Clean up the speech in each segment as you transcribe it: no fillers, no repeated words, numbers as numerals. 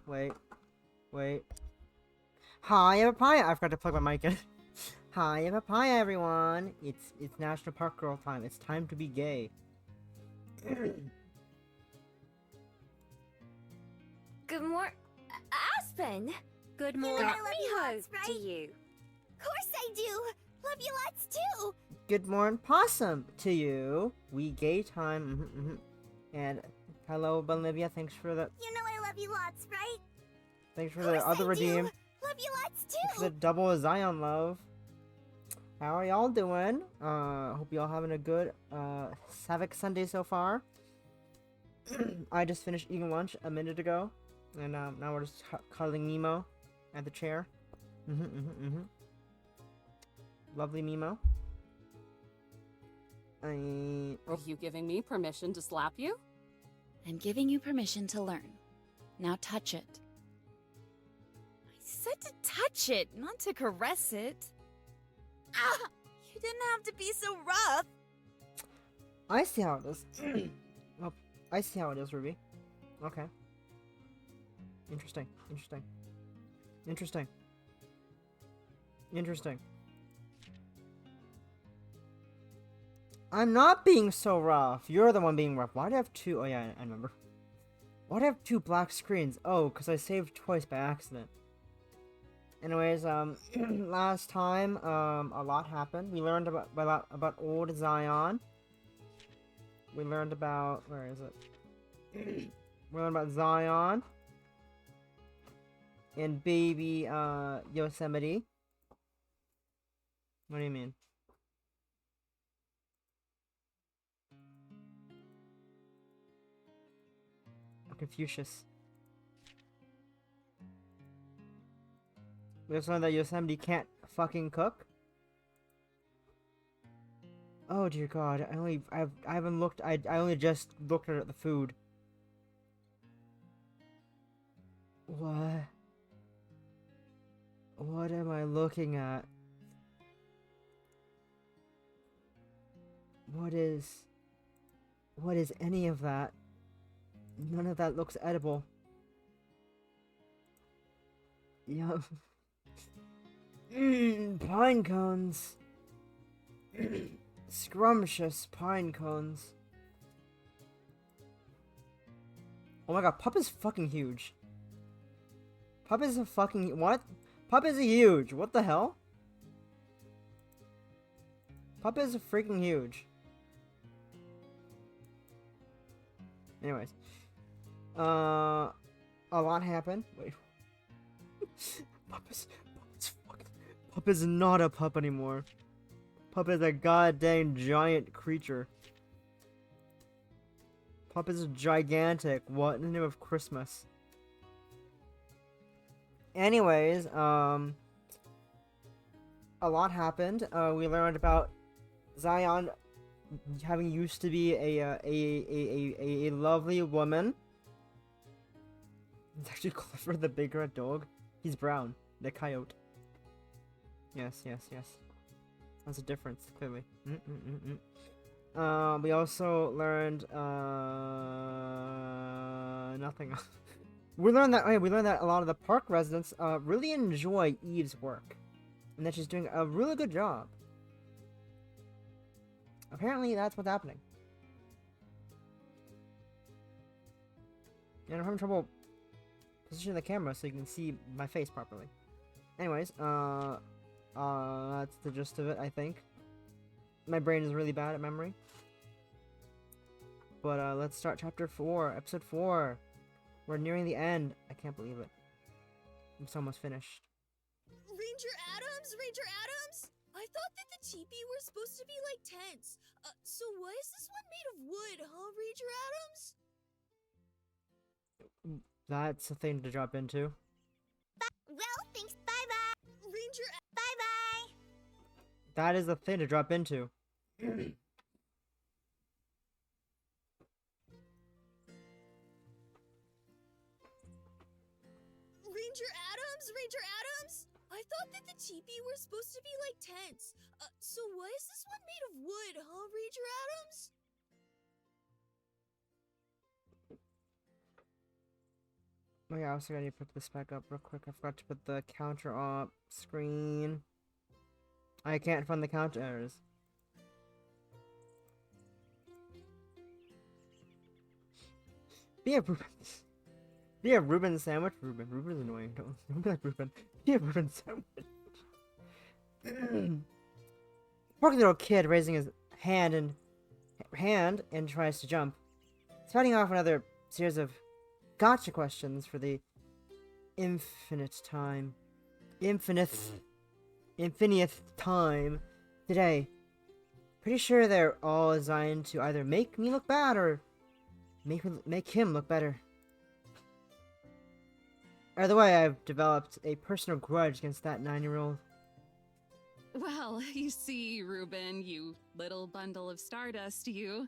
Wait. Hi, Papaya. I forgot to plug my mic in. Hi, Papaya, everyone. It's National Park Girl time. It's time to be gay. Good morning, Aspen. Good You know morning, I love you Miho, lots, right? to you. Of course I do! Love you lots too! Good morning, Possum, to you. We gay time. And hello, Bolivia. Thanks for the You know I love you lots, right? thanks for Of the course other I redeem. do! Love you lots Thanks for the too! double Zion love. How are y'all doing? Hope y'all having a good Savic Sunday so far. I just finished eating lunch a minute ago, and now we're just cuddling Nemo at the chair. Lovely Nemo. Are you giving me permission to slap you? I'm giving you permission to learn. Now touch it. I said to touch it, not to caress it. Ah! You didn't have to be so rough. I see how it is. Oh, I see how it is, Ruby. Okay. Interesting. I'm not being so rough. You're the one being rough. Why do I have two? Oh yeah, I remember. Why do I have two black screens? Oh, because I saved twice by accident. Anyways, last time, a lot happened. We learned about old Zion. We learned about, where is it? We learned about Zion. And baby, Yosemite. What do you mean? Confucius. We also learned that Yosemite can't fucking cook. Oh dear God! I haven't looked. I only just looked at the food. What? What am I looking at? What is any of that? None of that looks edible. Yum. Pine cones. Scrumptious pine cones. Oh my god, Pup is fucking huge. Pup is a fucking... What? Pup is huge. What the hell? Pup is freaking huge. Anyways. A lot happened. Wait. Pup is not a pup anymore. Pup is a goddamn giant creature. Pup is gigantic. What in the name of Christmas? Anyways, a lot happened. We learned about Zion having used to be a lovely woman. It's actually Clifford the big red dog. He's brown. The coyote. Yes. That's a difference, clearly. We also learned nothing. We learned that a lot of the park residents really enjoy Eve's work, and that she's doing a really good job. Apparently, that's what's happening. And I'm having trouble positioning the camera so you can see my face properly. Anyways, that's the gist of it, I think. My brain is really bad at memory. But let's start chapter 4, episode 4. We're nearing the end. I can't believe it. It's almost finished. Ranger Adams? I thought that the teepee were supposed to be like tents. So why is this one made of wood, huh, Ranger Adams? That's a thing to drop into. Well, thanks, bye-bye! Ranger Bye-bye! That is a thing to drop into. Ranger Adams? I thought that the teepee were supposed to be like tents. So why is this one made of wood, huh, Ranger Adams? Oh yeah, I also gotta put this back up real quick. I forgot to put the counter up screen. I can't find the counters. Be a Reuben. Be a Reuben sandwich. Reuben's annoying. Don't be like Reuben. Be a Reuben sandwich. Poor little kid raising his hand and tries to jump. He's fighting off another series of gotcha questions for the infinite time today. Pretty sure they're all designed to either make me look bad or make him look better. Either way, I've developed a personal grudge against that 9-year-old. Well, you see, Reuben, you little bundle of stardust, you.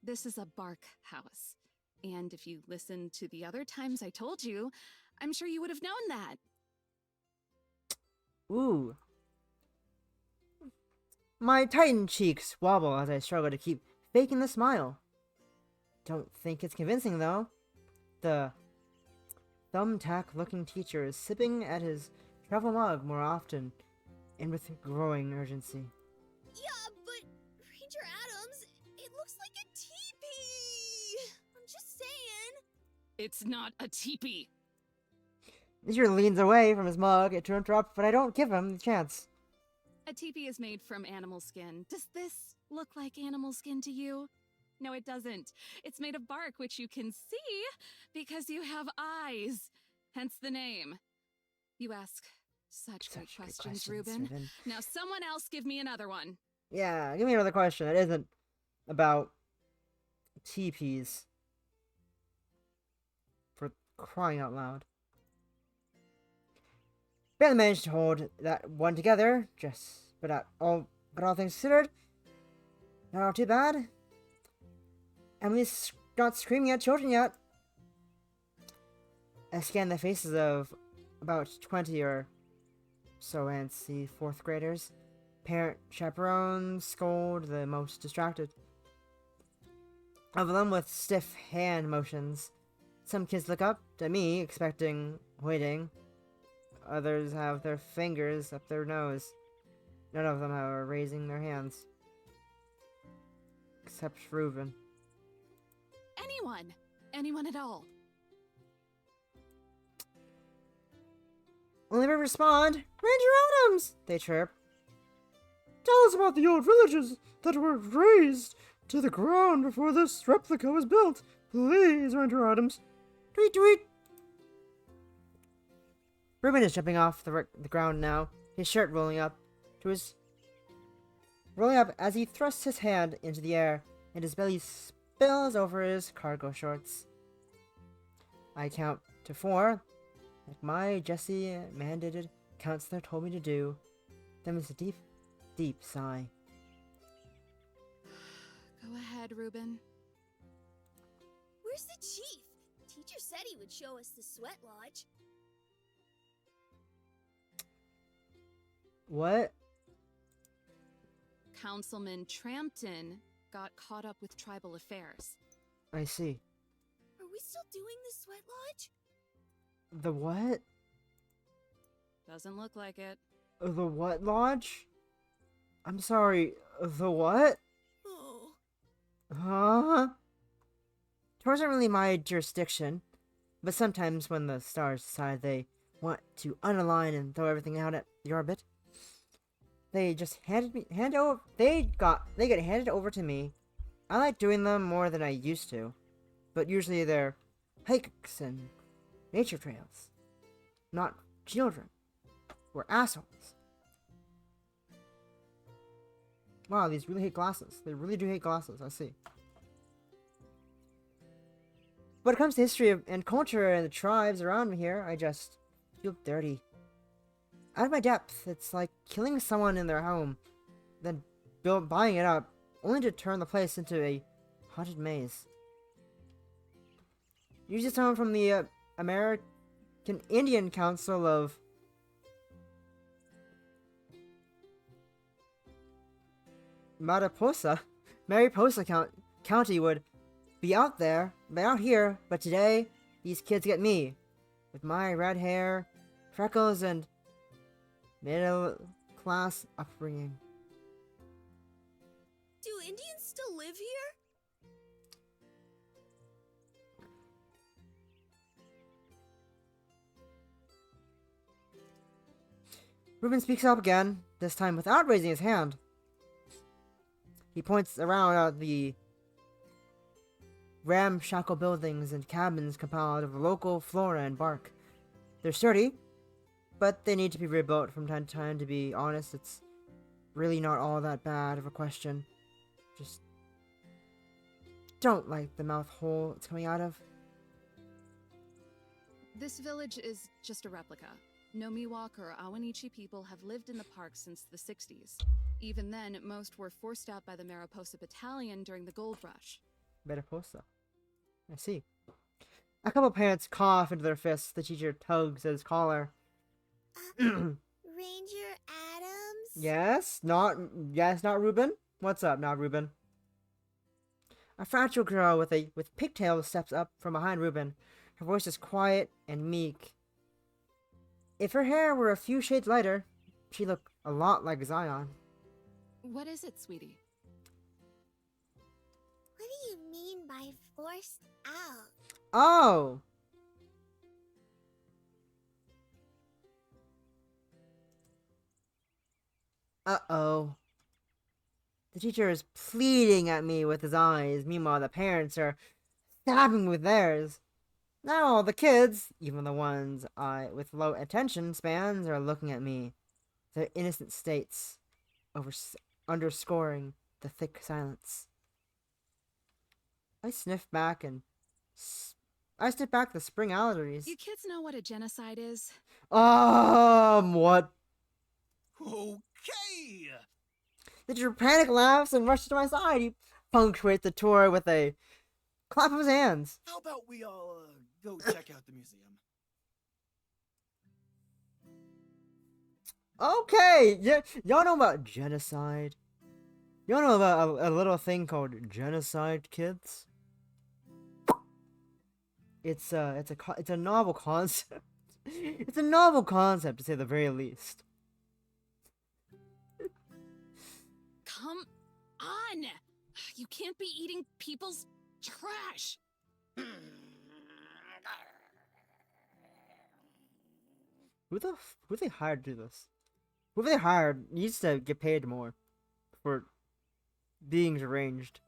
This is a bark house. And if you listened to the other times I told you, I'm sure you would have known that. Ooh. My tightened cheeks wobble as I struggle to keep faking the smile. Don't think it's convincing, though. The thumbtack-looking teacher is sipping at his travel mug more often and with growing urgency. Yeah, but Ranger Adams, it looks like a teepee. I'm just saying. It's not a teepee. Teacher leans away from his mug to interrupt, but I don't give him the chance. A teepee is made from animal skin. Does this look like animal skin to you? No, it doesn't. It's made of bark, which you can see because you have eyes. Hence the name. You ask such great questions, Reuben. Now someone else give me another one. Yeah, give me another question that isn't about teepees. For crying out loud. Barely managed to hold that one together, but all things considered, not all too bad. Emily's not screaming at children yet. I scan the faces of about 20 or so antsy 4th graders. Parent chaperones scold the most distracted of them with stiff hand motions. Some kids look up at me, waiting. Others have their fingers up their nose. None of them are raising their hands. Except Reuben. Anyone at all. Only we respond, Ranger Adams, they chirp. Tell us about the old villages that were razed to the ground before this replica was built. Please, Ranger Adams. Tweet, tweet. Reuben is jumping off the ground now, his shirt rolling up as he thrusts his hand into the air, and his belly spills over his cargo shorts. I count to 4, like my Jessie-mandated counselor told me to do. Then with a deep, deep sigh. Go ahead, Reuben. Where's the chief? Teacher said he would show us the sweat lodge. What? Councilman Trampton got caught up with tribal affairs. I see. Are we still doing the sweat lodge? The what? Doesn't look like it. The what lodge? I'm sorry, the what? Oh. Huh? Tours aren't really my jurisdiction, but sometimes when the stars decide they want to unalign and throw everything out at the orbit, they just get handed over to me. I like doing them more than I used to, but usually they're hikes and nature trails, not children. We're assholes. Wow, these really hate glasses. They really do hate glasses, I see. When it comes to history and culture and the tribes around me here, I just feel dirty. Out of my depth, it's like killing someone in their home, then buying it up, only to turn the place into a haunted maze. Usually someone from the American Indian Council of Mariposa County would be out here, but today, these kids get me. with my red hair, freckles, and middle-class upbringing. Do Indians still live here? Reuben speaks up again, this time without raising his hand. He points around at the ramshackle buildings and cabins compiled of local flora and bark. They're sturdy, but they need to be rebuilt from time to time. To be honest, it's really not all that bad of a question. Just don't like the mouth hole it's coming out of. This village is just a replica. No Miwok or Awanichi people have lived in the park since the 60s. Even then, most were forced out by the Mariposa Battalion during the gold rush. Mariposa. I see. A couple parents cough into their fists. The teacher tugs at his collar. Ranger Adams? Yes, not Reuben. What's up now, Reuben? A fragile girl with pigtails steps up from behind Reuben. Her voice is quiet and meek. If her hair were a few shades lighter, she'd look a lot like Zion. What is it, sweetie? What do you mean by forced out? Oh! Uh-oh. The teacher is pleading at me with his eyes. Meanwhile, the parents are stabbing with theirs. Now the kids, even the ones with low attention spans, are looking at me. Their innocent states, underscoring the thick silence. I sniff back the spring allergies. You kids know what a genocide is? What? Okay! The teacher panic laughs and rushes to my side. He punctuates the tour with a clap of his hands. How about we all go check out the museum? Okay, yeah, y'all know about genocide? Y'all know about a little thing called genocide, kids? It's a novel concept. It's a novel concept, to say the very least. Come on! You can't be eating people's trash! Who they hired to do this? Who they hired needs to get paid more for being deranged.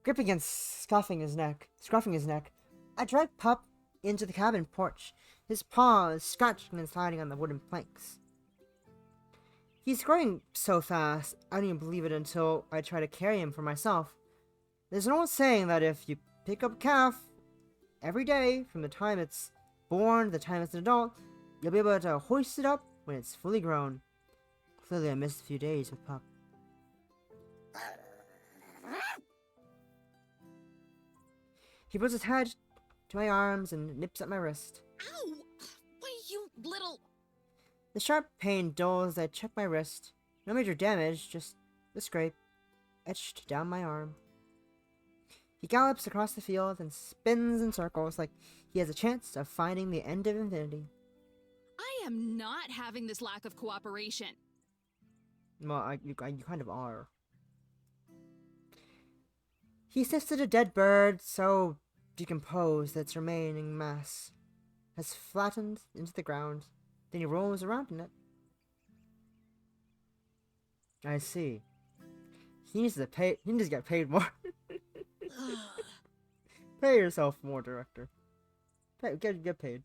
Gripping and scruffing his neck, I dragged Pup into the cabin porch, his paws scratching and sliding on the wooden planks. He's growing so fast, I don't even believe it until I try to carry him for myself. There's an old saying that if you pick up a calf every day from the time it's born to the time it's an adult, you'll be able to hoist it up when it's fully grown. Clearly I missed a few days with Pup. He puts his head to my arms and nips at my wrist. Ow! Why, you little... The sharp pain dulls as I check my wrist. No major damage, just the scrape etched down my arm. He gallops across the field and spins in circles like he has a chance of finding the end of infinity. I am not having this lack of cooperation. Well, you kind of are. He sniffs at a dead bird so decomposed that its remaining mass has flattened into the ground. Then he rolls around in it. I see. He needs to get paid more. Pay yourself more, director. Get paid.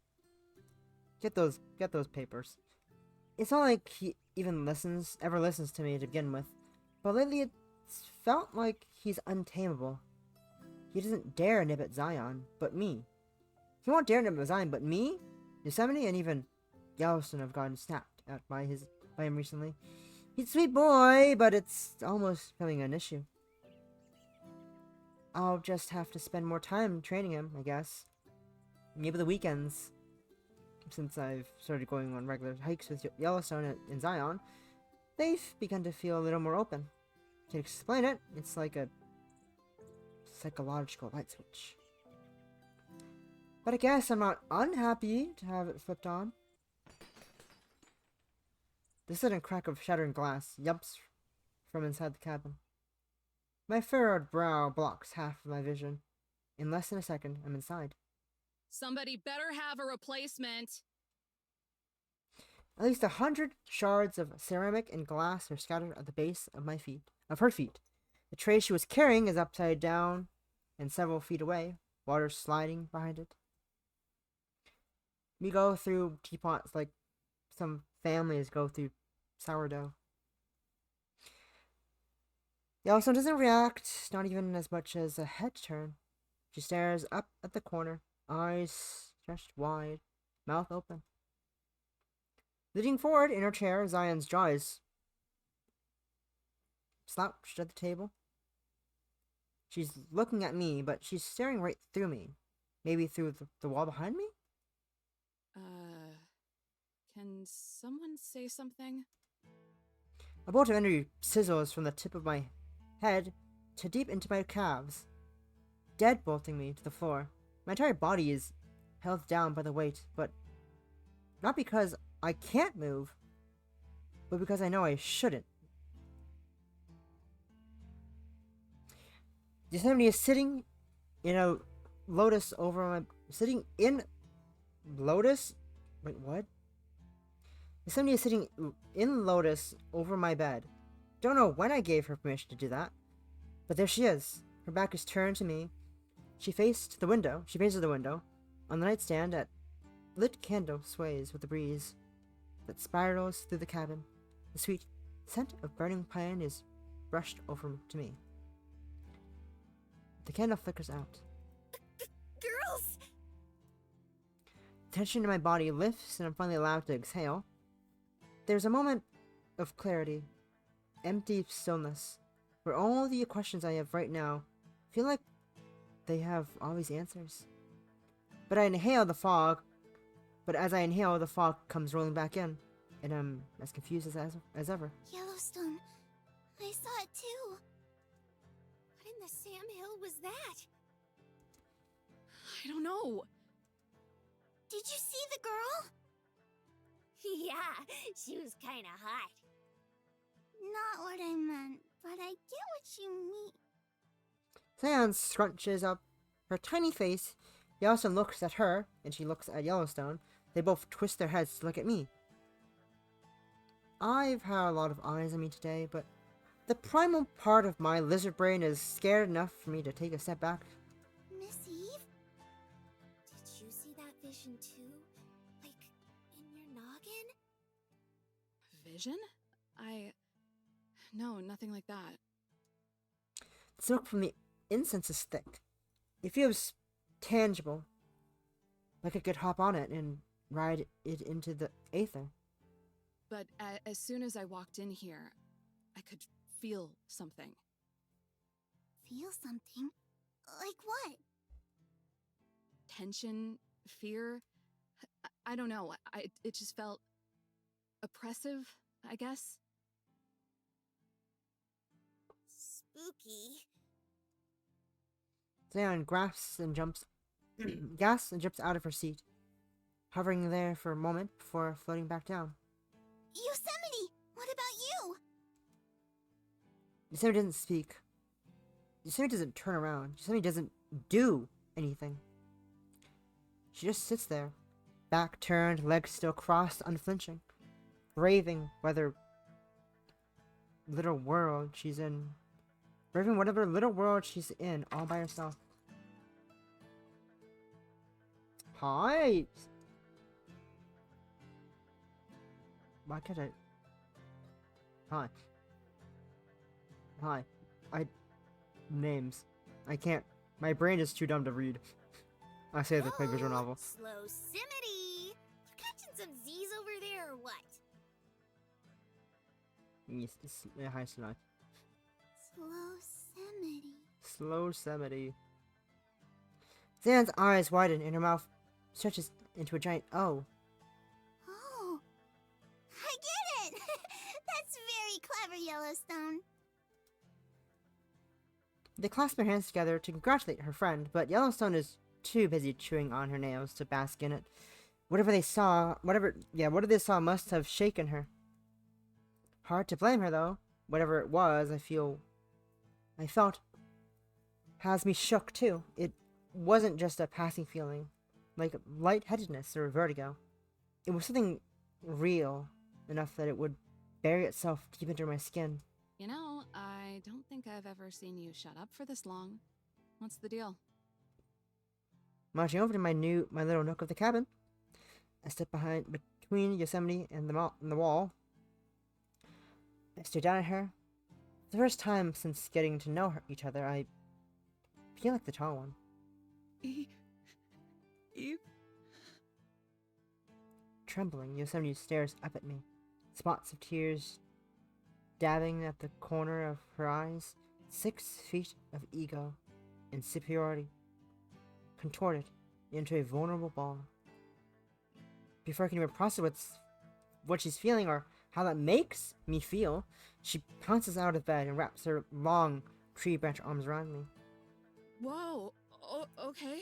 Get those papers. It's not like he ever listens to me to begin with, but lately it's felt like he's untamable. He doesn't dare nip at Zion, but me. He won't dare nip at Zion, but me, Yosemite, and even Yellowstone have gotten snapped at by him recently. He's a sweet boy, but it's almost becoming an issue. I'll just have to spend more time training him, I guess. Maybe the weekends. Since I've started going on regular hikes with Yellowstone and Zion, they've begun to feel a little more open. To explain it, it's like a psychological light switch. But I guess I'm not unhappy to have it flipped on. The sudden crack of shattering glass yelps from inside the cabin. My furrowed brow blocks half of my vision. In less than a second, I'm inside. Somebody better have a replacement. At least 100 shards of ceramic and glass are scattered at the base of her feet. The tray she was carrying is upside down and several feet away, water sliding behind it. We go through teapots like some families go through sourdough. Yellowstone doesn't react, not even as much as a head turn. She stares up at the corner, eyes stretched wide, mouth open. Leaning forward in her chair, Zion's jaw is slouched at the table. She's looking at me, but she's staring right through me. Maybe through the wall behind me? Can someone say something? A bolt of energy sizzles from the tip of my head to deep into my calves, deadbolting me to the floor. My entire body is held down by the weight, but not because I can't move, but because I know I shouldn't. Yosemite is sitting in a lotus over my... Sitting in... Lotus? Wait, what? Yosemite is sitting in lotus over my bed. Don't know when I gave her permission to do that, but there she is. Her back is turned to me. She faces the window. On the nightstand, a lit candle sways with the breeze that spirals through the cabin. The sweet scent of burning pine is brushed over to me. The candle flickers out. Girls! Tension in my body lifts and I'm finally allowed to exhale. There's a moment of clarity, empty stillness, where all the questions I have right now feel like they have all these answers. But as I inhale, the fog comes rolling back in, and I'm as confused as ever. Yellowstone. I saw it too. What in the Sam Hill was that? I don't know. Did you see the girl? Yeah, she was kinda hot. Not what I meant, but I get what you mean. Cyan scrunches up her tiny face. Yellowstone looks at her, and she looks at Yellowstone. They both twist their heads to look at me. I've had a lot of eyes on me today, but the primal part of my lizard brain is scared enough for me to take a step back. Miss Eve? Did you see that vision too? Like, in your noggin? Vision? No, nothing like that. The smoke from the incense is thick. It feels tangible, like I could hop on it and ride it into the aether. But as soon as I walked in here, I could feel something. Feel something? Like what? Tension, fear. I don't know. It just felt oppressive, I guess. Spooky. Zion gasps and jumps out of her seat, hovering there for a moment before floating back down. Yosemite! What about you? Yosemite doesn't speak. Yosemite doesn't turn around. Yosemite doesn't do anything. She just sits there, back turned, legs still crossed, unflinching, braving whatever little world she's in. Braving whatever little world she's in, all by herself. Hi! Why can't I... Hi. Names. I can't... My brain is too dumb to read. I say that play visual novel. Slow-simity! You catching some Z's over there or what? Yes, hi, Slow. Slow-simity. Slow-simity. Zan's eyes widen and her mouth stretches into a giant O. Oh, I get it! That's very clever, Yellowstone. They clasp their hands together to congratulate her friend, but Yellowstone is too busy chewing on her nails to bask in it. Whatever they saw must have shaken her. Hard to blame her, though. Whatever it was, I felt, has me shook, too. It wasn't just a passing feeling, like lightheadedness or vertigo. It was something real enough that it would bury itself deep into my skin. You know, I don't think I've ever seen you shut up for this long. What's the deal? Marching over to my little nook of the cabin, I stepped between Yosemite and the wall. I stared down at her. For the first time since getting to know each other, I feel like the tall one. Eve? Trembling, Yosemite stares up at me, spots of tears dabbing at the corner of her eyes. 6 feet of ego and superiority, contorted into a vulnerable ball. Before I can even process what she's feeling or how that makes me feel, she pounces out of bed and wraps her long tree branch arms around me. Whoa, okay.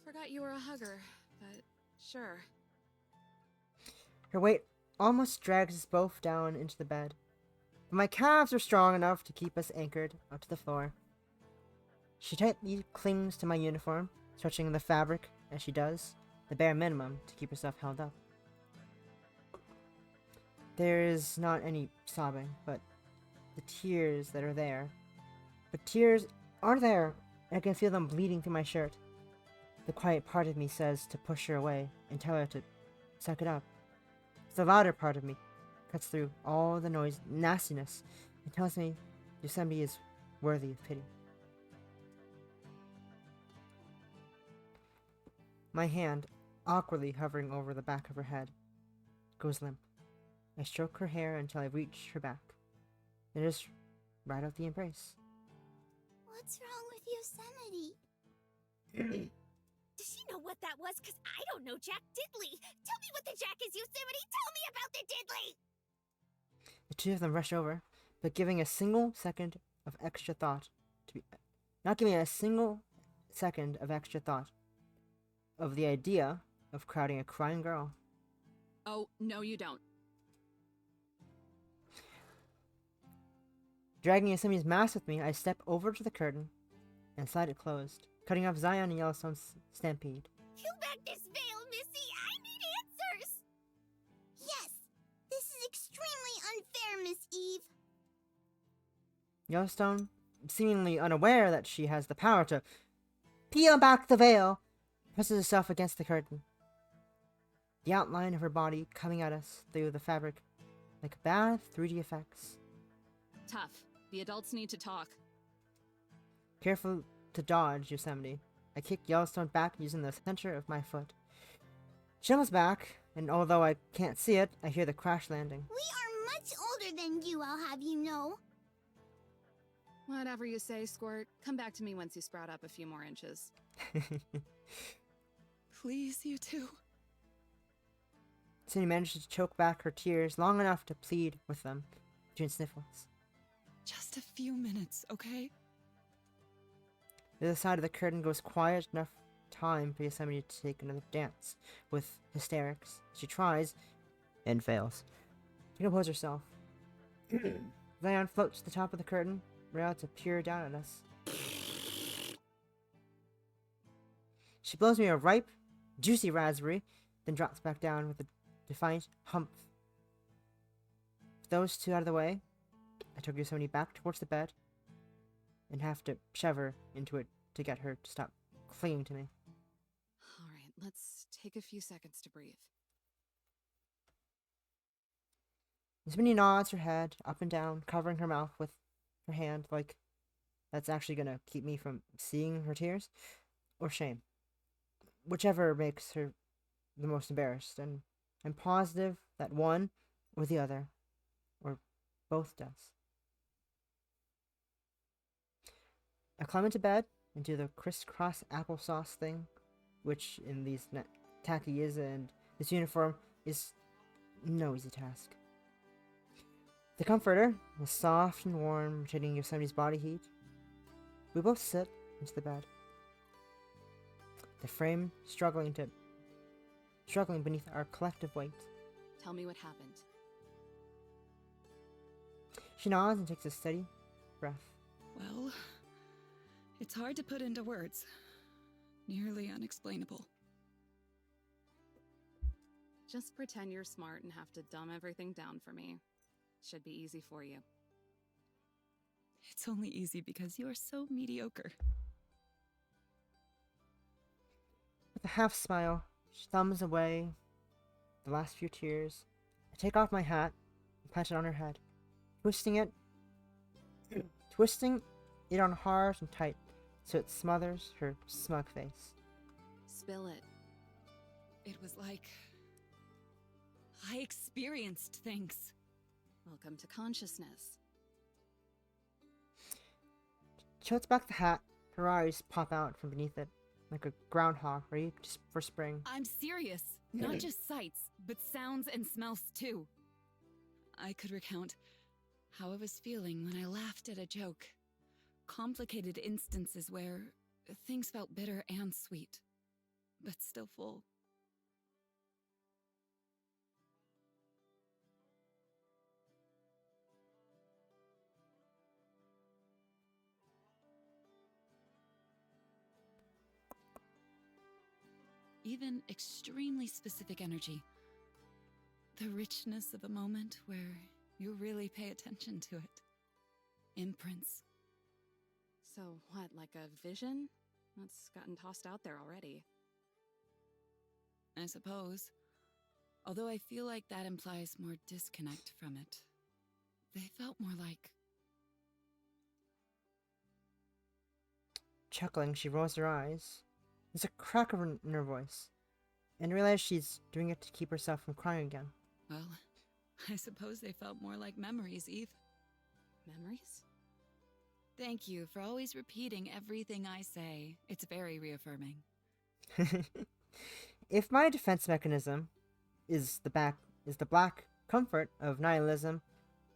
Forgot you were a hugger, but sure. Her weight almost drags us both down into the bed, but my calves are strong enough to keep us anchored onto the floor. She tightly clings to my uniform, stretching the fabric as she does, the bare minimum to keep herself held up. There is not any sobbing, but the tears that are there. But tears are there, and I can feel them bleeding through my shirt. The quiet part of me says to push her away and tell her to suck it up. The louder part of me cuts through all the noise, nastiness, and tells me Yosemite is worthy of pity. My hand, awkwardly hovering over the back of her head, goes limp. I stroke her hair until I reach her back, and just right out the embrace. What's wrong with Yosemite? Does she know what that was? Cause I don't know Jack Diddley. Tell me what the Jack is, Yosemite. Tell me about the Diddley. The two of them rush over, but giving a single second of extra thought not giving a single second of extra thought of the idea of crowding a crying girl. Oh, no you don't. Dragging Yosemite's mask with me, I step over to the curtain and slide it closed, cutting off Zion and Yellowstone's stampede. Peel back this veil, Missy. I need answers. Yes, this is extremely unfair, Miss Eve. Yellowstone, seemingly unaware that she has the power to peel back the veil, presses herself against the curtain. The outline of her body coming at us through the fabric like bad 3D effects. Tough. The adults need to talk. Careful to dodge Yosemite, I kick Yellowstone back using the center of my foot. She comes back, and although I can't see it, I hear the crash landing. We are much older than you, I'll have you know. Whatever you say, Squirt. Come back to me once you sprout up a few more inches. Please, you two. Cindy manages to choke back her tears long enough to plead with them between sniffles. Just a few minutes, okay? The other side of the curtain goes quiet enough time for Yosemite to take another dance with hysterics. She tries, and fails, to compose herself. Zion floats to the top of the curtain, ready to peer down at us. She blows me a ripe, juicy raspberry, then drops back down with a defiant humph. With those two out of the way, I took Yosemite back towards the bed and have to shove her into it to get her to stop clinging to me. All right, let's take a few seconds to breathe. Yosemite nods her head up and down, covering her mouth with her hand like that's actually gonna keep me from seeing her tears or shame. Whichever makes her the most embarrassed, and I'm positive that one or the other, or both does. I climb into bed and do the crisscross applesauce thing, which in these tacky is, and this uniform is no easy task. The comforter is soft and warm, retaining Yosemite's body heat. We both sit into the bed. the frame struggling beneath our collective weight. Tell me what happened. She nods and takes a steady breath. Well, it's hard to put into words. Nearly unexplainable. Just pretend you're smart and have to dumb everything down for me. Should be easy for you. It's only easy because you're so mediocre. With a half smile, she thumbs away the last few tears. I take off my hat and plant it on her head, twisting it on hard and tight so it smothers her smug face. Spill it. It was like I experienced things. Welcome to consciousness. She holds back the hat. Her eyes pop out from beneath it, like a groundhog ready for spring. I'm serious. Not just sights, but sounds and smells too. I could recount how I was feeling when I laughed at a joke. Complicated instances where things felt bitter and sweet, but still full. Even extremely specific energy. The richness of a moment where you really pay attention to it. Imprints. So what, like a vision? That's gotten tossed out there already. I suppose. Although I feel like that implies more disconnect from it. They felt more like... Chuckling, she rolls her eyes. There's a crack in her voice, and I realize she's doing it to keep herself from crying again. Well, I suppose they felt more like memories, Eve. Memories? Thank you for always repeating everything I say. It's very reaffirming. If my defense mechanism is the black comfort of nihilism,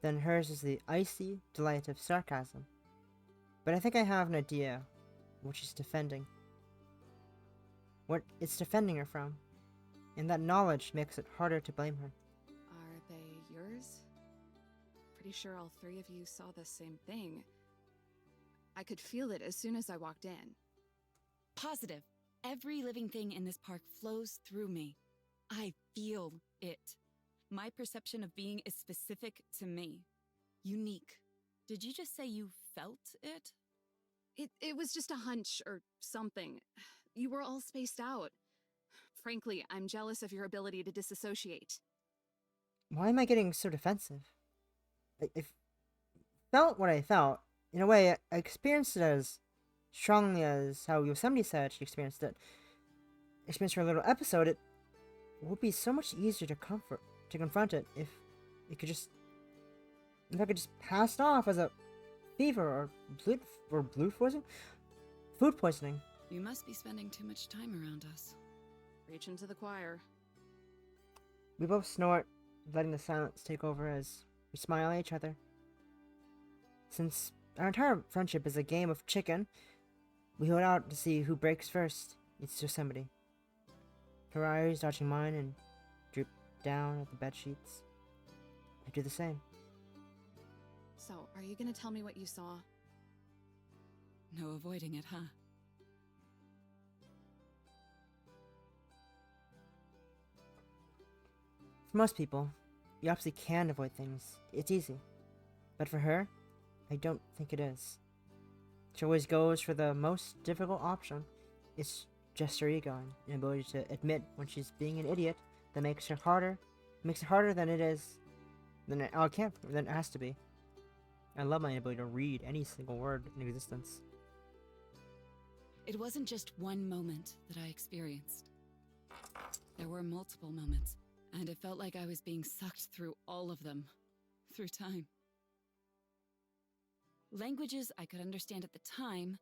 then hers is the icy delight of sarcasm. But I think I have an idea what she's defending. What it's defending her from. And that knowledge makes it harder to blame her. Are they yours? Pretty sure all three of you saw the same thing. I could feel it as soon as I walked in. Positive. Every living thing in this park flows through me. I feel it. My perception of being is specific to me. Unique. Did you just say you felt it? It was just a hunch or something. You were all spaced out. Frankly, I'm jealous of your ability to disassociate. Why am I getting so defensive? I felt what I felt. In a way, I experienced it as strongly as how Yosemite said she experienced it. Experienced her little episode. It would be so much easier to confront it if I could just pass it off as a fever or food poisoning. You must be spending too much time around us. Reach into the choir. We both snort, letting the silence take over as we smile at each other. Since our entire friendship is a game of chicken, we hold out to see who breaks first. It's Yosemite. Her eyes dodging mine and droop down at the bed sheets. I do the same. So, are you gonna tell me what you saw? No avoiding it, huh? For most people, you absolutely can avoid things. It's easy. But for her, I don't think it is. She always goes for the most difficult option. It's just her ego and inability to admit when she's being an idiot that makes it harder than it is. Than it has to be. I love my ability to read any single word in existence. It wasn't just one moment that I experienced. There were multiple moments, and it felt like I was being sucked through all of them. Through time. Languages I could understand at the time,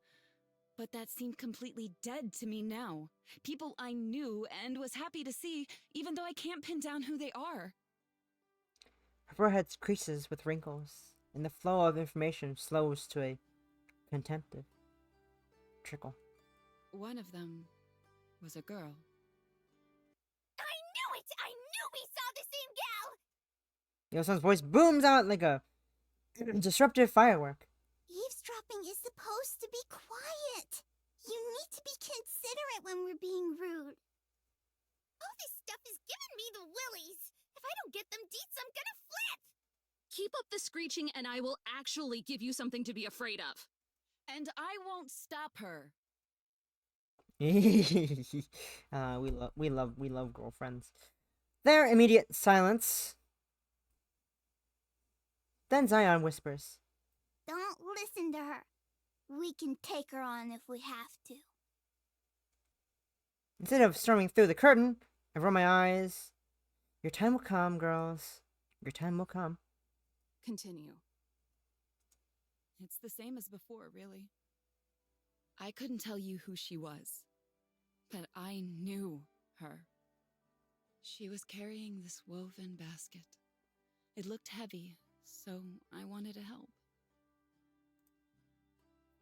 but that seemed completely dead to me now. People I knew and was happy to see, even though I can't pin down who they are. Her forehead creases with wrinkles, and the flow of information slows to a contemplative trickle. One of them was a girl. I knew it! I knew we saw the same gal! Yosun's voice booms out like a disruptive firework. Eavesdropping is supposed to be quiet. You need to be considerate when we're being rude. All this stuff is giving me the willies. If I don't get them deets, I'm gonna flip. Keep up the screeching and I will actually give you something to be afraid of. And I won't stop her. We love girlfriends. Their immediate silence. Then Zion whispers, Don't listen to her. We can take her on if we have to. instead of storming through the curtain, I roll my eyes. Your time will come, girls. Your time will come. Continue. It's the same as before, really. I couldn't tell you who she was, but I knew her. She was carrying this woven basket. It looked heavy, so I wanted to help.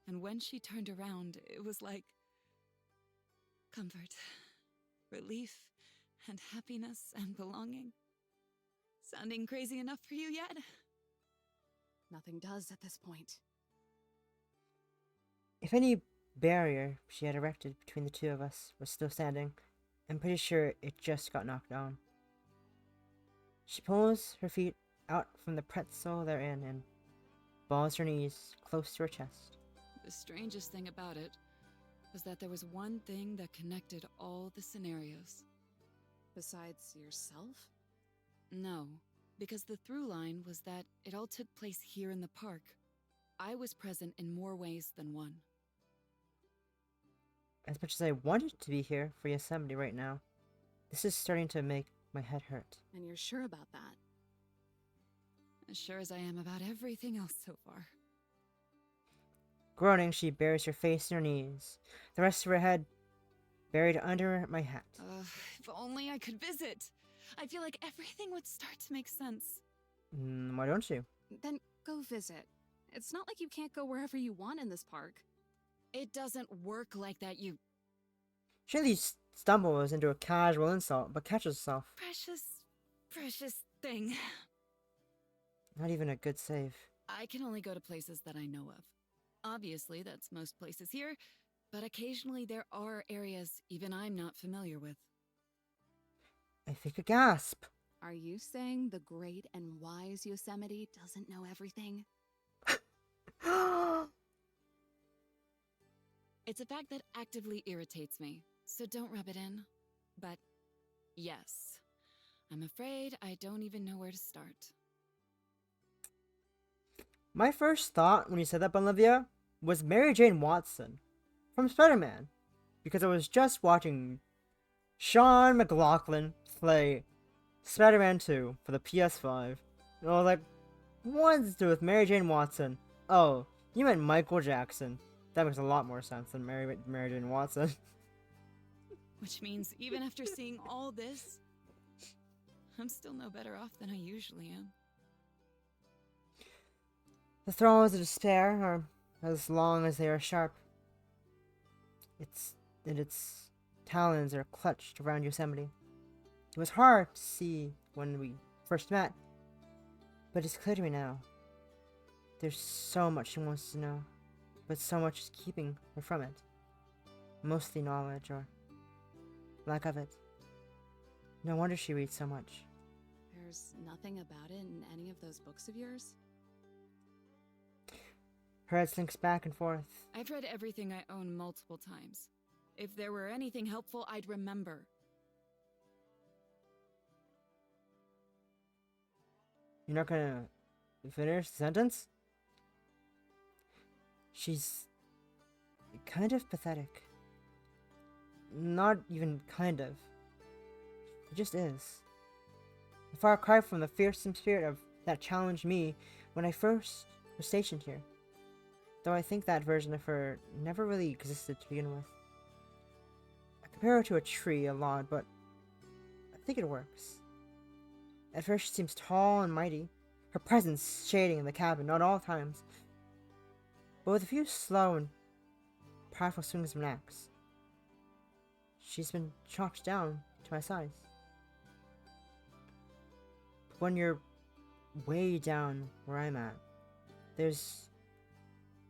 And when she turned around, it was like comfort, relief, and happiness and belonging. Sounding crazy enough for you yet? Nothing does at this point. If any barrier she had erected between the two of us was still standing, I'm pretty sure it just got knocked down. She pulls her feet out from the pretzel they're in and balls her knees close to her chest. The strangest thing about it was that there was one thing that connected all the scenarios. Besides yourself? No, because the through line was that it all took place here in the park. I was present in more ways than one. As much as I wanted to be here for Yosemite right now, this is starting to make my head hurt. And you're sure about that? As sure as I am about everything else so far. Groaning, she buries her face in her knees, the rest of her head buried under my hat. If only I could visit. I feel like everything would start to make sense. Why don't you? Then go visit. It's not like you can't go wherever you want in this park. It doesn't work like that, you She really stumbles into a casual insult, but catches herself. precious thing. Not even a good save. I can only go to places that I know of. Obviously, that's most places here, but occasionally there are areas even I'm not familiar with. I think a gasp. Are you saying the great and wise Yosemite doesn't know everything? It's a fact that actively irritates me, so don't rub it in. But yes, I'm afraid I don't even know where to start. My first thought when you said that, Olivia, was Mary Jane Watson from Spider-Man, because I was just watching Sean McLaughlin play Spider-Man 2 for the PS5, and I was like, what does it do with Mary Jane Watson? Oh, you meant Michael Jackson. That makes a lot more sense than Mary Jane Watson. Which means even after seeing all this, I'm still no better off than I usually am. The thrones of despair are as long as they are sharp. Its talons are clutched around Yosemite. It was hard to see when we first met, but it's clear to me now. There's so much she wants to know, but so much is keeping her from it. Mostly knowledge, or lack of it. No wonder she reads so much. There's nothing about it in any of those books of yours? Her head slinks back and forth. I've read everything I own multiple times. If there were anything helpful, I'd remember. You're not gonna finish the sentence? She's kind of pathetic. Not even kind of. She just is. A far cry from the fearsome spirit of that challenged me when I first was stationed here. Though I think that version of her never really existed to begin with. I compare her to a tree a lot, but I think it works. At first she seems tall and mighty, her presence shading the cabin at all times, but with a few slow and powerful swings of an axe. she's been chopped down to my size. When you're way down where I'm at, there's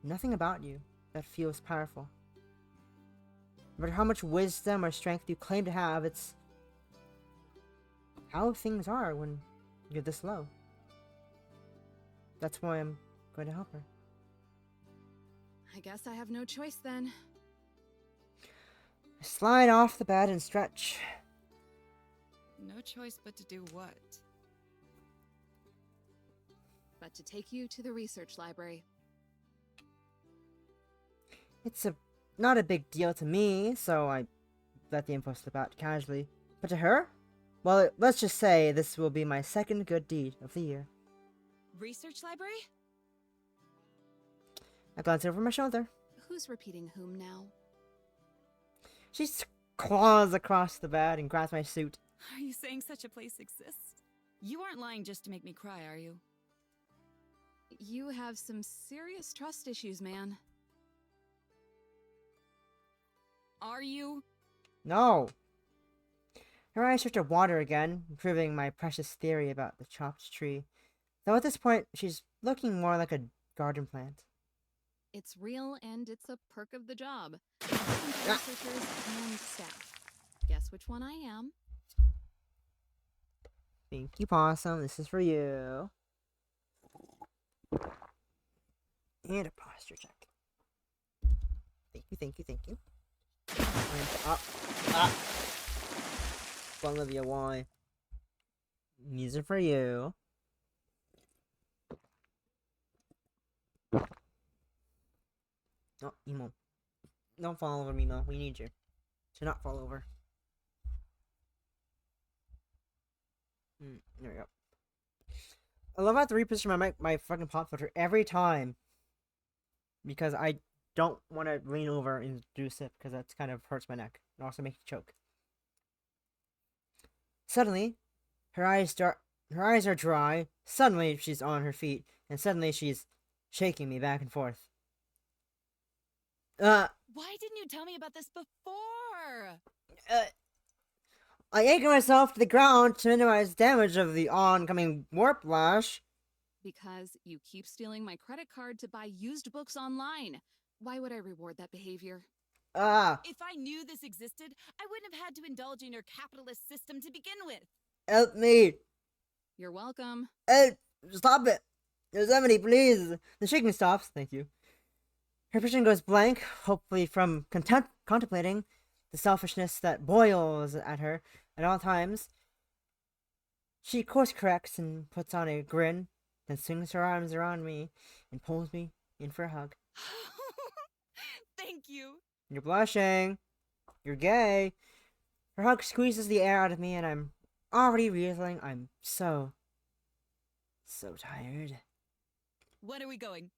nothing about you that feels powerful. No matter how much wisdom or strength you claim to have, it's how things are when you're this low. That's why I'm going to help her. I guess I have no choice then. I slide off the bed and stretch. No choice but to do what? But to take you to the research library. It's not a big deal to me, so I let the info slip out casually. But to her? Well, let's just say this will be my second good deed of the year. Research library? I glance over my shoulder. Who's repeating whom now? She claws across the bed and grabs my suit. Are you saying such a place exists? You aren't lying just to make me cry, are you? You have some serious trust issues, man. Are you? No! Her eyes start to water again, proving my precious theory about the chopped tree. Though at this point, she's looking more like a garden plant. It's real and it's a perk of the job. Researchers and staff. Guess which one I am? Thank you, Possum. This is for you. And a posture check. Thank you, thank you, thank you. And up. Olivia, why? These are for you. Oh, Emo. Don't fall over, Mimo. We need you to not fall over. There we go. I love how I have to reposition my fucking pop filter every time. Because I don't want to lean over and do a sip, because that kind of hurts my neck. And also makes me choke. Suddenly, her eyes are dry. Suddenly, she's on her feet. And suddenly, she's shaking me back and forth. Why didn't you tell me about this before? I anchor myself to the ground to minimize damage of the oncoming warp lash. Because you keep stealing my credit card to buy used books online. Why would I reward that behavior? If I knew this existed, I wouldn't have had to indulge in your capitalist system to begin with. Help me. You're welcome. Stop it. Yosemite, please. The shaking stops. Thank you. Her vision goes blank, hopefully from contemplating the selfishness that boils at her at all times. She course corrects and puts on a grin, then swings her arms around me and pulls me in for a hug. Thank you. You're blushing. You're gay. Her hug squeezes the air out of me and I'm already realizing I'm so tired. When are we going?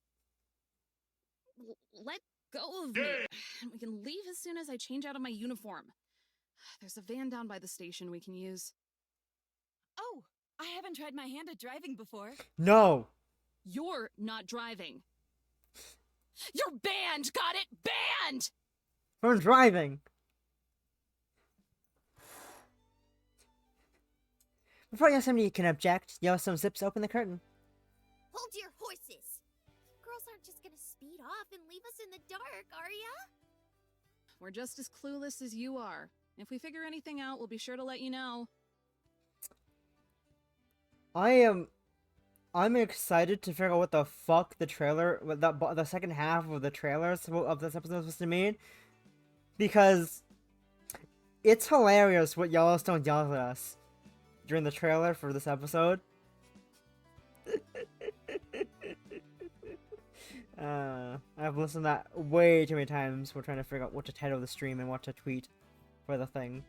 Let go of me. We can leave as soon as I change out of my uniform. There's a van down by the station we can use. Oh, I haven't tried my hand at driving before. No. You're not driving. You're banned! Got it? Banned! From driving. Before Yosemite can object, Yellowstone zips open the curtain. Hold your horses. You girls aren't just gonna speed off and leave us in the dark, are ya? We're just as clueless as you are. If we figure anything out, we'll be sure to let you know. I'm excited to figure out what the fuck the second half of the trailers of this episode is supposed to mean. Because it's hilarious what Yellowstone yells at us during the trailer for this episode. I've listened to that way too many times. We're trying to figure out what to title the stream and what to tweet for the thing.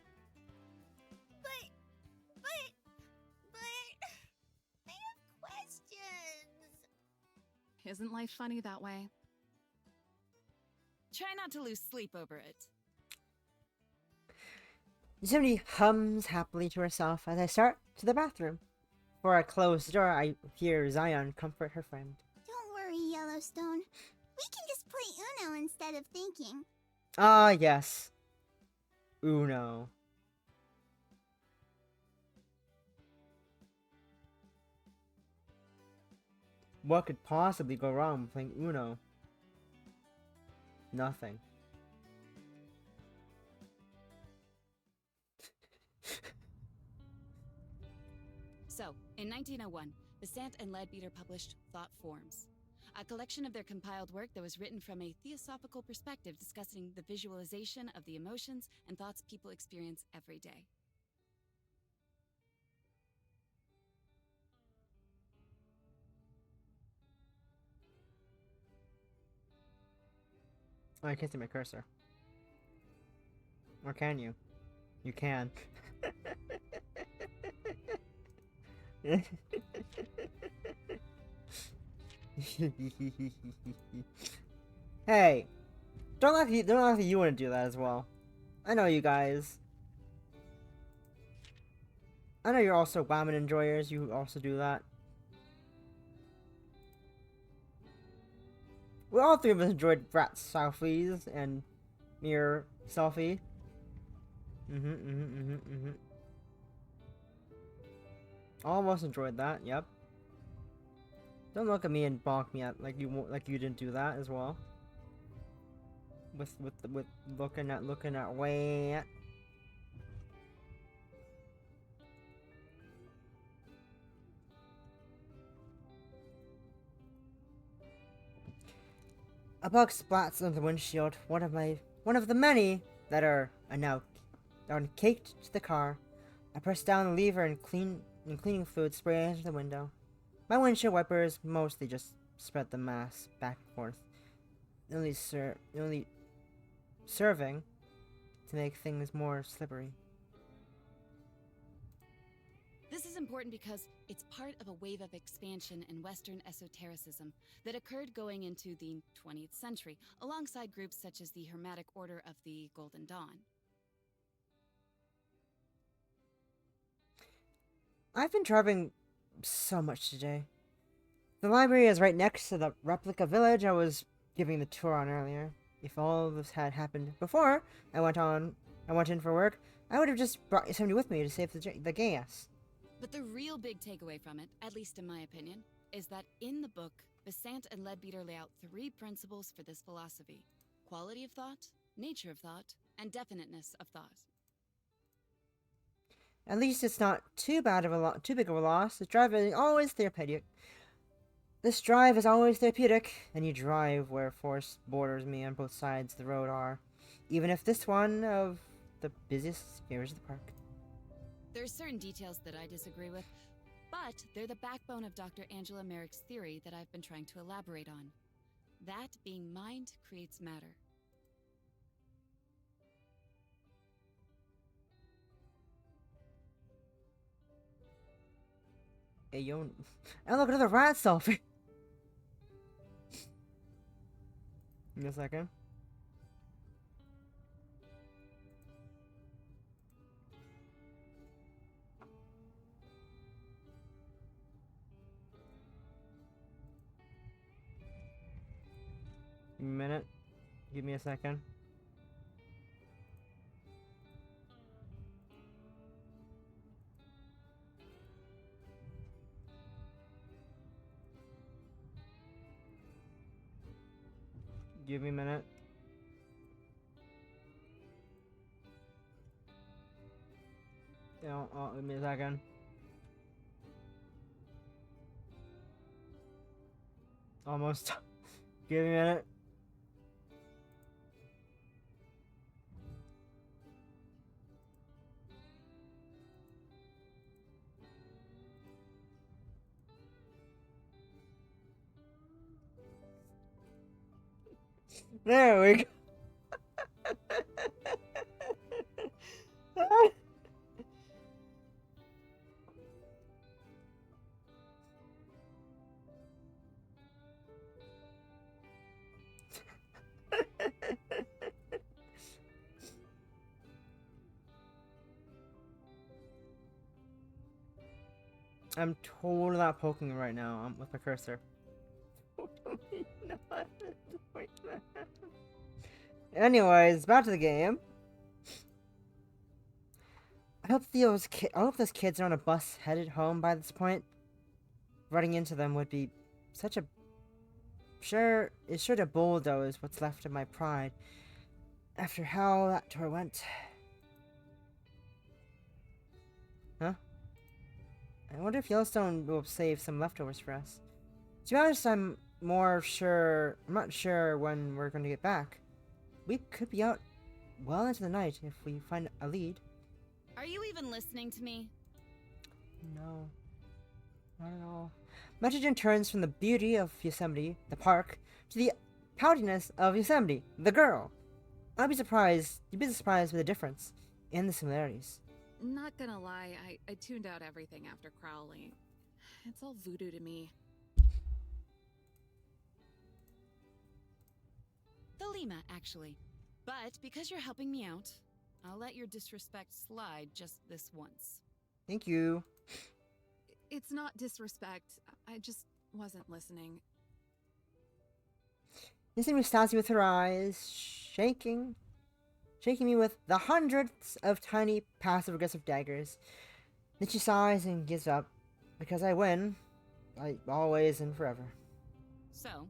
But, I have questions. Isn't life funny that way? Try not to lose sleep over it. Yosemite hums happily to herself as I start to the bathroom. For a closed door, I hear Zion comfort her friend. Don't worry, Yellowstone. We can just play Uno instead of thinking. Ah, yes. Uno. What could possibly go wrong with playing Uno? Nothing. So, in 1901, Besant and Leadbeater published Thought Forms, a collection of their compiled work that was written from a theosophical perspective discussing the visualization of the emotions and thoughts people experience every day. Oh, I can't see my cursor. Or can you? You can. Hey, don't laugh. Don't laugh. You want to do that as well. I know you guys. I know you're also ramen enjoyers. You also do that. Well, all three of us enjoyed Brat selfies and mirror selfie. All of us enjoyed that. Yep. Don't look at me and bonk me at like you didn't do that as well. With looking at way. A bug splats on the windshield. One of the many that are now caked to the car. I press down the lever and cleaning fluid sprays into the window. My windshield wipers mostly just spread the mass back and forth, only serving to make things more slippery. This is important because it's part of a wave of expansion in Western esotericism that occurred going into the 20th century, alongside groups such as the Hermetic Order of the Golden Dawn. I've been driving so much today. The library is right next to the replica village I was giving the tour on earlier. If all of this had happened before I went in for work, I would have just brought somebody with me to save the gas. But the real big takeaway from it, at least in my opinion, is that in the book, Besant and Leadbeater lay out 3 principles for this philosophy: quality of thought, nature of thought, and definiteness of thought. At least it's not too big of a loss. This drive is always therapeutic. And you drive where forest borders me on both sides of the road are, even if this one of the busiest areas of the park. There are certain details that I disagree with, but they're the backbone of Dr. Angela Merrick's theory that I've been trying to elaborate on. That being mind creates matter. Hey, yo. And look, another rat selfie. Give me a second. Give me a minute. Give me a second. Give me a minute. Give me a second. Almost. Give me a minute. There we go. I'm totally not poking right now. I'm with my cursor. Totally not doing that. Anyways, back to the game. I hope those kids are on a bus headed home by this point. Running into them would be such a it's sure to bulldoze what's left of my pride after how that tour went. Huh? I wonder if Yellowstone will save some leftovers for us. To be honest, I'm not sure when we're going to get back. We could be out well into the night if we find a lead. Are you even listening to me? No. Not at all. Metrogen turns from the beauty of Yosemite, the park, to the poutiness of Yosemite, the girl. You'd be surprised with the difference in the similarities. Not gonna lie, I tuned out everything after Crowley. It's all voodoo to me. The Lima, actually. But because you're helping me out, I'll let your disrespect slide just this once. Thank you. It's not disrespect. I just wasn't listening. Yosemite stabs me with her eyes, shaking me with the hundreds of tiny passive-aggressive daggers. Then she sighs and gives up, because I win, like always and forever. So,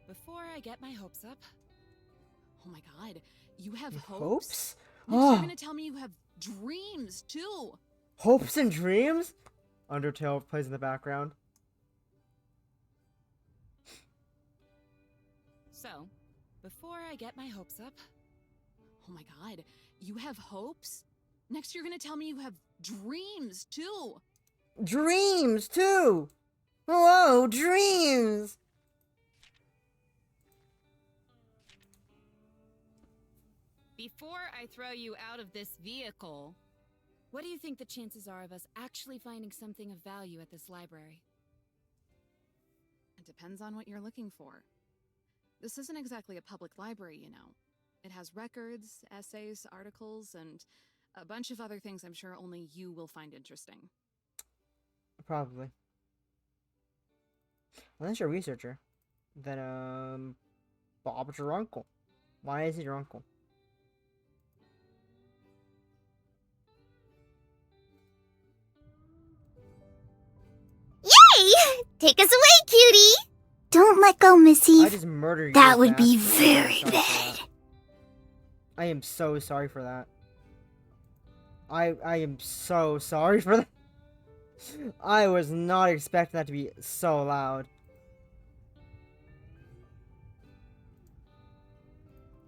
before I get my hopes up... Oh my god, you have hopes? Hopes? Next Oh. you're gonna tell me you have dreams, too! Hopes and dreams? Undertale plays in the background. So, before I get my hopes up... Oh my god, you have hopes? Next you're gonna tell me you have dreams, too! Dreams, too! Whoa, dreams! Before I throw you out of this vehicle, what do you think the chances are of us actually finding something of value at this library? It depends on what you're looking for. This isn't exactly a public library, you know. It has records, essays, articles, and a bunch of other things I'm sure only you will find interesting. Probably. Unless you're a researcher. Then, Bob's your uncle. Why is he your uncle? Yay! Take us away, cutie! Don't let go, Miss I Eve. just murdered you. That with would be I'm very sorry for bad. that. I am so sorry for that. I am so sorry for that. I was not expecting that to be so loud.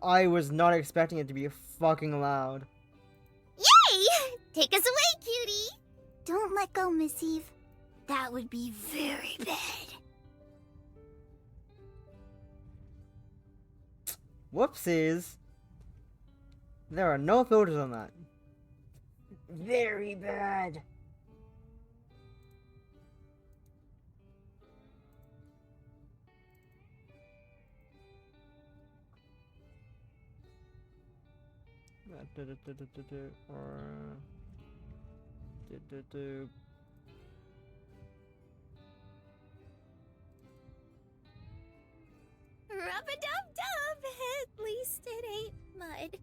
I was not expecting it to be fucking loud. Yay! Take us away, cutie! Don't let go, Miss Eve. That would be very bad. Whoopsies. There are no filters on that. Very bad. Rub-a-dub-dub! At least it ain't mud.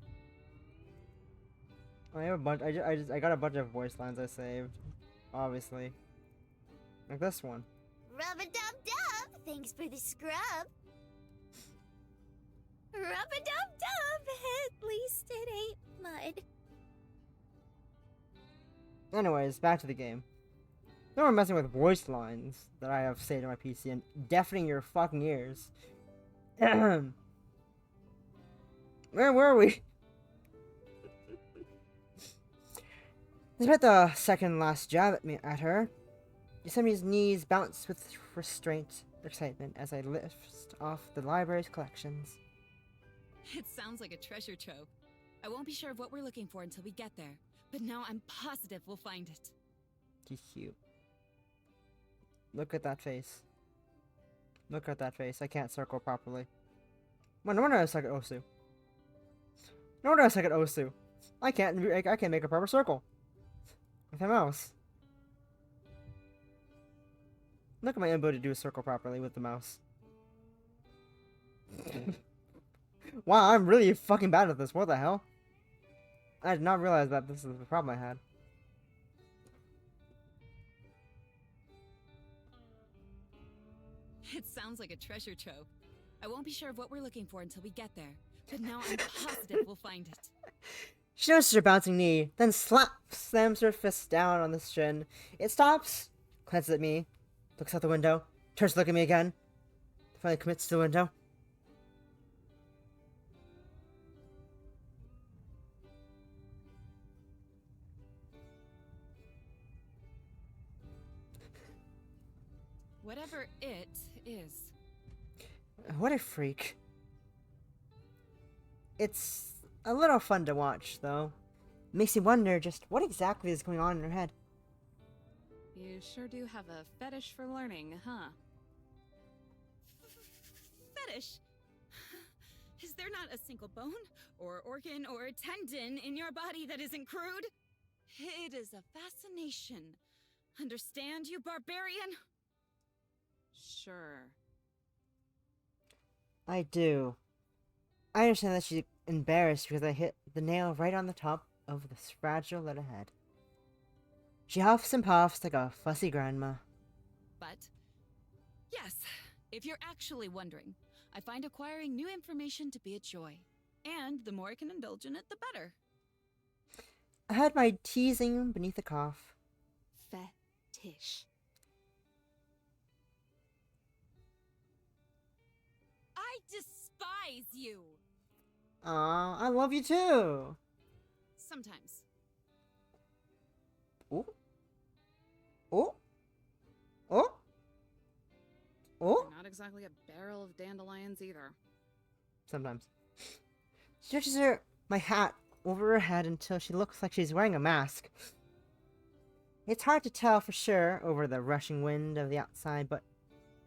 I have a bunch. I got a bunch of voice lines I saved, obviously, like this one. Rub-a-dub-dub! Thanks for the scrub. Rub-a-dub-dub! At least it ain't mud. Anyways, back to the game. No more messing with voice lines that I have saved on my PC and deafening your fucking ears. Where were we? Despite the second last jab at her, Yosemite's knees bounce with restraint excitement as I lift off the library's collections. It sounds like a treasure trove. I won't be sure of what we're looking for until we get there, but now I'm positive we'll find it. He's cute. Look at that face. Look at that face. I can't circle properly. Well, no wonder I suck at Osu. No wonder I suck at Osu. I can't make a proper circle with a mouse. Look at my inability to do a circle properly with the mouse. Wow, I'm really fucking bad at this. What the hell? I did not realize that this is the problem I had. It sounds like a treasure trove. I won't be sure of what we're looking for until we get there, but now I'm positive we'll find it. She notices her bouncing knee, then slams her fist down on the shin. It stops, glances at me, looks out the window, turns to look at me again, finally commits to the window. Whatever it is. What a freak. It's a little fun to watch, though. Makes you wonder just what exactly is going on in her head. You sure do have a fetish for learning, huh? Fetish? Is there not a single bone, or organ, or tendon in your body that isn't crude? It is a fascination. Understand, you barbarian? Sure. I do. I understand that she's embarrassed because I hit the nail right on the top of this fragile little head. She huffs and puffs like a fussy grandma. But, yes, if you're actually wondering, I find acquiring new information to be a joy. And the more I can indulge in it, the better. I had my teasing beneath a cough. Fetish. I despise you! Aw, I love you too! Sometimes. Oh? Oh? Oh? Oh? You're not exactly a barrel of dandelions either. Sometimes. She stretches my hat over her head until she looks like she's wearing a mask. It's hard to tell for sure over the rushing wind of the outside, but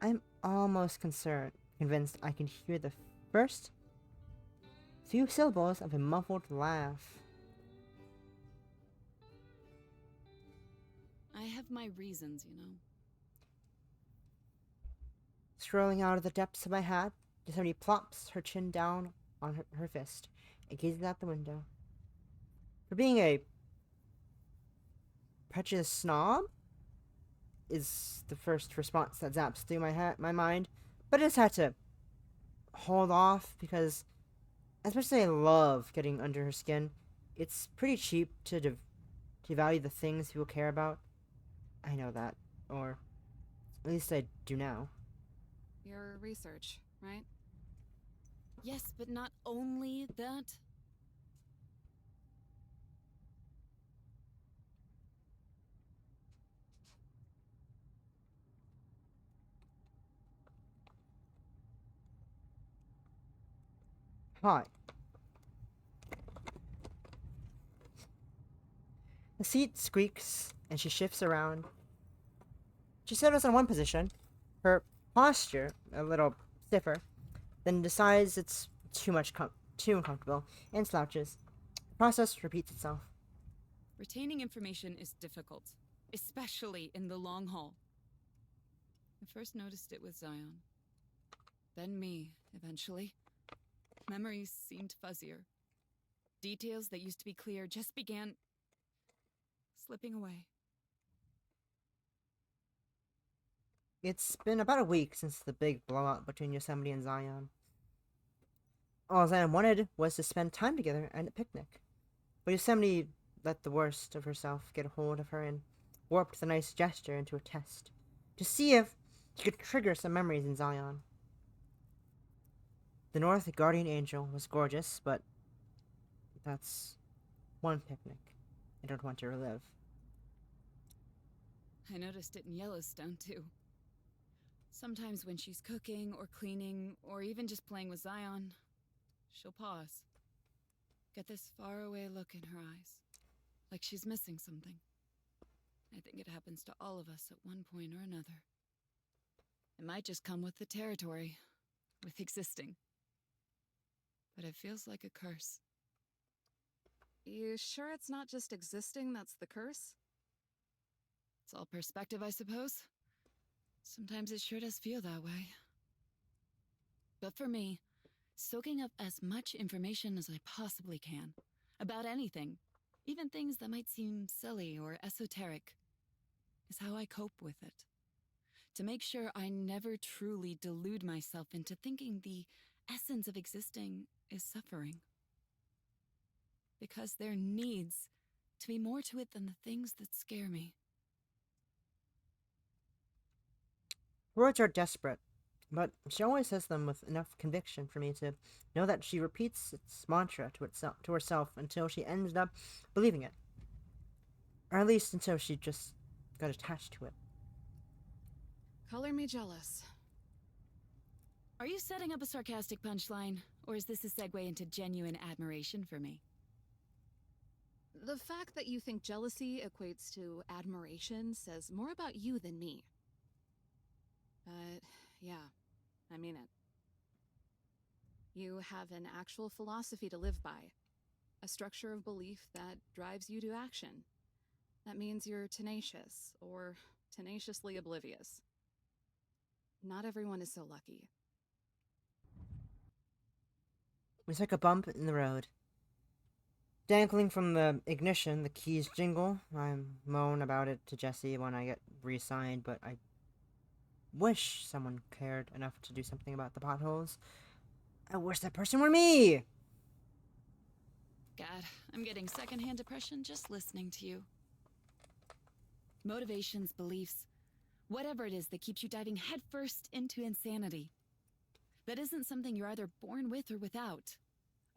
I'm almost convinced I can hear the first few syllables of a muffled laugh. I have my reasons, you know. Strolling out of the depths of my hat, Yosemite plops her chin down on her fist and gazes out the window. For being a prejudiced snob is the first response that zaps through my mind, but I just had to hold off because, as much as I love getting under her skin, it's pretty cheap to devalue the things people care about. I know that, or at least I do now. Your research, right? Yes, but not only that. Hi. The seat squeaks, and she shifts around. She settles in one position, her posture a little stiffer, then decides it's too uncomfortable, and slouches. The process repeats itself. Retaining information is difficult, especially in the long haul. I first noticed it with Zion. Then me, eventually. Memories seemed fuzzier. Details that used to be clear just began slipping away. It's been about a week since the big blowout between Yosemite and Zion. All Zion wanted was to spend time together and a picnic. But Yosemite let the worst of herself get a hold of her and warped the nice gesture into a test to see if she could trigger some memories in Zion. The North Guardian Angel was gorgeous, but that's one picnic I don't want to relive. I noticed it in Yellowstone, too. Sometimes when she's cooking or cleaning or even just playing with Zion, she'll pause. Get this faraway look in her eyes, like she's missing something. I think it happens to all of us at one point or another. It might just come with the territory, with existing. But it feels like a curse. You sure it's not just existing that's the curse? It's all perspective, I suppose. Sometimes it sure does feel that way. But for me, soaking up as much information as I possibly can, about anything, even things that might seem silly or esoteric, is how I cope with it. to make sure I never truly delude myself into thinking the essence of existing is suffering. Because there needs to be more to it than the things that scare me. Words are desperate, but she always says them with enough conviction for me to know that she repeats its mantra to herself until she ended up believing it. Or at least until she just got attached to it. Color me jealous. Are you setting up a sarcastic punchline, or is this a segue into genuine admiration for me? The fact that you think jealousy equates to admiration says more about you than me. But, yeah, I mean it. You have an actual philosophy to live by. A structure of belief that drives you to action. That means you're tenacious, or tenaciously oblivious. Not everyone is so lucky. We took a bump in the road. Dangling from the ignition, the keys jingle. I moan about it to Jesse when I get re-signed, but I wish someone cared enough to do something about the potholes. I wish that person were me! God, I'm getting secondhand depression just listening to you. Motivations, beliefs, whatever it is that keeps you diving headfirst into insanity. That isn't something you're either born with or without.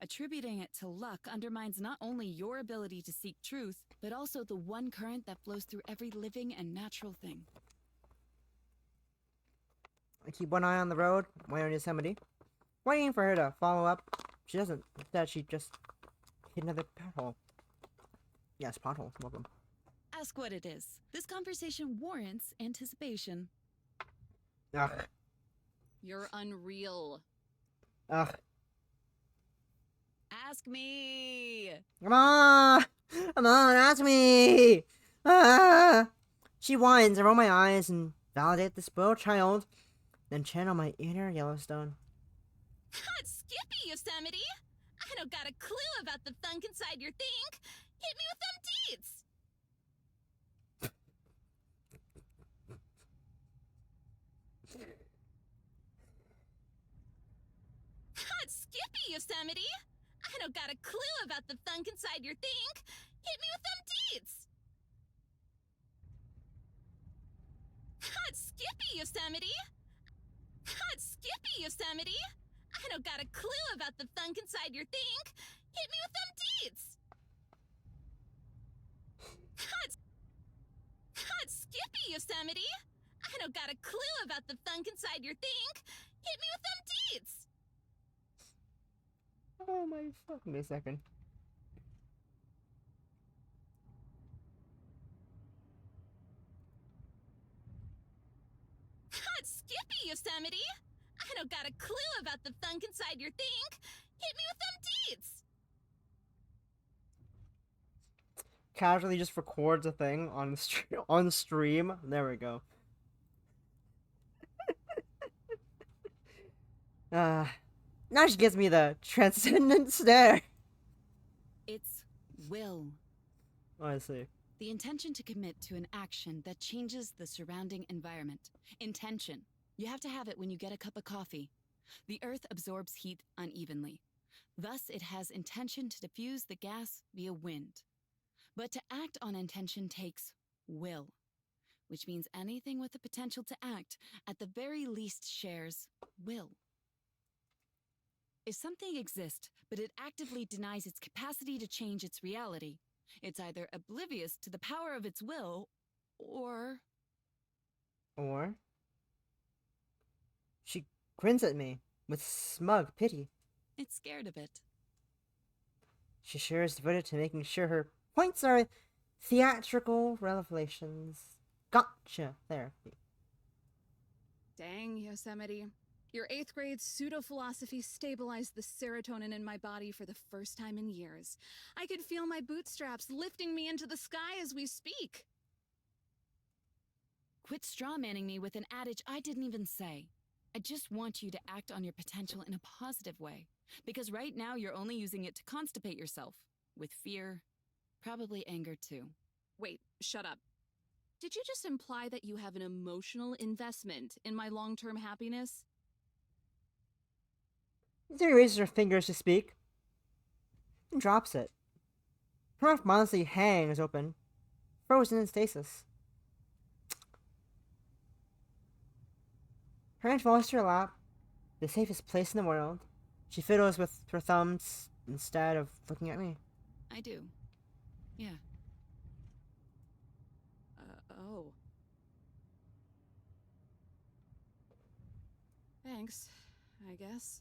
Attributing it to luck undermines not only your ability to seek truth, but also the one current that flows through every living and natural thing. I keep one eye on the road, waiting to somebody. Waiting for her to follow up. She doesn't. Instead, she just hit another pothole. Yes, pothole. Welcome. Ask what it is. This conversation warrants anticipation. Ugh. You're unreal. Ugh. Ask me! Come on! Come on, ask me! Ah! She whines. I roll my eyes and validate the spoiled child, then channel my inner Yellowstone. Hot skippy, Yosemite! I don't got a clue about the thunk inside your think. Hit me with them deeds! Hot skippy, Yosemite! I don't got a clue about the thunk inside your think. Hit me with them deeds! Hot skippy, Yosemite! Hot skippy, Yosemite! I don't got a clue about the thunk inside your think. Hit me with them deeds! Hot skippy, Yosemite! I don't got a clue about the thunk inside your think. Hit me with them deeds! Oh my fucking second. Hot skippy, Yosemite! I don't got a clue about the thunk inside your think. Hit me with them deeds! Casually just records a thing on on stream. There we go. Now she gives me the transcendent stare. It's will. Oh, I see. The intention to commit to an action that changes the surrounding environment. Intention. You have to have it when you get a cup of coffee. The earth absorbs heat unevenly. Thus, it has intention to diffuse the gas via wind. But to act on intention takes will, which means anything with the potential to act, at the very least, shares will. If something exists, but it actively denies its capacity to change its reality, it's either oblivious to the power of its will, or... She grins at me with smug pity. it's scared of it. She sure is devoted to making sure her points are theatrical revelations. Gotcha therapy. Dang, Yosemite. Your 8th grade pseudo-philosophy stabilized the serotonin in my body for the first time in years. I could feel my bootstraps lifting me into the sky as we speak. Quit strawmanning me with an adage I didn't even say. I just want you to act on your potential in a positive way. Because right now you're only using it to constipate yourself. With fear. Probably anger too. Wait, shut up. Did you just imply that you have an emotional investment in my long-term happiness? Izumi raises her fingers to speak, and drops it. Her mouth modestly hangs open, frozen in stasis. Her hand falls to her lap, the safest place in the world. She fiddles with her thumbs instead of looking at me. I do. Yeah. Oh. Thanks, I guess.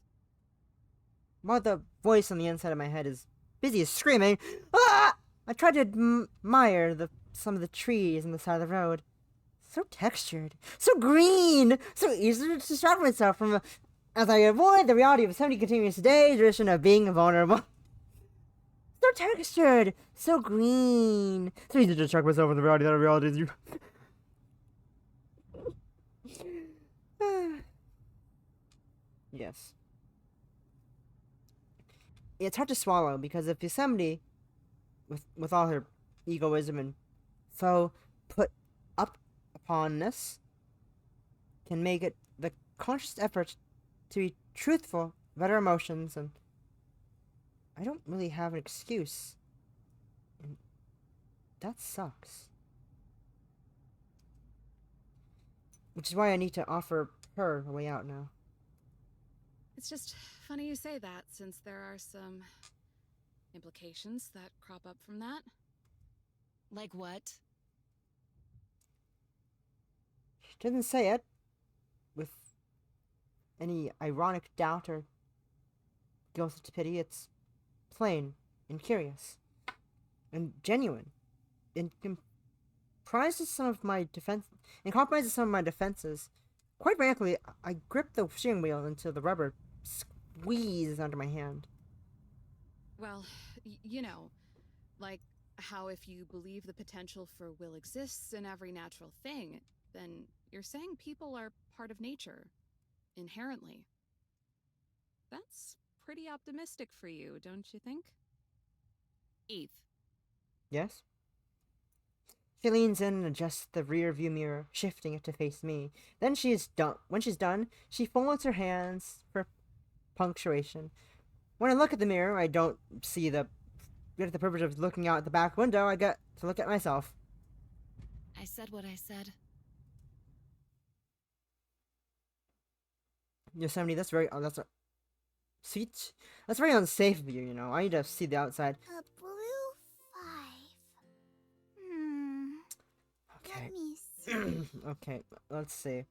While the voice on the inside of my head is busy screaming, "Ah!" I try to admire some of the trees on the side of the road. So textured, so green, so easy to distract myself from as I avoid the reality of 70 continuous days tradition of being vulnerable. So textured, so green, so easy to distract myself from the reality that reality is you. Yes. It's hard to swallow because if Yosemite, with all her egoism and faux put up uponness, can make it the conscious effort to be truthful about our emotions, and I don't really have an excuse, and that sucks. Which is why I need to offer her a way out now. It's just funny you say that, since there are some implications that crop up from that. Like what? She doesn't say it with any ironic doubt or guilt to pity. It's plain and curious and genuine. It comprises some of my defenses. Quite frankly, I grip the steering wheel until the rubber squeezes under my hand. Well, you know, like how if you believe the potential for will exists in every natural thing, then you're saying people are part of nature, inherently. That's pretty optimistic for you, don't you think? Eve. Yes? She leans in and adjusts the rear view mirror, shifting it to face me. Then she is done. When she's done, she folds her hands for punctuation. When I look at the mirror, I don't get the privilege of looking out the back window. I get to look at myself. I said what I said. Yosemite, that's very sweet. That's very unsafe of you, you know. I need to see the outside. A blue 5. Okay. Let me see. Okay, let's see.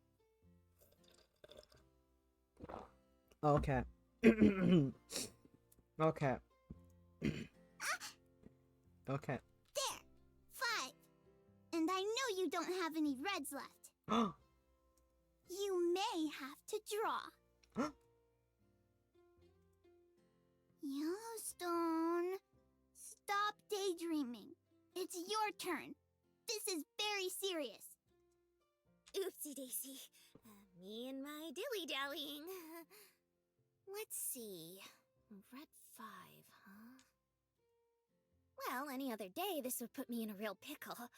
Okay. Okay. Okay. There! 5. And I know you don't have any reds left. You may have to draw. Yellowstone, stop daydreaming. It's your turn. This is very serious. Oopsie daisy. Me and my dilly-dallying. Let's see. Red 5, huh? Well, any other day, this would put me in a real pickle.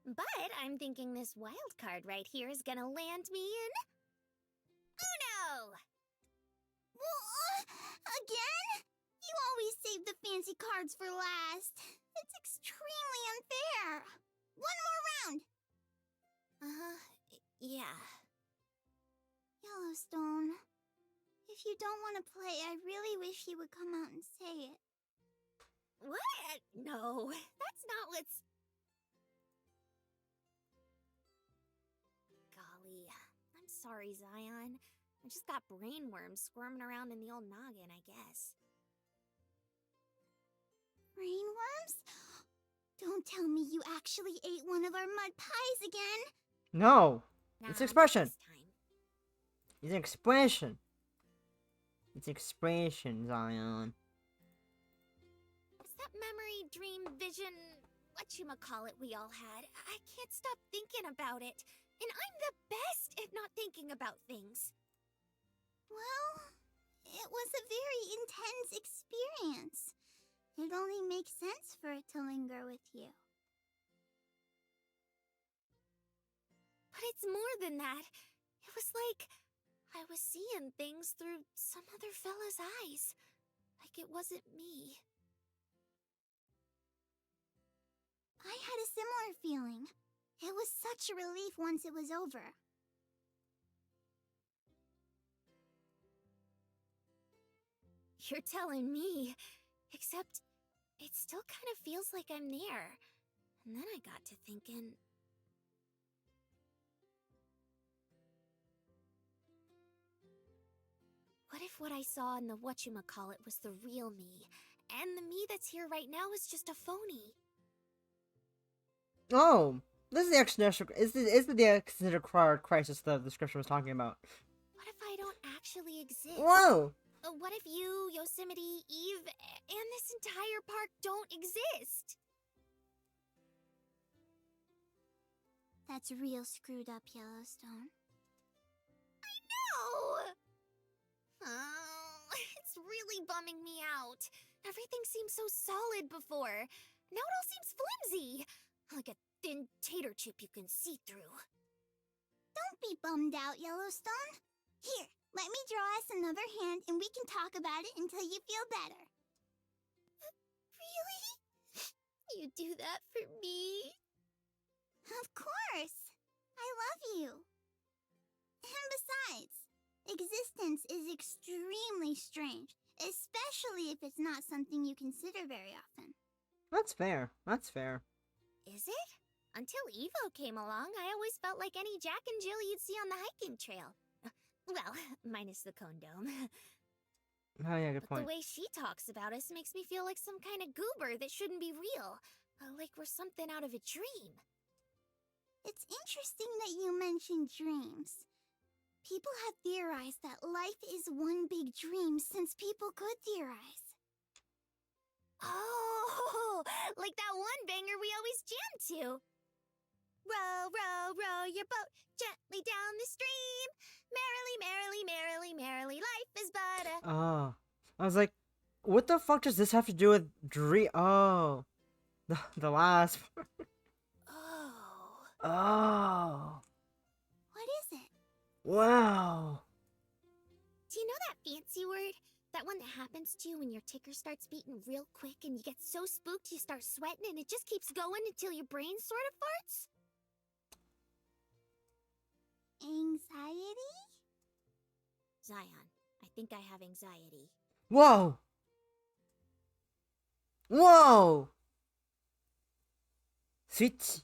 But I'm thinking this wild card right here is gonna land me in... Uno! Again? You always save the fancy cards for last. It's extremely unfair. One more round. Yeah. Yellowstone, if you don't want to play, I really wish you would come out and say it. What? No, that's not what's... Golly, I'm sorry, Zion. I just got brainworms squirming around in the old noggin, I guess. Brainworms? Don't tell me you actually ate one of our mud pies again. No! Nah, It's not expression. this time. It's an expression. It's expression, Zion. It's that memory, dream, vision, whatchamacallit we all had. I can't stop thinking about it. And I'm the best at not thinking about things. Well, it was a very intense experience. It only makes sense for it to linger with you. But it's more than that. It was like I was seeing things through some other fella's eyes. Like it wasn't me. I had a similar feeling. It was such a relief once it was over. You're telling me. Except, it still kind of feels like I'm there. And then I got to thinking... What if what I saw in the whatchamacallit was the real me, and the me that's here right now is just a phony? Oh, this is the existential. Is the existential crisis the description was talking about? What if I don't actually exist? Whoa! What if you, Yosemite, Eve, and this entire park don't exist? That's real screwed up, Yellowstone. No! Oh, it's really bumming me out. Everything seemed so solid before. Now it all seems flimsy. Like a thin tater chip you can see through. Don't be bummed out, Yellowstone. Here, let me draw us another hand and we can talk about it until you feel better. Really? You do that for me? Of course. I love you. And besides, existence is extremely strange, especially if it's not something you consider very often. That's fair. That's fair. Is it? Until Evo came along, I always felt like any Jack and Jill you'd see on the hiking trail. Well, minus the condom. Oh yeah, good But point. the way she talks about us makes me feel like some kind of goober that shouldn't be real. Like we're something out of a dream. It's interesting that you mentioned dreams. People have theorized that life is one big dream since people could theorize. Oh, like that one banger we always jam to. Row, row, row your boat gently down the stream. Merrily, merrily, merrily, merrily, life is but a... Oh, I was like, what the fuck does this have to do with dream? Oh, the last. Oh. Oh, What is it? wow. Do you know that fancy word? That one that happens to you when your ticker starts beating real quick and you get so spooked you start sweating and it just keeps going until your brain sort of farts? Anxiety? Zion, I think I have anxiety. Whoa. Whoa. Switch.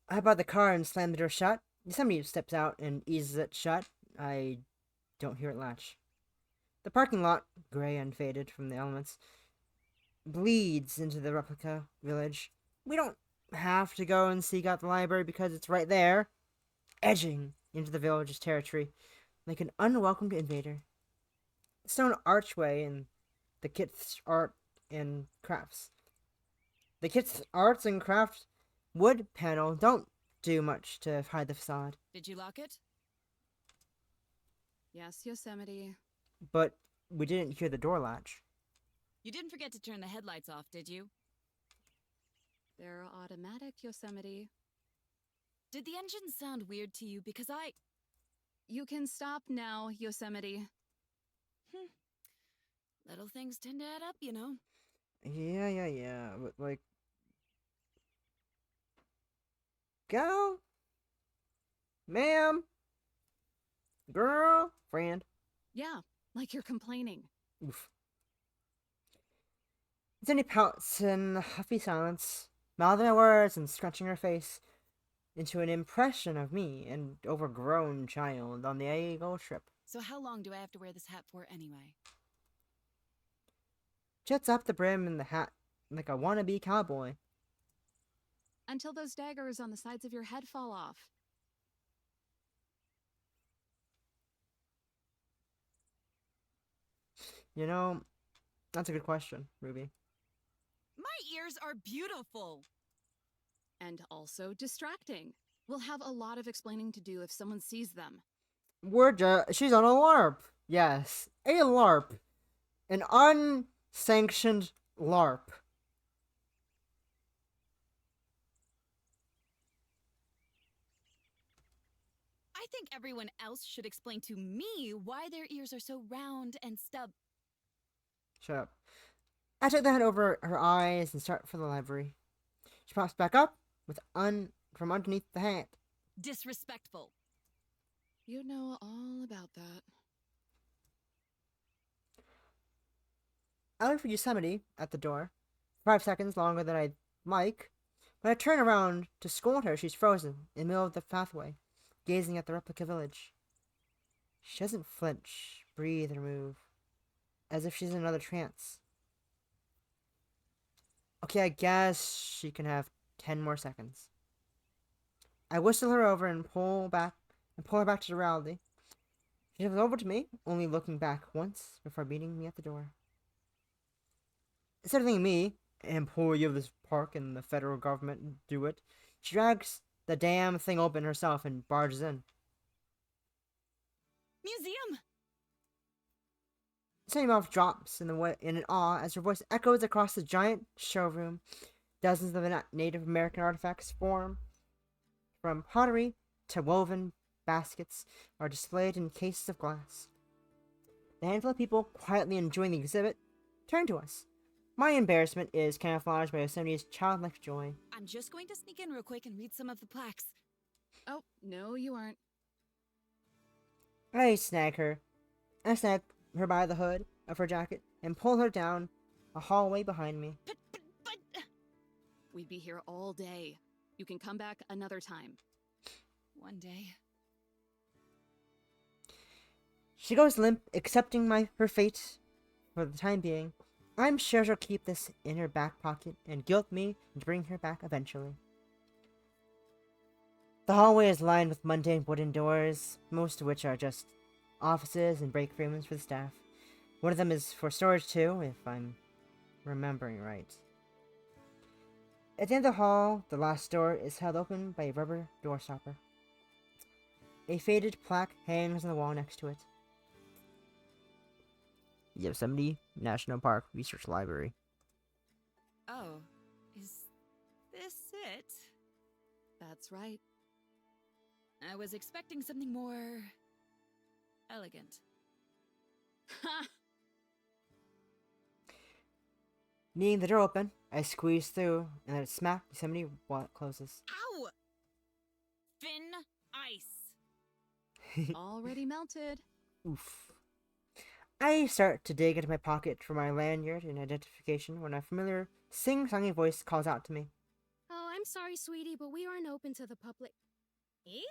I hop out the car and slam the door shut. Somebody steps out and eases it shut. I don't hear it latch. The parking lot, gray and faded from the elements, bleeds into the replica village. We don't have to go and seek out the library because it's right there, edging into the village's territory like an unwelcomed invader. The stone archway and the kit's art and crafts. The kit's arts and crafts wood panel don't do much to hide the facade, Did you lock it? Yes, Yosemite. but we didn't hear the door latch. You didn't forget to turn the headlights off, did you? They're automatic, Yosemite. Did the engine sound weird to you? Because You can stop now, Yosemite. Little things tend to add up, you know. Yeah, but like... Go? Ma'am? Girl? Friend? Yeah, like you're complaining. Oof. Zenny pouts in huffy silence, mouthing my words and scrunching her face into an impression of me, an overgrown child on the Eagle trip. So how long do I have to wear this hat for anyway? Jets up the brim in the hat like a wannabe cowboy. Until those daggers on the sides of your head fall off. You know, that's a good question, Ruby. My ears are beautiful! And also distracting. We'll have a lot of explaining to do if someone sees them. She's on a LARP. Yes, a LARP. An unsanctioned LARP. think everyone else should explain to me why their ears are so round and Shut up. I took the hand over her eyes and start for the library. She pops back up from underneath the hat. disrespectful. You know all about that. I look for Yosemite at the door. 5 seconds longer than I'd like. When I turn around to scold her, she's frozen in the middle of the pathway, gazing at the replica village. She doesn't flinch, breathe, or move, as if she's in another trance. Okay, I guess she can have 10 more seconds. I whistle her over and pull her back to reality. She comes over to me, only looking back once before meeting me at the door. Instead of thinking me, an employee of this park and the federal government, do it, she drags the damn thing open herself and barges in. Museum! Sandy mouth drops in awe as her voice echoes across the giant showroom. Dozens of Native American artifacts from pottery to woven baskets are displayed in cases of glass. The handful of people quietly enjoying the exhibit turn to us. My embarrassment is camouflaged by Yosemite's childlike joy. I'm just going to sneak in real quick and read some of the plaques. Oh, no, you aren't. I snag her by the hood of her jacket and pull her down a hallway behind me. But... We'd be here all day. You can come back another time. One day. She goes limp, accepting her fate for the time being. I'm sure she'll keep this in her back pocket and guilt me into bringing her back eventually. The hallway is lined with mundane wooden doors, most of which are just offices and break rooms for the staff. One of them is for storage too, if I'm remembering right. At the end of the hall, the last door is held open by a rubber door stopper. A faded plaque hangs on the wall next to it. Yosemite National Park Research Library. Oh, is this it? That's right. I was expecting something more elegant. Ha! Needing the door open, I squeeze through and let it smack Yosemite while it closes. Ow! Thin ice. Already melted. Oof. I start to dig into my pocket for my lanyard and identification when a familiar sing-songy voice calls out to me. Oh, I'm sorry, sweetie, but we aren't open to the public. Eve?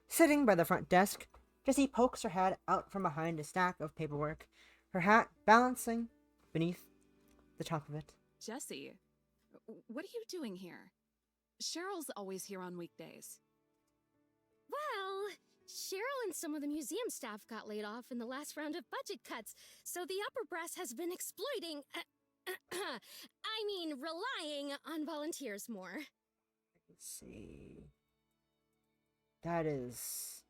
Sitting by the front desk, Jessie pokes her head out from behind a stack of paperwork, her hat balancing beneath the top of it. Jessie, what are you doing here? Cheryl's always here on weekdays. Well, Cheryl and some of the museum staff got laid off in the last round of budget cuts, so the upper brass has been exploiting, relying on volunteers more. Let's see. That is...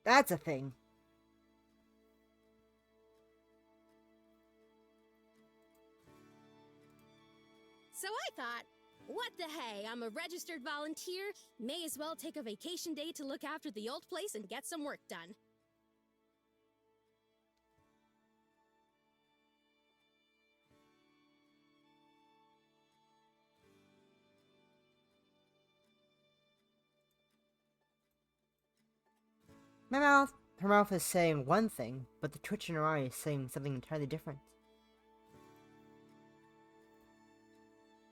That's a thing. So I thought, what the hey, I'm a registered volunteer, may as well take a vacation day to look after the old place and get some work done. Her mouth is saying one thing, but the twitch in her eye is saying something entirely different.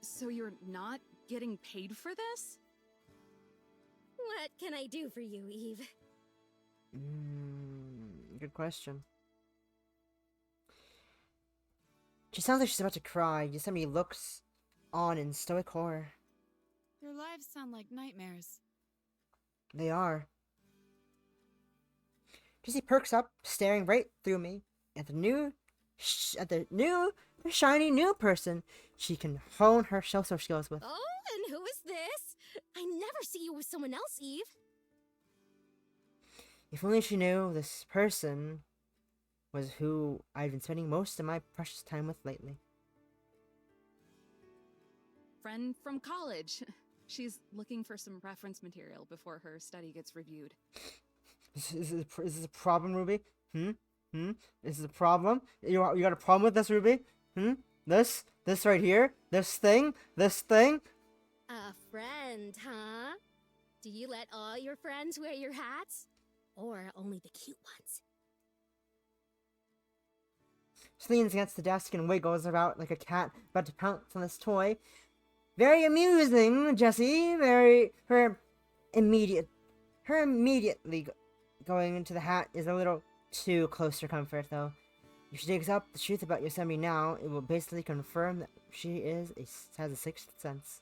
So you're not getting paid for this? What can I do for you, Eve? Good question. She sounds like she's about to cry. Yosemite looks on in stoic horror. Your lives sound like nightmares. They are. Jessie perks up, staring right through me at the shiny new person she can hone her social skills with. Oh, and who is this? I never see you with someone else, Eve. If only she knew this person was who I've been spending most of my precious time with lately. friend from college. She's looking for some reference material before her study gets reviewed. Is this a problem, Ruby? Is this a problem? You got a problem with this, Ruby? This right here? This thing? A friend, huh? Do you let all your friends wear your hats? Or only the cute ones? She leans against the desk and wiggles about like a cat about to pounce on this toy. Very amusing, Jessie. Her immediately going into the hat is a little too close for comfort, though. If she digs up the truth about Yosemite now, it will basically confirm that she has a sixth sense.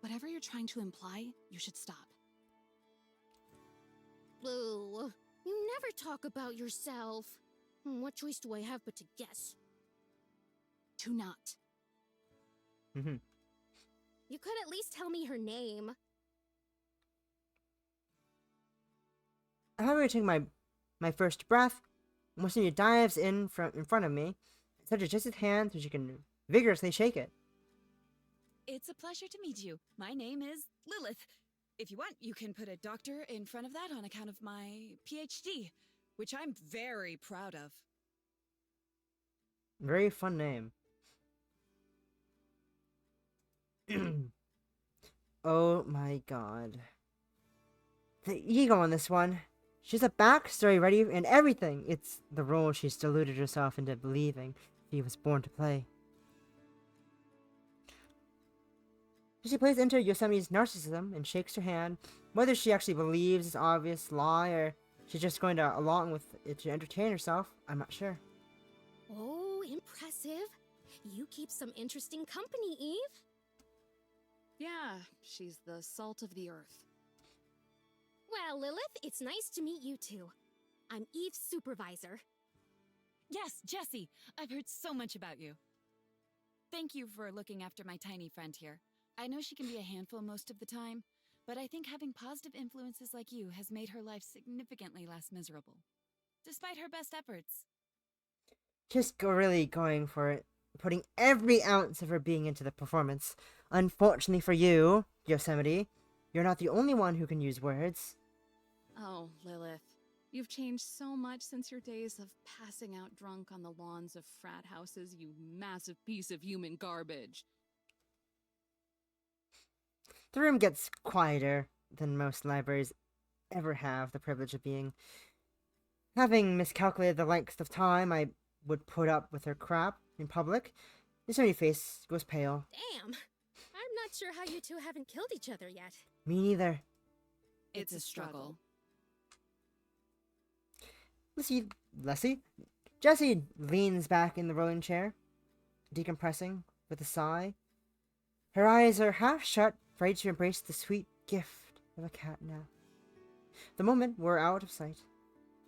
Whatever you're trying to imply, you should stop. Boo. You never talk about yourself. What choice do I have but to guess? To not. You could at least tell me her name. I'm having to take my first breath. Yosemite dives in front of me, touches Jessie's hand so she can vigorously shake it. It's a pleasure to meet you. My name is Lilith. If you want, you can put a doctor in front of that on account of my PhD, which I'm very proud of. Very fun name. Oh my god. The ego on this one. She's a backstory ready and everything. It's the role she's deluded herself into believing she was born to play. She plays into Yosemite's narcissism and shakes her hand. Whether she actually believes this obvious lie or she's just going to along with it to entertain herself, I'm not sure. Oh, impressive. You keep some interesting company, Eve. Yeah, she's the salt of the earth. Well, Lilith, it's nice to meet you too. I'm Eve's supervisor. Yes, Jessie, I've heard so much about you. Thank you for looking after my tiny friend here. I know she can be a handful most of the time, but I think having positive influences like you has made her life significantly less miserable, despite her best efforts. Just really going for it, putting every ounce of her being into the performance. Unfortunately for you, Yosemite, you're not the only one who can use words. Oh, Lilith. You've changed so much since your days of passing out drunk on the lawns of frat houses, you massive piece of human garbage. The room gets quieter than most libraries ever have the privilege of being. Having miscalculated the length of time I would put up with her crap in public, Yosemite's face goes pale. Damn. I'm not sure how you two haven't killed each other yet. Me neither. It's a struggle. Leslie? Jessie leans back in the rolling chair, decompressing with a sigh. Her eyes are half shut, ready to embrace the sweet gift of a cat now. The moment we're out of sight.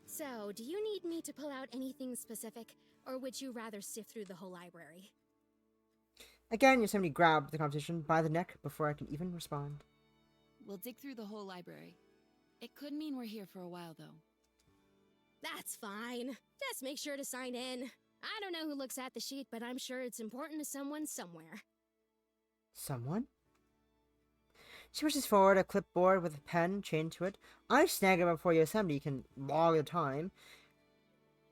So, do you need me to pull out anything specific, or would you rather sift through the whole library? Again, Yosemite grabbed the competition by the neck before I can even respond. We'll dig through the whole library. It could mean we're here for a while, though. That's fine. Just make sure to sign in. I don't know who looks at the sheet, but I'm sure it's important to someone somewhere. Someone? She pushes forward a clipboard with a pen chained to it. I snag it before Yosemite can log the time.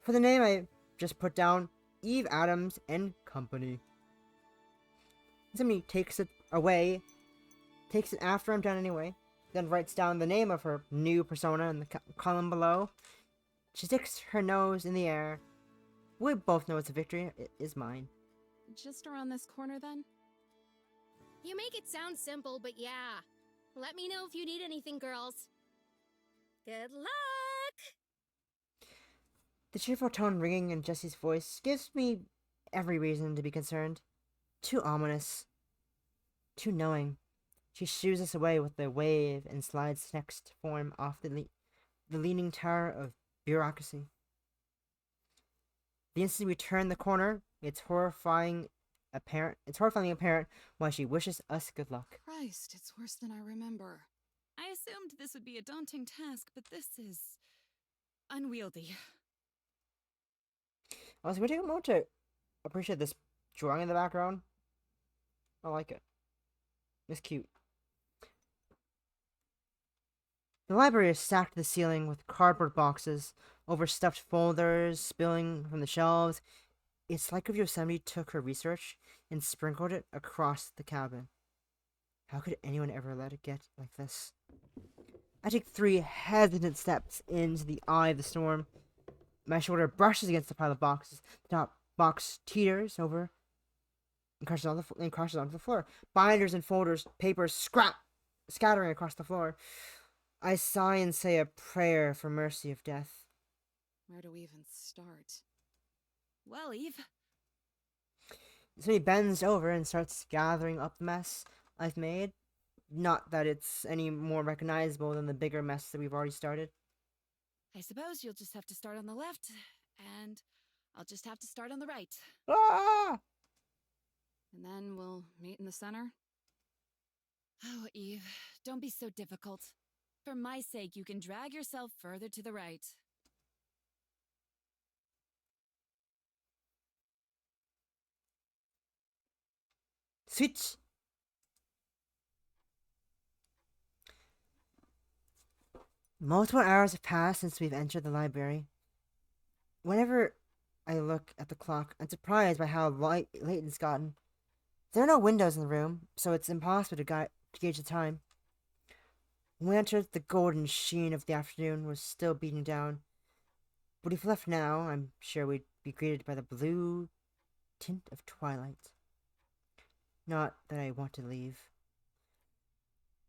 For the name, I just put down Eve Adams and Company. Yosemite takes it away, takes it after I'm done anyway, then writes down the name of her new persona in the column below. She sticks her nose in the air. We both know it's a victory. It is mine. Just around this corner, then? You make it sound simple, but yeah. Let me know if you need anything, girls. Good luck! The cheerful tone ringing in Jessie's voice gives me every reason to be concerned. Too ominous. Too knowing. She shoos us away with a wave and slides next form off the leaning tower of bureaucracy. The instant we turn the corner, it's horrifyingly apparent why she wishes us good luck. Christ, it's worse than I remember. I assumed this would be a daunting task, but this is unwieldy. Also, we take a moment to appreciate this drawing in the background. I like it. It's cute. The library is stacked to the ceiling with cardboard boxes, overstuffed folders spilling from the shelves. It's like if Yosemite took her research and sprinkled it across the cabin. How could anyone ever let it get like this? I take 3 hesitant steps into the eye of the storm. My shoulder brushes against the pile of boxes. The top box teeters over and crashes onto the floor. Binders and folders, papers scattering across the floor. I sigh and say a prayer for mercy of death. Where do we even start? Well, Eve, So he bends over and starts gathering up the mess I've made. Not that it's any more recognizable than the bigger mess that we've already started. I suppose you'll just have to start on the left, and I'll just have to start on the right. Ah! And then we'll meet in the center? Oh, Eve, don't be so difficult. For my sake, you can drag yourself further to the right. Switch! Multiple hours have passed since we've entered the library. Whenever I look at the clock, I'm surprised by how late it's gotten. There are no windows in the room, so it's impossible to gauge the time. When we entered, the golden sheen of the afternoon was still beating down. But if we left now, I'm sure we'd be greeted by the blue tint of twilight. Not that I want to leave.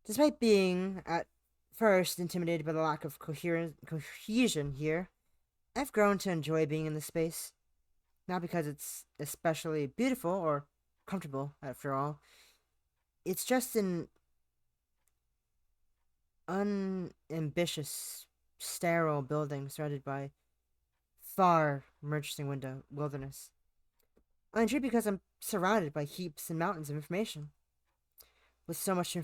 Despite being, at first, intimidated by the lack of cohesion here, I've grown to enjoy being in this space. Not because it's especially beautiful or comfortable, after all. It's just an unambitious, sterile building surrounded by far merging wilderness. I'm intrigued because I'm surrounded by heaps and mountains of information. With so much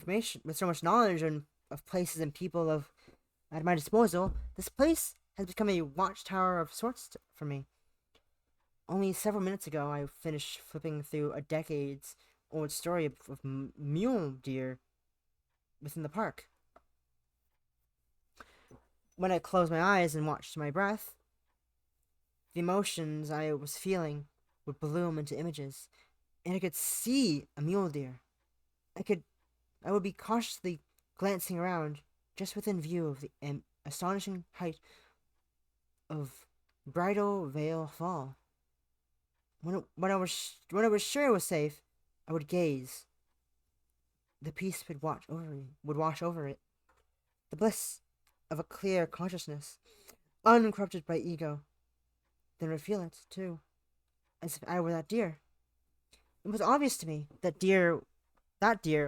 knowledge of places and people at my disposal, this place has become a watchtower of sorts for me. Only several minutes ago, I finished flipping through a decades-old story of mule deer within the park. When I closed my eyes and watched my breath, the emotions I was feeling would bloom into images, and I could see a mule deer. I would be cautiously glancing around, just within view of the astonishing height of Bridal Veil Fall. When I was sure it was safe, I would gaze. The peace would wash over it. The bliss of a clear consciousness, uncorrupted by ego. Then would feel it, too, as if I were that deer. It was obvious to me that deer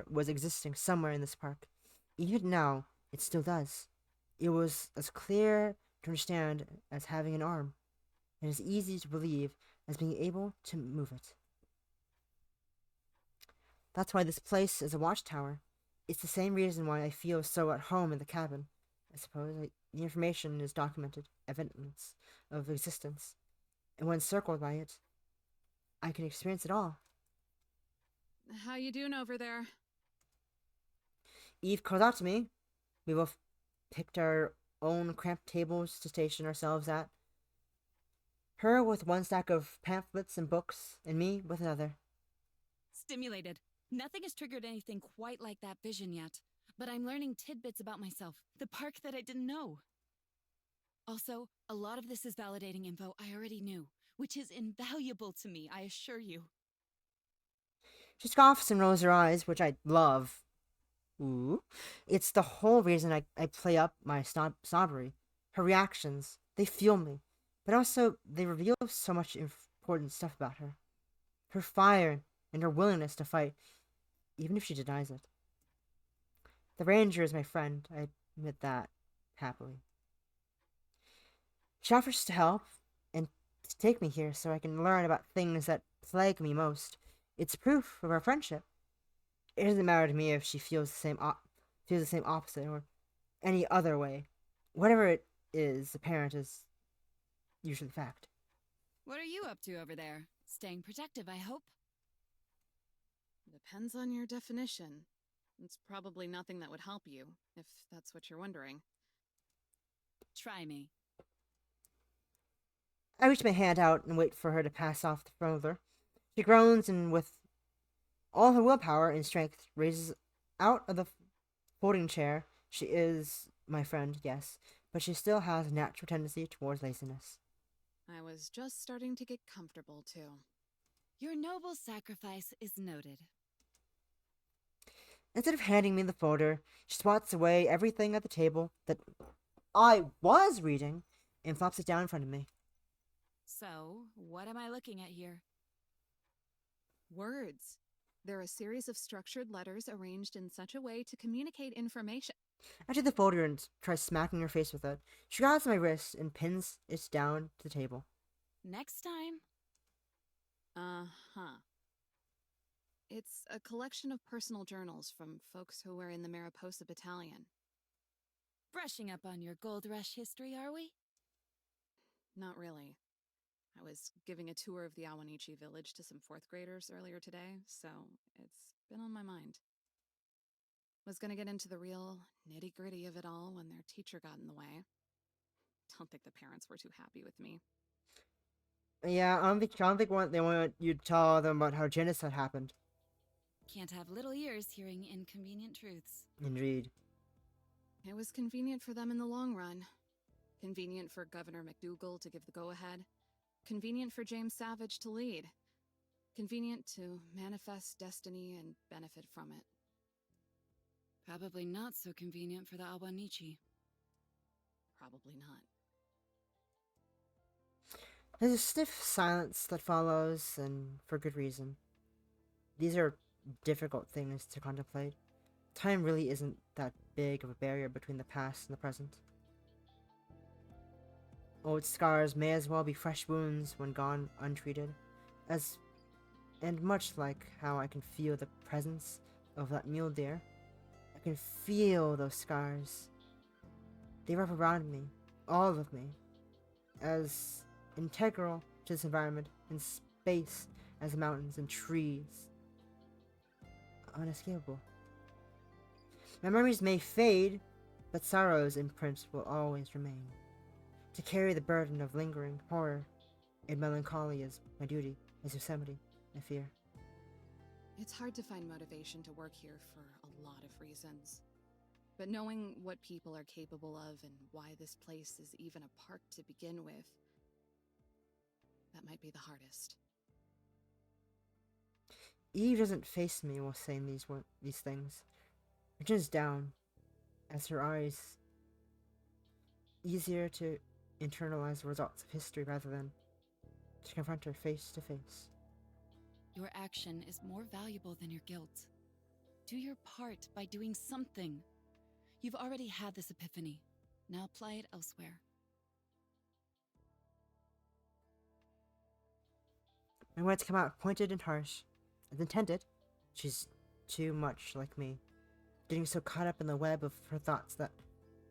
was existing somewhere in this park. Even now, it still does. It was as clear to understand as having an arm, and as easy to believe as being able to move it. That's why this place is a watchtower. It's the same reason why I feel so at home in the cabin. I suppose the information is documented evidence of existence, and when circled by it, I can experience it all. How you doing over there? Eve calls out to me. We both picked our own cramped tables to station ourselves at. Her with one stack of pamphlets and books, and me with another. Stimulated. Nothing has triggered anything quite like that vision yet, but I'm learning tidbits about myself, the park that I didn't know. Also, a lot of this is validating info I already knew, which is invaluable to me, I assure you. She scoffs and rolls her eyes, which I love. Ooh. It's the whole reason I play up my snobbery. Her reactions, they fuel me. But also, they reveal so much important stuff about her. Her fire and her willingness to fight, even if she denies it. The ranger is my friend, I admit that happily. She offers to help and to take me here so I can learn about things that plague me most. It's proof of our friendship. It doesn't matter to me if she feels the same opposite or any other way. Whatever it is, apparent is usually fact. What are you up to over there? Staying protective, I hope? Depends on your definition. It's probably nothing that would help you, if that's what you're wondering. Try me. I reach my hand out and wait for her to pass off the further. She groans and, with all her willpower and strength, raises out of the folding chair. She is my friend, yes, but she still has a natural tendency towards laziness. I was just starting to get comfortable, too. Your noble sacrifice is noted. Instead of handing me the folder, she swats away everything at the table that I was reading and flops it down in front of me. So, what am I looking at here? Words. They're a series of structured letters arranged in such a way to communicate information. I take the folder and try smacking her face with it. She grabs my wrist and pins it down to the table. Next time. Uh-huh. It's a collection of personal journals from folks who were in the Mariposa Battalion. Brushing up on your Gold Rush history, are we? Not really. I was giving a tour of the Awanichi village to some 4th graders earlier today, so it's been on my mind. Was gonna get into the real nitty-gritty of it all when their teacher got in the way. Don't think the parents were too happy with me. Yeah, I don't think they want you to tell them about how genocide happened. Can't have little ears hearing inconvenient truths. Indeed. It was convenient for them in the long run. Convenient for Governor McDougal to give the go-ahead. Convenient for James Savage to lead. Convenient to manifest destiny and benefit from it. Probably not so convenient for the Awanichi. Probably not. There's a stiff silence that follows, and for good reason. These are difficult things to contemplate. Time really isn't that big of a barrier between the past and the present. Old scars may as well be fresh wounds when gone untreated, and much like how I can feel the presence of that mule deer, I can feel those scars. They wrap around me, all of me, as integral to this environment and space as mountains and trees. Unescapable. My memories may fade, but sorrow's imprint will always remain. To carry the burden of lingering horror and melancholy is my duty as Yosemite, I fear. It's hard to find motivation to work here for a lot of reasons. But knowing what people are capable of and why this place is even a park to begin with, that might be the hardest. Eve doesn't face me while saying these things. Her chin is down, as her eyes easier to internalize the results of history rather than to confront her face to face. Your action is more valuable than your guilt. Do your part by doing something. You've already had this epiphany. Now apply it elsewhere. My words come out pointed and harsh. As intended, she's too much like me, getting so caught up in the web of her thoughts that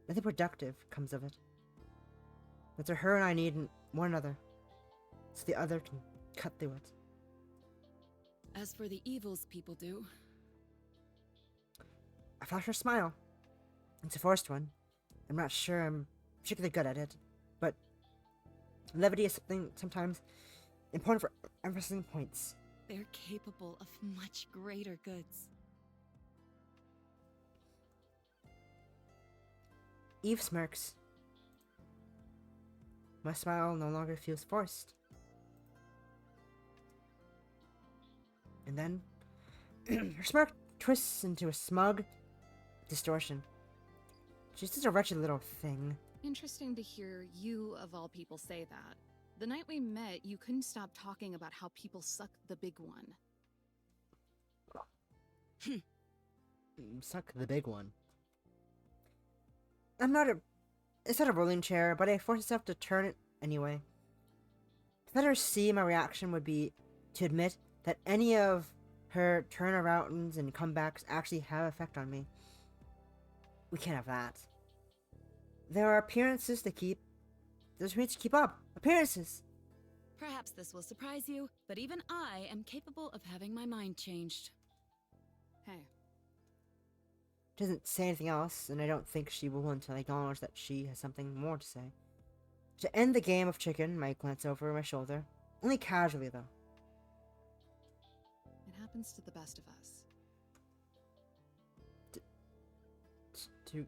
nothing productive comes of it. But her and I need one another, so the other can cut through it. As for the evils people do, I flash her smile. It's a forced one. I'm not sure I'm particularly good at it, but levity is sometimes important for emphasizing points. they're capable of much greater goods. Eve smirks. My smile no longer feels forced. And then, her smirk twists into a smug distortion. She's just a wretched little thing. Interesting to hear you, of all people, say that. The night we met, you couldn't stop talking about how people suck the big one. Suck the big one. It's not a rolling chair, but I force myself to turn it anyway. To let her see my reaction would be to admit that any of her turnarounds and comebacks actually have effect on me. We can't have that. There are appearances to keep. There's ways to keep up. Appearances! Perhaps this will surprise you, but even I am capable of having my mind changed. Hey, Doesn't say anything else, and I don't think she will until I acknowledge that she has something more to say. To end the game of chicken, I glance over my shoulder. Only casually, though. it happens to the best of us. To the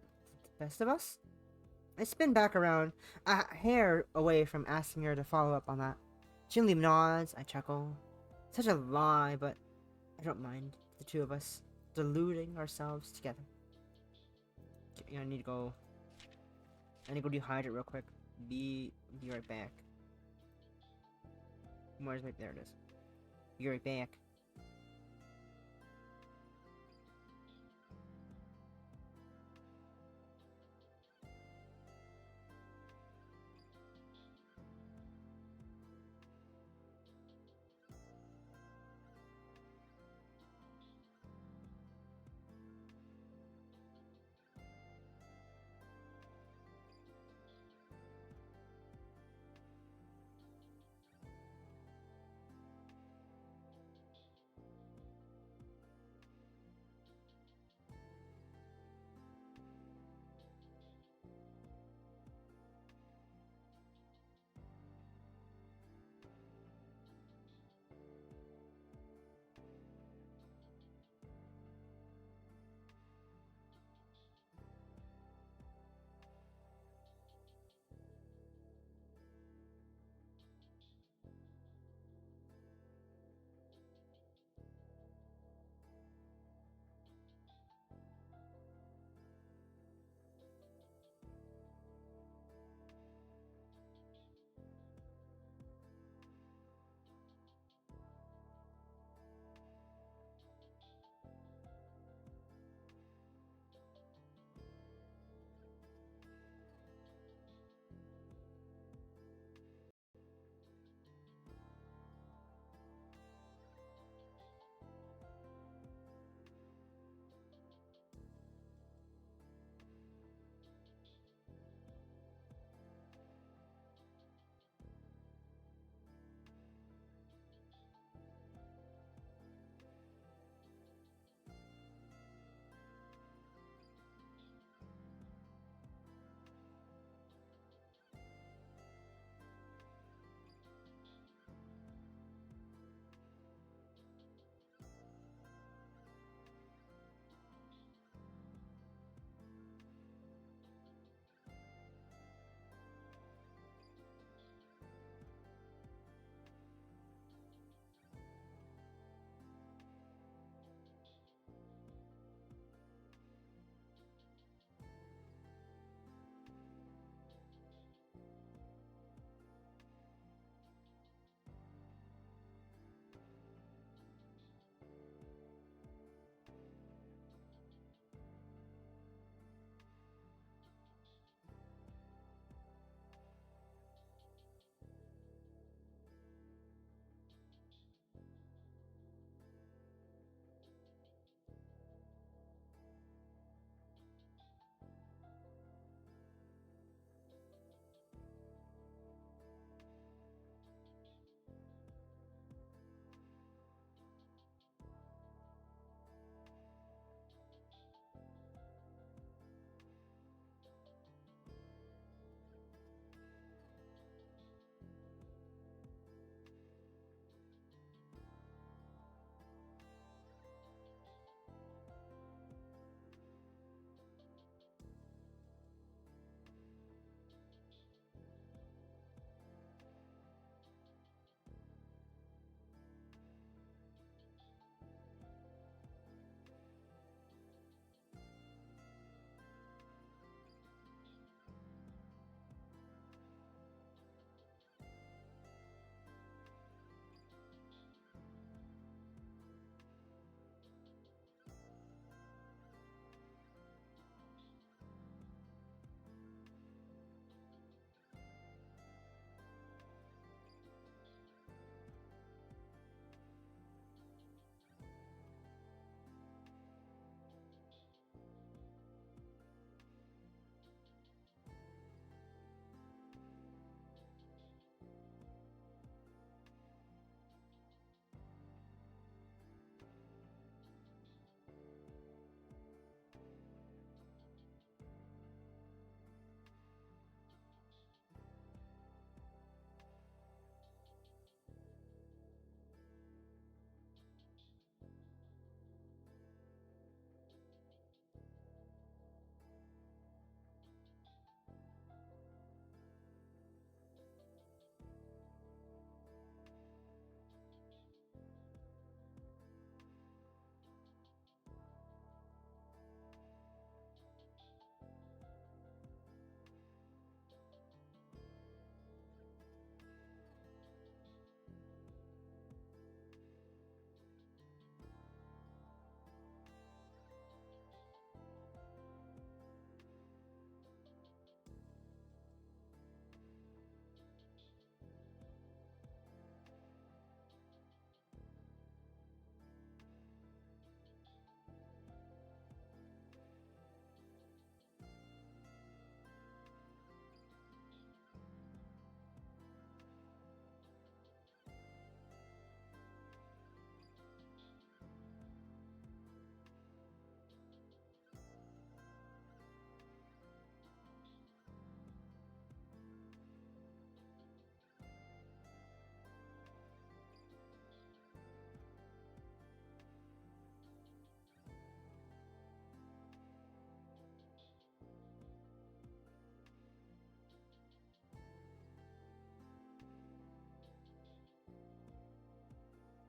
best of us? I spin back around, a hair away from asking her to follow up on that. She only nods, I chuckle. Such a lie, but I don't mind. The two of us deluding ourselves together. Okay, I need to go dehydrate real quick. Be right back. Where's my, there it is. Be right back.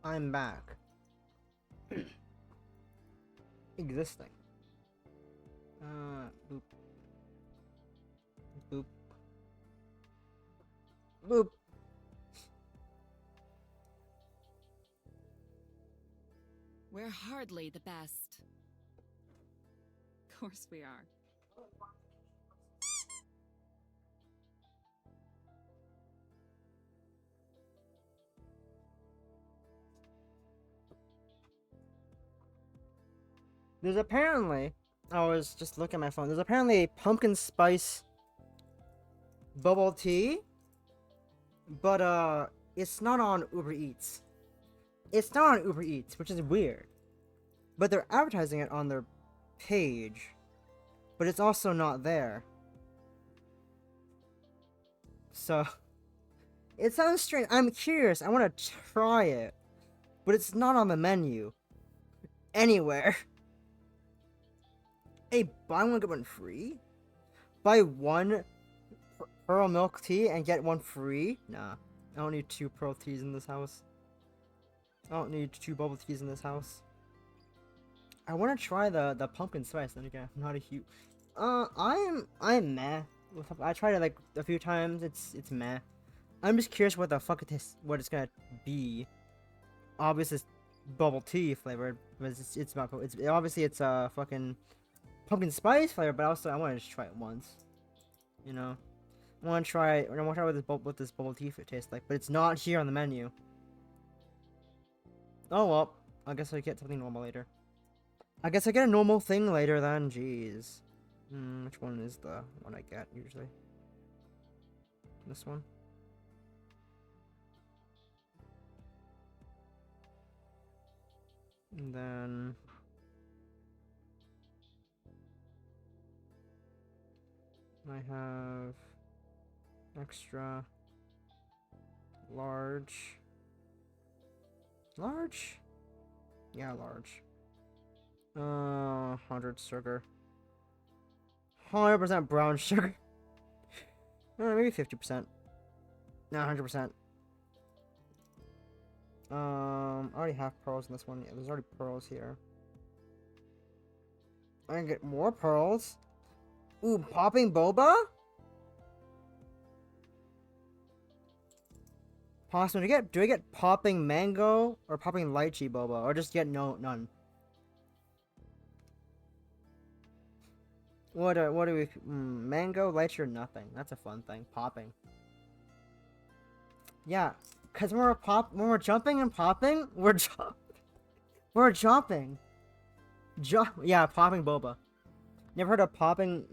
I'm back. Existing. Boop. Boop. Boop. We're hardly the best. Of course we are. There's apparently, I was just looking at my phone, there's apparently a pumpkin spice bubble tea, but it's not on Uber Eats. It's not on Uber Eats, which is weird. But they're advertising it on their page, but it's also not there. So, it sounds strange. I'm curious. I want to try it, but it's not on the menu anywhere. Hey, buy one get one free? Buy one pearl milk tea and get one free? Nah, I don't need 2 pearl teas in this house. I don't need 2 bubble teas in this house. I want to try the pumpkin spice. Then again, I'm not a huge. I'm meh. I tried it like a few times. It's meh. I'm just curious what the fuck what it's gonna be. Obviously, it's bubble tea flavored, but it's about obviously it's fucking pumpkin spice flavor. But also, I want to just try it once. You know, I want to try what this bubble tea tastes like. But it's not here on the menu. Oh well, I guess I get something normal later. I guess I get a normal thing later then. Jeez. Which one is the one I get usually? This one? And then I have extra large. Large? Yeah, large. 100 sugar. 100% brown sugar. Maybe 50%. No, 100%. I already have pearls in this one. Yeah, there's already pearls here. I can get more pearls. Ooh, popping boba? Possible. Do I get popping mango or popping lychee boba, or just get none? What do we mango, lychee, or nothing? That's a fun thing. Popping. Yeah, cause when we're jumping and popping, we're jumping. Yeah, popping boba. Never had popping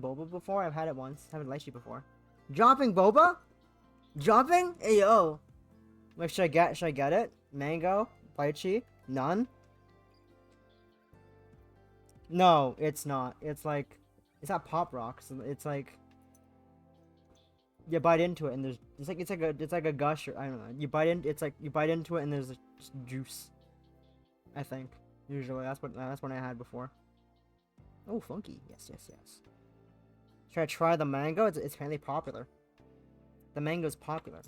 boba before. I've had it once. Haven't lychee before. Jumping boba? Jumping? Hey yo. Like, should I get it? Mango? Lychee? None? No, it's not. It's like, it's not Pop Rocks. It's like, you bite into it and there's, it's like a gush, or I don't know. You bite into it and there's just juice. I think. Usually, that's what I had before. Oh, funky. Yes. Should I try the mango? It's apparently popular. The mango's popular.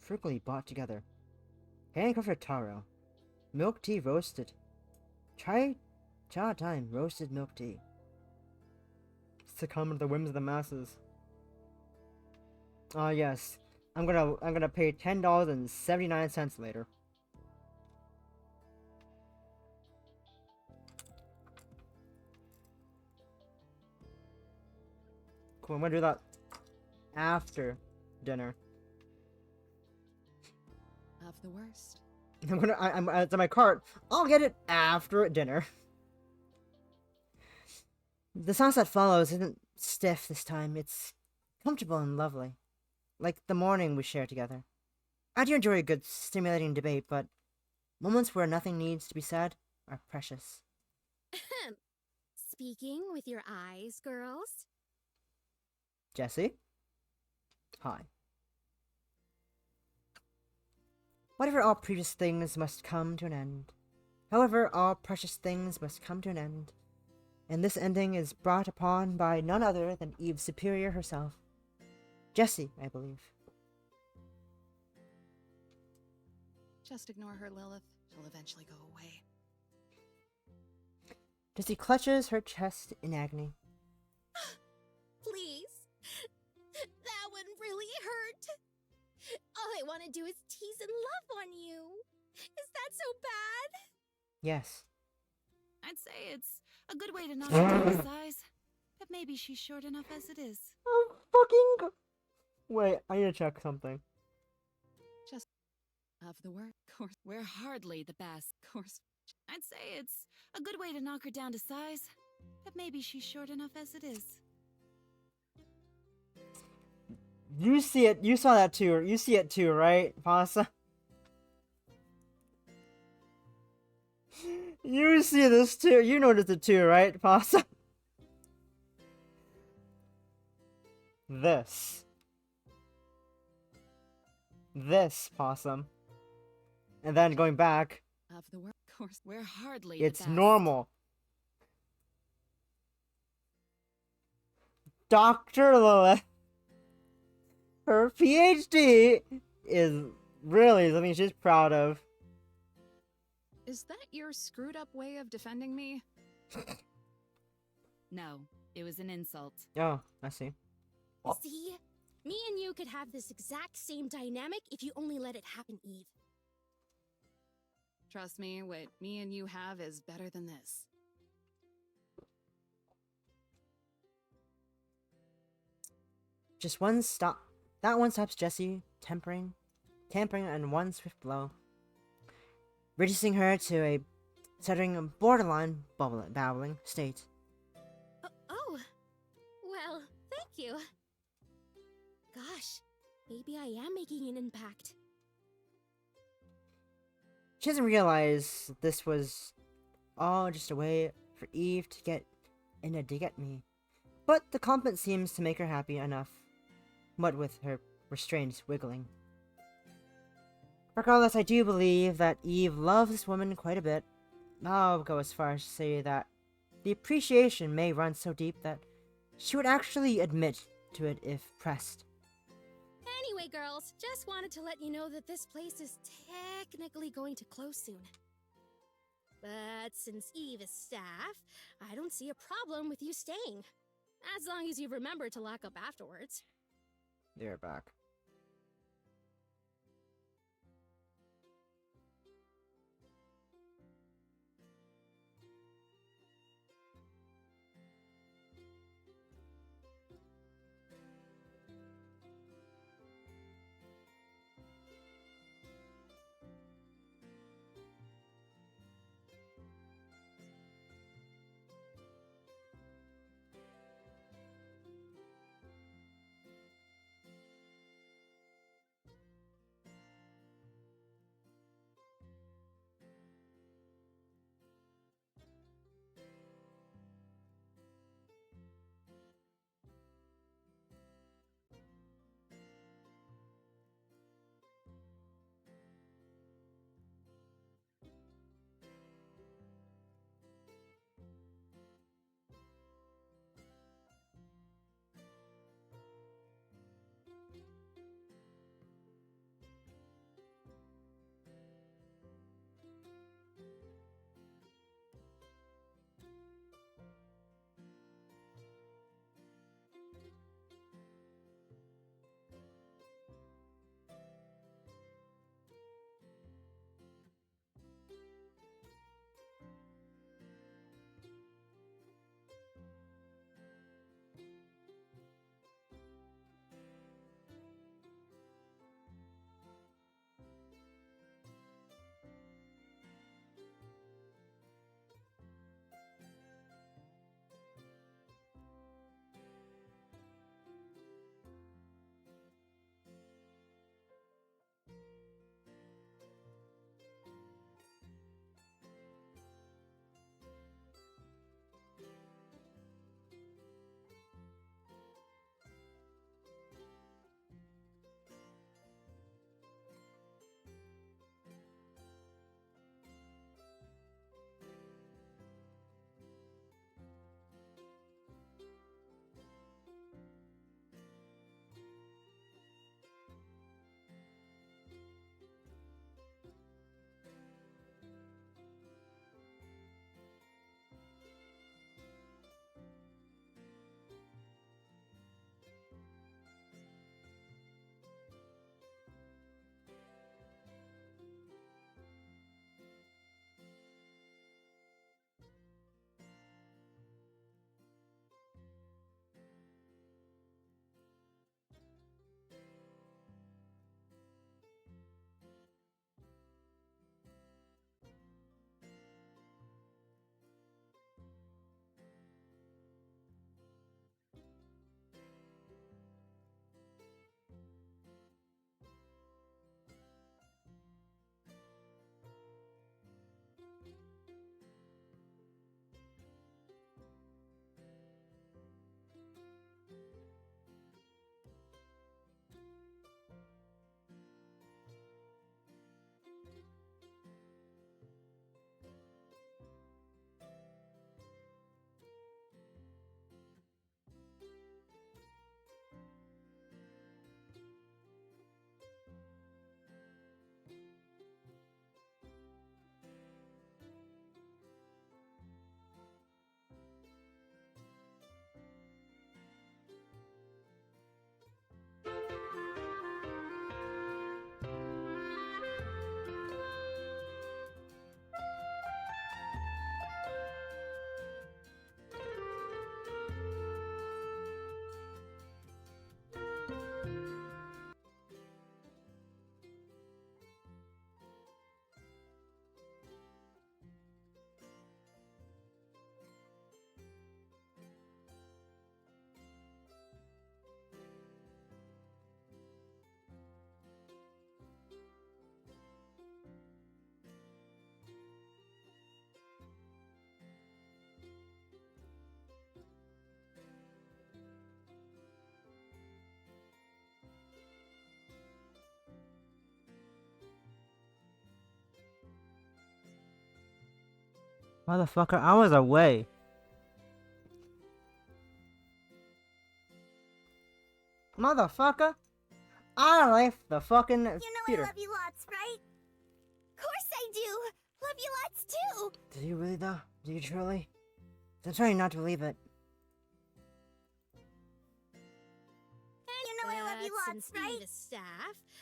Frequently bought together. Handcrafted taro. Milk tea roasted. Cha time roasted milk tea. Succumb to the whims of the masses. Ah yes. I'm gonna pay $10.79 later. Cool, I'm gonna do that after dinner. Of the worst. It's in my cart. I'll get it after dinner. The sauce that follows isn't stiff this time. It's comfortable and lovely. Like the morning we share together. I do enjoy a good, stimulating debate, but moments where nothing needs to be said are precious. Speaking with your eyes, girls. Jesse? Hi. Whatever all previous things must come to an end. However, all precious things must come to an end. And this ending is brought upon by none other than Eve's superior herself. Jessie, I believe. Just ignore her, Lilith. She'll eventually go away. Jessie clutches her chest in agony. Please. That one really hurt. All I want to do is tease and love on you. Is that so bad? Yes. I'd say it's a good way to knock her down to size. But maybe she's short enough as it is. Oh, fucking... Wait, I need to check something. Just of the work, course. We're hardly the best. Course. I'd say it's a good way to knock her down to size. But maybe she's short enough as it is. You see it, you saw that too, you see it too, right, Pasa? You see this too, you noticed it too, right, Pasa? This, Possum. And then going back, Of the work, course. We're hardly it's the best. normal. Dr. Lilith, her PhD is really something she's proud of. Is that your screwed up way of defending me? No, it was an insult. Oh, I see. See? Me and you could have this exact same dynamic if you only let it happen, Eve. Trust me, what me and you have is better than this. Just one stop. That one stops Jessie tampering in one swift blow, reducing her to a stuttering, borderline babbling state. Oh, well, thank you. Gosh, maybe I am making an impact. She doesn't realize this was all just a way for Eve to get in a dig at me, but the compliment seems to make her happy enough, what with her restrained wiggling. Regardless, I do believe that Eve loves this woman quite a bit. I'll go as far as to say that the appreciation may run so deep that she would actually admit to it if pressed. Anyway, girls, just wanted to let you know that this place is technically going to close soon. But since Eve is staff, I don't see a problem with you staying. As long as you remember to lock up afterwards. They're back. Motherfucker, I was away. Motherfucker, I left the fucking You know I theater. love you lots, right? Course I do! Love you lots too! Do you really though? Do you truly? I'm trying not to believe it. You know I love you lots, right? The staff.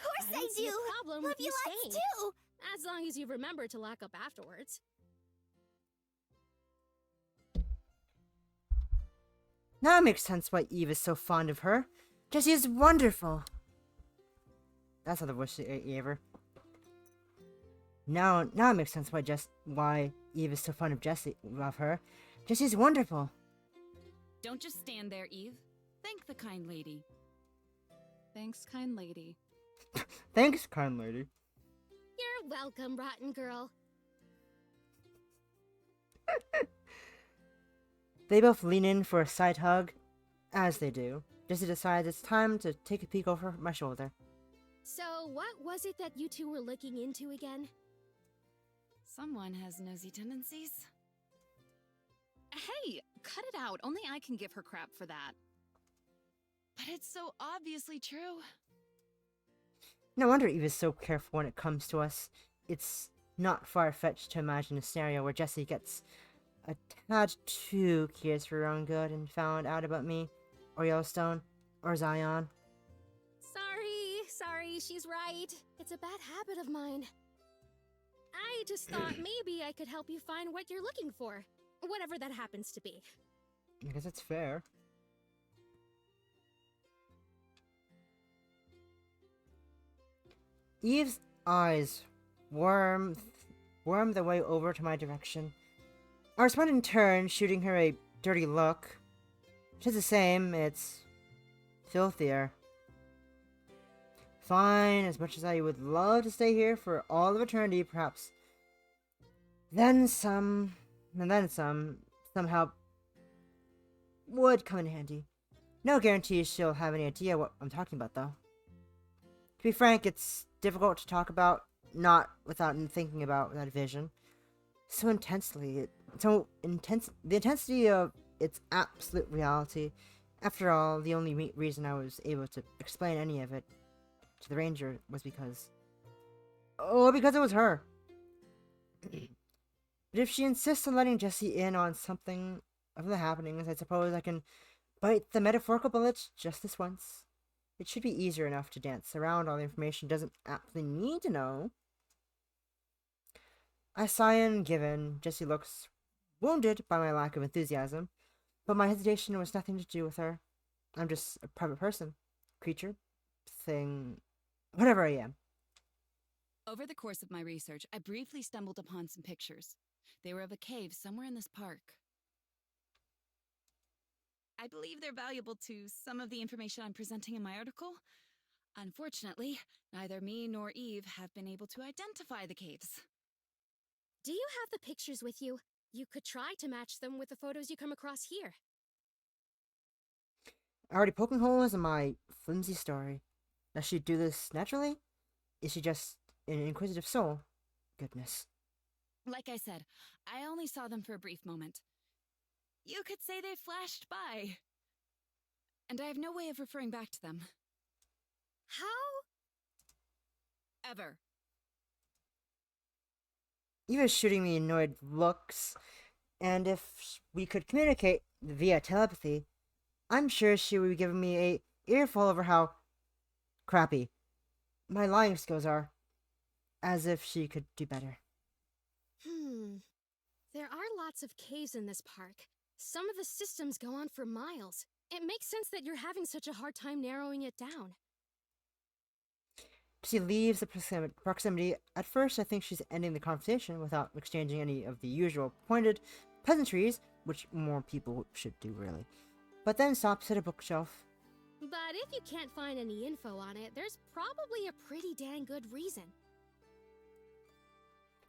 Course I don't see do! a problem Love with you you lots staying. too! As long as you remember to lock up afterwards. Now it makes sense why Eve is so fond of her. Jessie is wonderful. That's how the voice gave her. Now it makes sense why Eve is so fond of her. Jessie is wonderful. Don't just stand there, Eve. Thank the kind lady. Thanks, kind lady. Thanks, kind lady. You're welcome, rotten girl. They both lean in for a side hug, as they do. Jessie decides it's time to take a peek over my shoulder. So, what was it that you two were looking into again? Someone has nosy tendencies. Hey, cut it out. Only I can give her crap for that. But it's so obviously true. No wonder Eve is so careful when it comes to us. It's not far-fetched to imagine a scenario where Jessie gets a tad too curious for her own good and found out about me, or Yellowstone, or Zion. Sorry, she's right. It's a bad habit of mine. I just thought maybe I could help you find what you're looking for. Whatever that happens to be. I guess that's fair. Eve's eyes worm their way over to my direction. I respond in turn, shooting her a dirty look. Just the same, it's filthier. Fine, as much as I would love to stay here for all of eternity, perhaps. Then some, and then some help would come in handy. No guarantees she'll have any idea what I'm talking about, though. To be frank, it's difficult to talk about, not without thinking about that vision. So intensely, the intensity of its absolute reality. After all, the only reason I was able to explain any of it to the ranger was because it was her. But if she insists on letting Jessie in on something of the happenings, I suppose I can bite the metaphorical bullet just this once. It should be easier enough to dance around all the information doesn't aptly need to know. I sigh and give in. Jessie looks wounded by my lack of enthusiasm, but my hesitation was nothing to do with her. I'm just a private person, creature, thing, whatever I am. Over the course of my research, I briefly stumbled upon some pictures. They were of a cave somewhere in this park. I believe they're valuable to some of the information I'm presenting in my article. Unfortunately, neither me nor Eve have been able to identify the caves. Do you have the pictures with you? You could try to match them with the photos you come across here. Already poking holes in my flimsy story. Does she do this naturally? Is she just an inquisitive soul? Goodness. Like I said, I only saw them for a brief moment. You could say they flashed by. And I have no way of referring back to them. How? Ever. Eve is shooting me annoyed looks, and if we could communicate via telepathy, I'm sure she would be giving me a earful over how crappy my lying skills are, as if she could do better. There are lots of caves in this park. Some of the systems go on for miles. It makes sense that you're having such a hard time narrowing it down. She leaves the proximity. At first, I think she's ending the conversation without exchanging any of the usual pointed pleasantries, which more people should do, really. But then stops at a bookshelf. But if you can't find any info on it, there's probably a pretty dang good reason.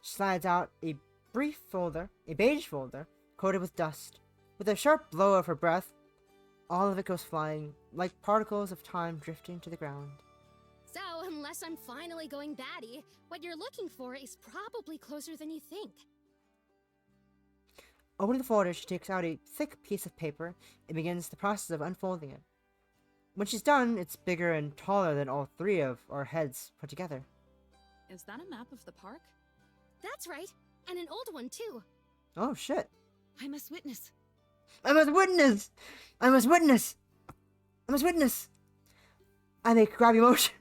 She slides out a beige folder, coated with dust. With a sharp blow of her breath, all of it goes flying, like particles of time drifting to the ground. So, unless I'm finally going batty, what you're looking for is probably closer than you think. Opening the folder, she takes out a thick piece of paper and begins the process of unfolding it. When she's done, it's bigger and taller than all three of our heads put together. Is that a map of the park? That's right, and an old one too. Oh shit. I must witness. I must witness! I must witness! I must witness! I make grabby motion.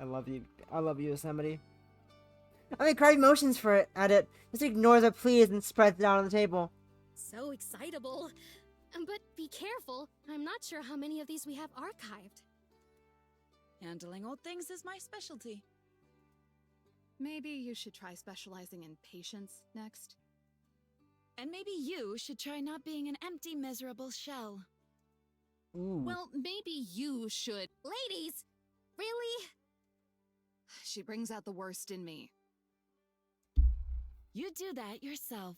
I love you. I love you, Yosemite. I make grabby motions for it at it. Just ignores it, please, and spreads it out on the table. So excitable. But be careful. I'm not sure how many of these we have archived. Handling old things is my specialty. Maybe you should try specializing in patience next. And maybe you should try not being an empty, miserable shell. Ooh. Well, maybe you should. Ladies! Really? She brings out the worst in me. You do that yourself.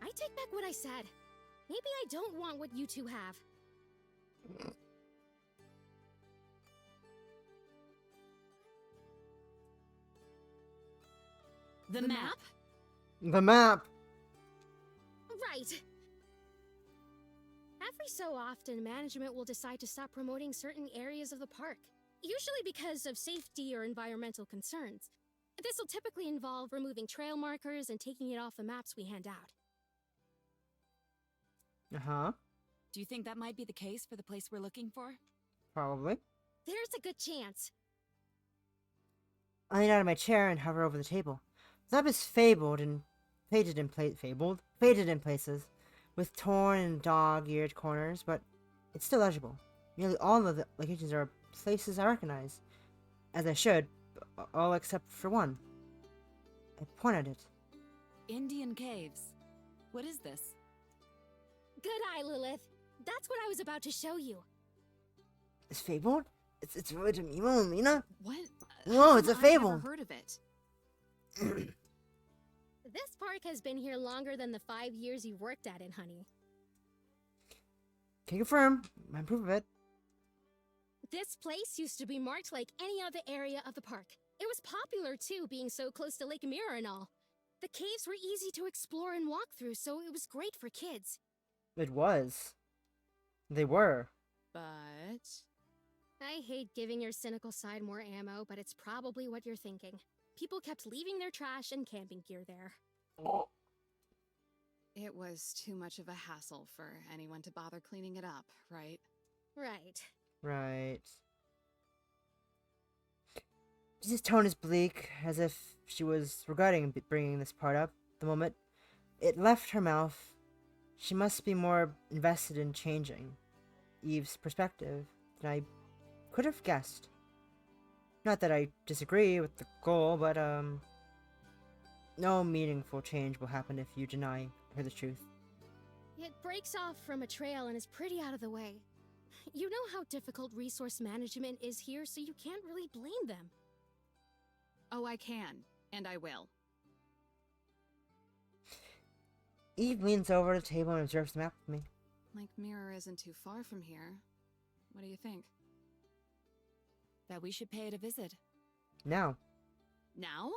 I take back what I said. Maybe I don't want what you two have. The map? The map! Right. Every so often, management will decide to stop promoting certain areas of the park, usually because of safety or environmental concerns. This will typically involve removing trail markers and taking it off the maps we hand out. Uh-huh. Do you think that might be the case for the place we're looking for? Probably. There's a good chance. I lean out of my chair and hover over the table. The map is faded in places, with torn and dog-eared corners, but it's still legible. Nearly all of the locations are places I recognize, as I should, all except for one. I point at it. Indian Caves. What is this? Good eye, Lilith. That's what I was about to show you. It's fabled? It's really to Mimo and Mina? What? Whoa, it's a I've never fable. heard of it. This park has been here longer than the 5 years you worked at it, honey. Can confirm. I proof of it. This place used to be marked like any other area of the park. It was popular too, being so close to Lake Mirror and all. The caves were easy to explore and walk through, so it was great for kids. It was. They were. But I hate giving your cynical side more ammo, but it's probably what you're thinking. People kept leaving their trash and camping gear there. it was too much of a hassle for anyone to bother cleaning it up, right? Right. Right. His tone is bleak, as if she was regretting bringing this part up the moment it left her mouth. She must be more invested in changing Eve's perspective than I could have guessed. Not that I disagree with the goal, but, no meaningful change will happen if you deny her the truth. It breaks off from a trail and is pretty out of the way. You know how difficult resource management is here, so you can't really blame them. Oh, I can, and I will. Eve leans over the table and observes the map with me. Lake Mirror isn't too far from here. What do you think? That we should pay it a visit. Now. Now?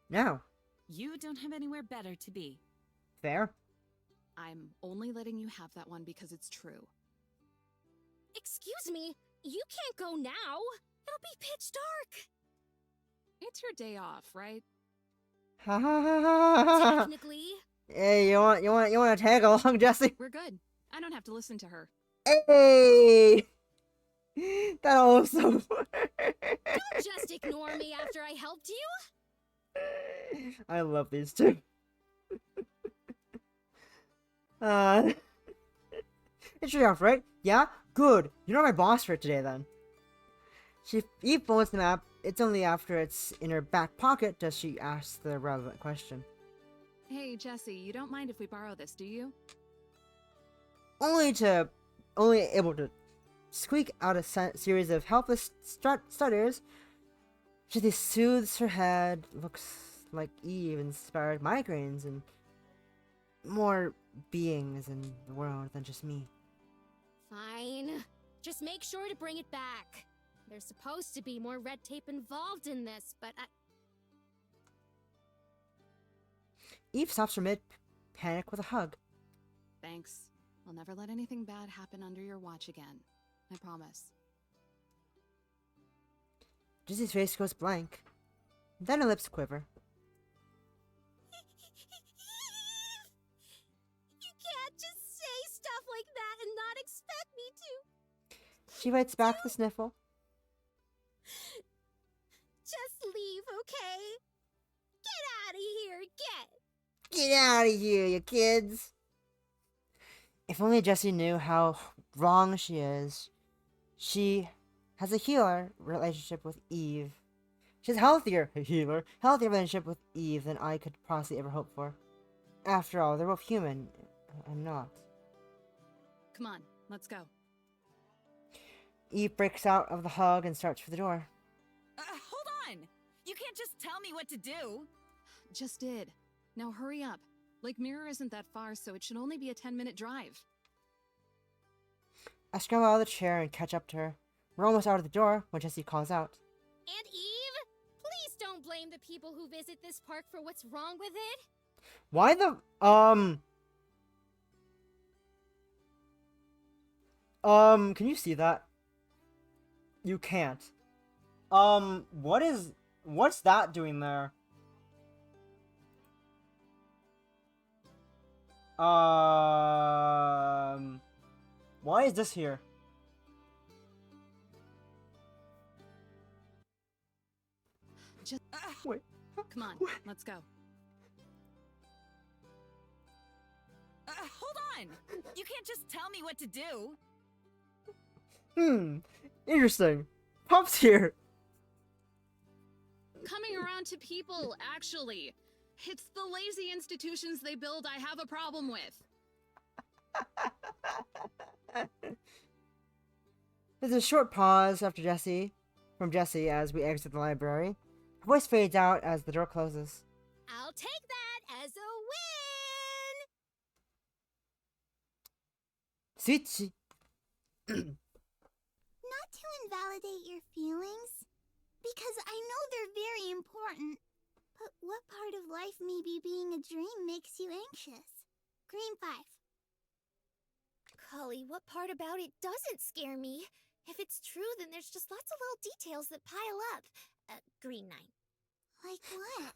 Now. You don't have anywhere better to be. Fair? I'm only letting you have that one because it's true. Excuse me, you can't go now. It'll be pitch dark. It's your day off, right? Ha ha ha ha ha! Technically. Hey, you want to tag along, Jesse? We're good. I don't have to listen to her. Hey! That also. Don't just ignore me after I helped you. I love these two. It's your off, right? Yeah? Good. You're not my boss for today, then. Eve folds the map. It's only after it's in her back pocket does she ask the relevant question. Hey, Jesse, you don't mind if we borrow this, do you? Only able to squeak out a series of helpless stutters, She soothes her head, looks like Eve inspired migraines and more beings in the world than just me. Fine. Just make sure to bring it back. There's supposed to be more red tape involved in this, but Eve stops her mid-panic with a hug. Thanks. I'll never let anything bad happen under your watch again. I promise. Jesse's face goes blank. Then her lips quiver. you can't just say stuff like that and not expect me to. She bites back the sniffle. Just leave, okay? Get out of here, Get out of here, you kids! If only Jessie knew how wrong she is. She has a healer relationship with Eve. She has a healthier relationship with Eve than I could possibly ever hope for. After all, they're both human. I'm not. Come on, let's go. Eve breaks out of the hug and starts for the door. Hold on! You can't just tell me what to do! Just did. Now hurry up. Lake Mirror isn't that far, so it should only be a 10-minute drive. I scramble out of the chair and catch up to her. We're almost out of the door when Jessie calls out. Aunt Eve, please don't blame the people who visit this park for what's wrong with it. Why the, can you see that? You can't. What's that doing there? Why is this here? Just Wait. Come on, let's go. Hold on! You can't just tell me what to do! Interesting. Pop's here. Coming around to people, actually. It's the lazy institutions they build I have a problem with. There's a short pause after from Jessie as we exit the library. Her voice fades out as the door closes. I'll take that as a win! Sweet. Not to invalidate your feelings, because I know they're very important. But what part of life maybe being a dream makes you anxious? Green 5. Cully, what part about it doesn't scare me? If it's true, then there's just lots of little details that pile up. Green 9. Like what?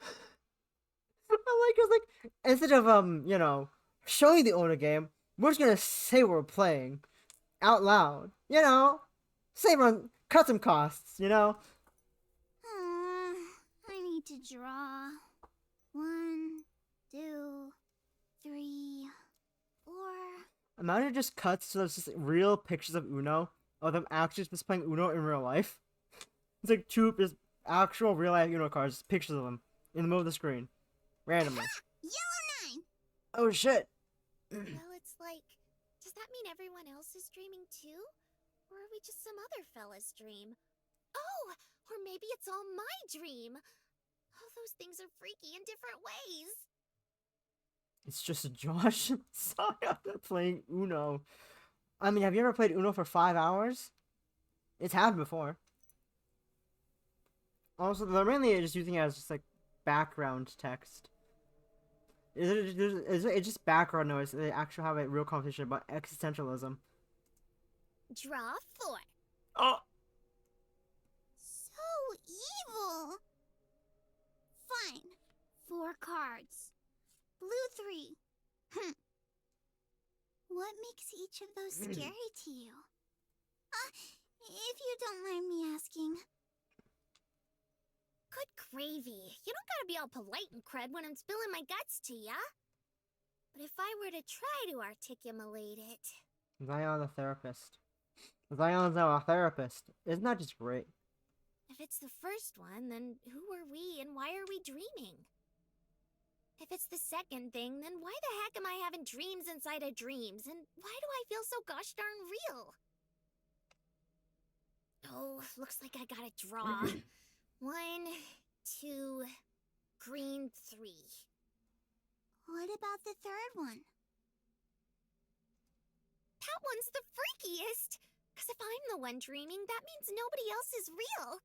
I like, instead of, showing the owner game, we're just gonna say we're playing. Out loud. Save on, cut some costs, I need to draw. 1, 2, 3, 4. Imagine it just cuts to those just real pictures of Uno, of them actually just playing Uno in real life. It's like two just actual real life Uno cards, pictures of them in the middle of the screen, randomly. Yellow 9! Oh shit! Well, it's like, does that mean everyone else is dreaming too? Or are we just some other fella's dream? Oh, or maybe it's all my dream. All those things are freaky in different ways. It's just Josh and Saya playing Uno. I mean, have you ever played Uno for 5 hours? It's happened before. Also, they're mainly just using it as just like background text. It's just background noise. They actually have a real conversation about existentialism. Draw 4. Oh! So evil! Fine. 4 cards. Blue 3. What makes each of those scary to you? If you don't mind me asking. Good gravy. You don't gotta be all polite and cred when I'm spilling my guts to ya. But if I were to try to articulate it... Zion the therapist. Zion's now a therapist. Isn't that just great? If it's the first one, then who are we and why are we dreaming? If it's the second thing, then why the heck am I having dreams inside of dreams? And why do I feel so gosh darn real? Oh, looks like I gotta draw. 1, 2, green 3. What about the third one? That one's the freakiest! Because if I'm the one dreaming, that means nobody else is real.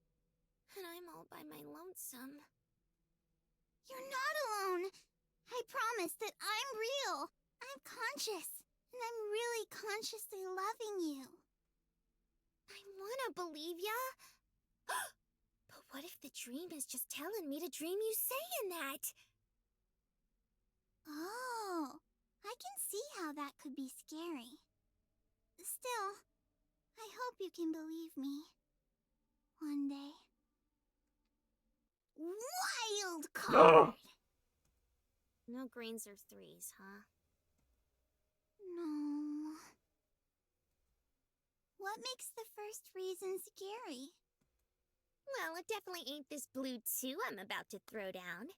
And I'm all by my lonesome. You're not alone. I promise that I'm real. I'm conscious. And I'm really consciously loving you. I wanna believe ya. But what if the dream is just telling me to dream you saying that? Oh, I can see how that could be scary. Still, I hope you can believe me. One day. Wild card! No greens or 3s, huh? No. What makes the first reason scary? Well, it definitely ain't this blue 2 I'm about to throw down.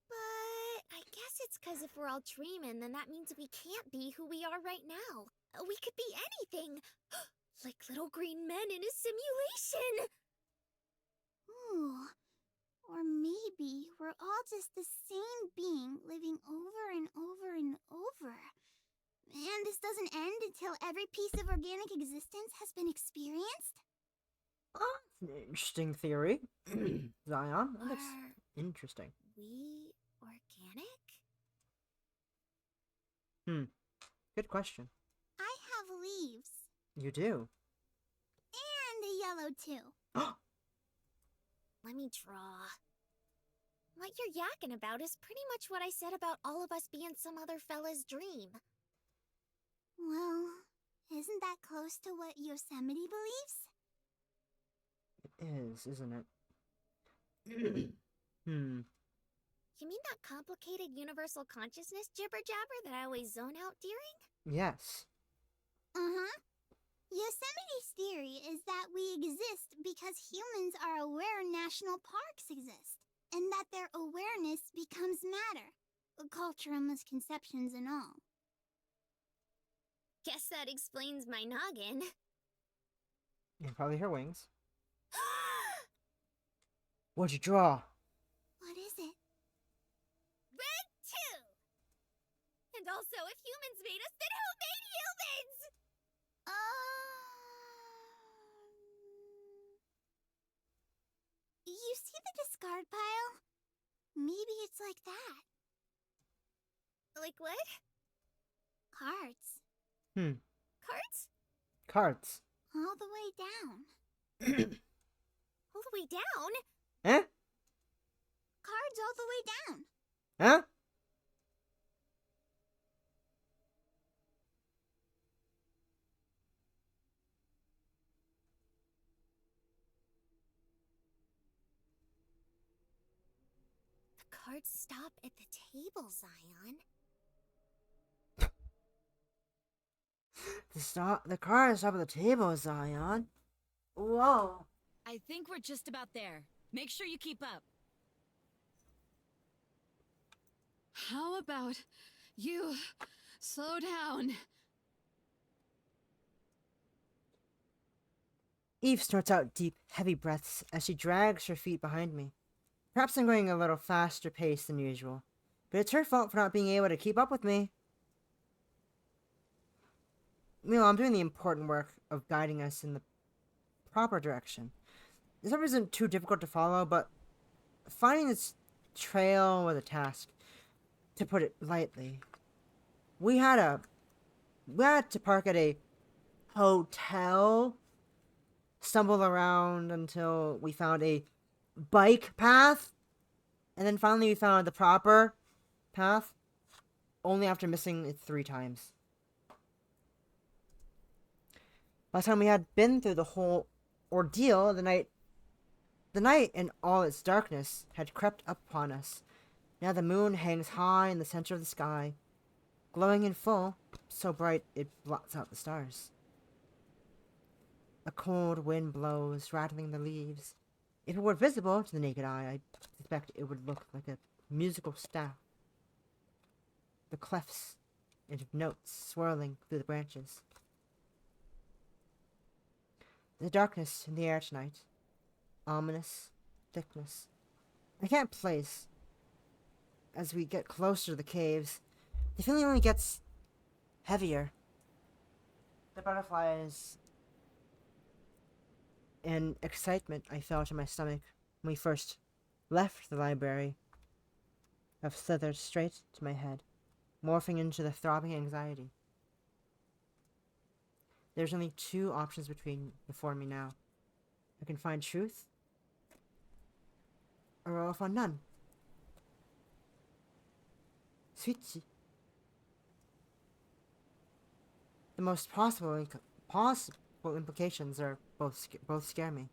But I guess it's because if we're all dreaming, then that means we can't be who we are right now. We could be anything. Like little green men in a simulation. Ooh. Or maybe we're all just the same being living over and over and over. And this doesn't end until every piece of organic existence has been experienced? Oh, that's an interesting theory. Zion, that's Are interesting. we organic? Good question. I have leaves. You do. And a yellow too. Let me draw. What you're yakking about is pretty much what I said about all of us being some other fella's dream. Well, isn't that close to what Yosemite believes? It is, isn't it? You mean that complicated universal consciousness jibber-jabber that I always zone out during? Yes. Uh-huh. Yosemite's theory is that we exist because humans are aware national parks exist, and that their awareness becomes matter, cultural misconceptions and all. Guess that explains my noggin. And probably her wings. What'd you draw? What is it? Red 2! And also, if humans made us, then who made humans? You see the discard pile? Maybe it's like that. Like what? Cards. Cards? Cards. All the way down. All the way down? Huh? Cards all the way down. Huh? The cards stop at the table, Zion. The cards stop at the table, Zion. Whoa. I think we're just about there. Make sure you keep up. How about you slow down? Eve snorts out deep, heavy breaths as she drags her feet behind me. Perhaps I'm going a little faster paced than usual, but it's her fault for not being able to keep up with me. Meanwhile, I'm doing the important work of guiding us in the proper direction. This stuff isn't too difficult to follow, but finding this trail was a task, to put it lightly. We had to park at a hotel, stumble around until we found a bike path, and then finally we found the proper path, only after missing it 3 times. By the time we had been through the whole ordeal, the night in all its darkness had crept up upon us. Now the moon hangs high in the center of the sky, glowing in full, so bright it blots out the stars. A cold wind blows, rattling the leaves. If it were visible to the naked eye, I suspect it would look like a musical staff. The clefs and notes swirling through the branches. The darkness in the air tonight, ominous thickness. I can't place. As we get closer to the caves, the feeling only gets heavier. The butterflies and excitement I felt in my stomach when we first left the library have slithered straight to my head, morphing into the throbbing anxiety. There's only two options before me now. I can find truth, or I'll find none. Switchy. The most possible implications are both scare me.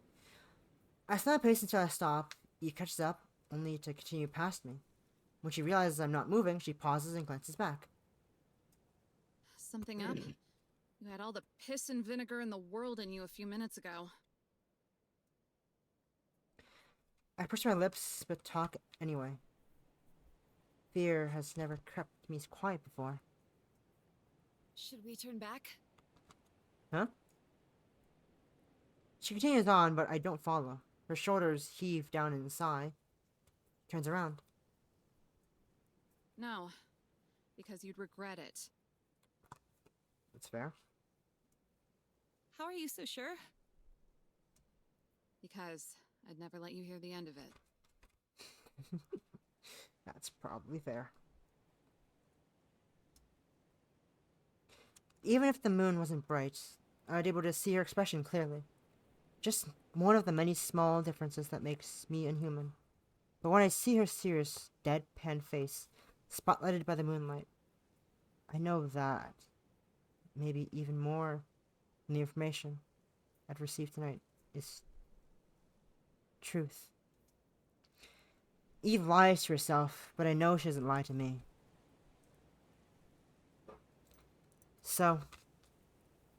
I snap pace until I stop. Eve catches up, only to continue past me. When she realizes I'm not moving, she pauses and glances back. Something up? You had all the piss and vinegar in the world in you a few minutes ago. I push my lips, but talk anyway. Fear has never kept me quiet before. Should we turn back? Huh? She continues on, but I don't follow. Her shoulders heave down in a sigh. Turns around. No, because you'd regret it. That's fair. How are you so sure? Because I'd never let you hear the end of it. That's probably fair. Even if the moon wasn't bright, I was able to see her expression clearly. Just one of the many small differences that makes me inhuman. But when I see her serious, deadpan face, spotlighted by the moonlight, I know that maybe even more than the information I've received tonight is truth. Eve lies to herself, but I know she doesn't lie to me. So,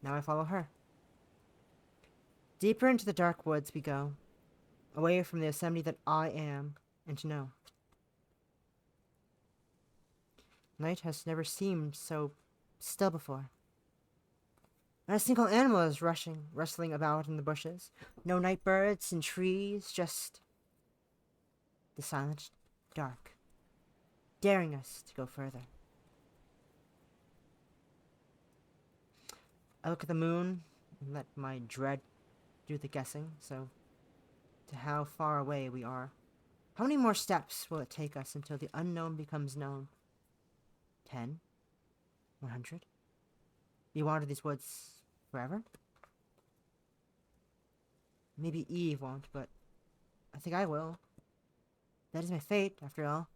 now I follow her. Deeper into the dark woods we go, away from the assembly that I am and to know. Night has never seemed so still before. Not a single animal is rustling about in the bushes. No night birds and trees, just the silent dark, daring us to go further. I look at the moon and let my dread do the guessing, so to how far away we are. How many more steps will it take us until the unknown becomes known? 10? 100? We wander these woods forever? Maybe Eve won't, but I think I will. That is my fate, after all.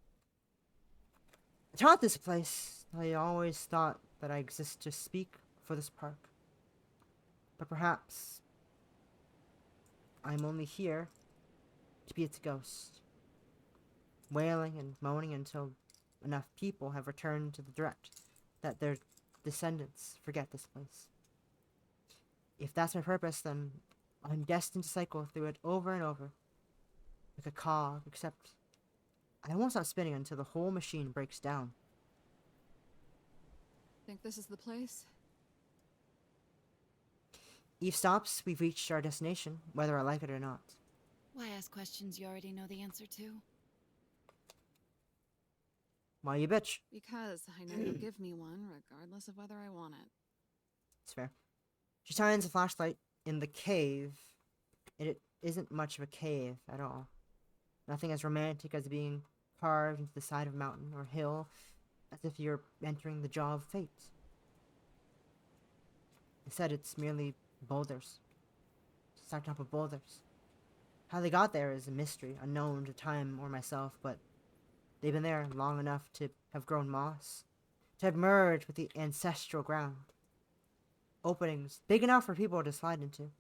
I taught this place. I always thought that I exist to speak for this park. But perhaps I'm only here to be its ghost, wailing and moaning until enough people have returned to the direct that their descendants forget this place. If that's my purpose, then I'm destined to cycle through it over and over, like a cog, except I won't stop spinning until the whole machine breaks down. Think this is the place? Eve stops, we've reached our destination, whether I like it or not. Why ask questions you already know the answer to? Why you bitch? Because I know you'll give me one, regardless of whether I want it. It's fair. She shines a flashlight in the cave, and it isn't much of a cave at all. Nothing as romantic as being carved into the side of a mountain or hill, as if you're entering the jaw of fate. Instead, it's merely boulders. Stacked up of boulders. How they got there is a mystery, unknown to time or myself, but they've been there long enough to have grown moss, to have merged with the ancestral ground. Openings big enough for people to slide into,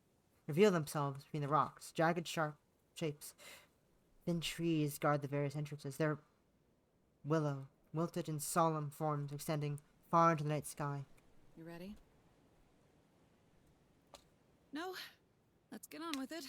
reveal themselves between the rocks, jagged, sharp shapes. Thin trees guard the various entrances. They're willow, wilted in solemn forms extending far into the night sky. You ready? No, let's get on with it.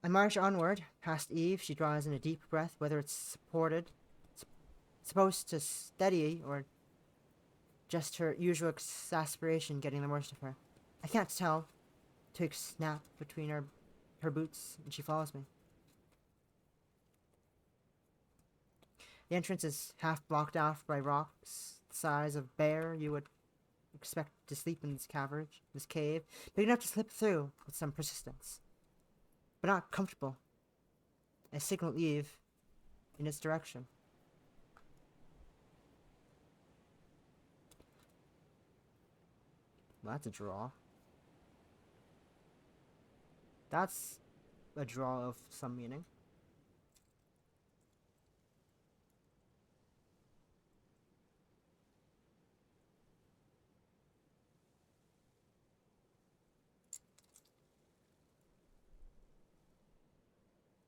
I march onward, past Eve. She draws in a deep breath, whether it's supposed to steady or just her usual exasperation getting the worst of her. I can't tell. Twigs snap between her boots, and she follows me. The entrance is half blocked off by rocks the size of bear you would expect to sleep in this cave, big enough to slip through with some persistence, but not comfortable. I signal Eve in its direction. Well, that's a draw. That's a draw of some meaning.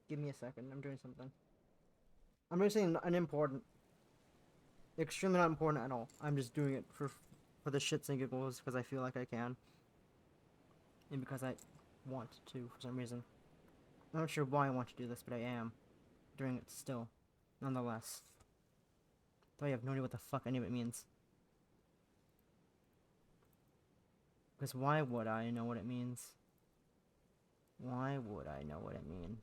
Give me a second, I'm doing something. I'm doing something unimportant. Extremely not important at all. I'm just doing it for the shits and giggles because I feel like I can. And because I want to for some reason. I'm not sure why I want to do this, but I am doing it still, nonetheless. Though I have no idea what the fuck any of it means. Because why would I know what it means? Why would I know what it means?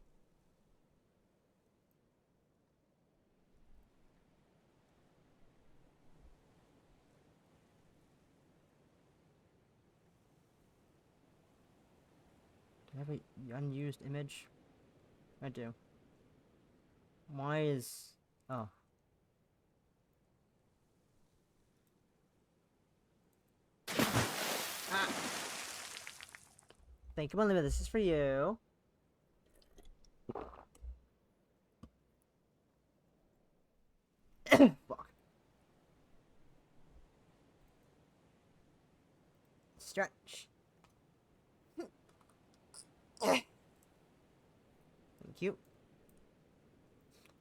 Do I have an unused image? I do. Why is... Oh. Ah! Thank you, Olivia. This is for you. Fuck. Stretch. Thank you.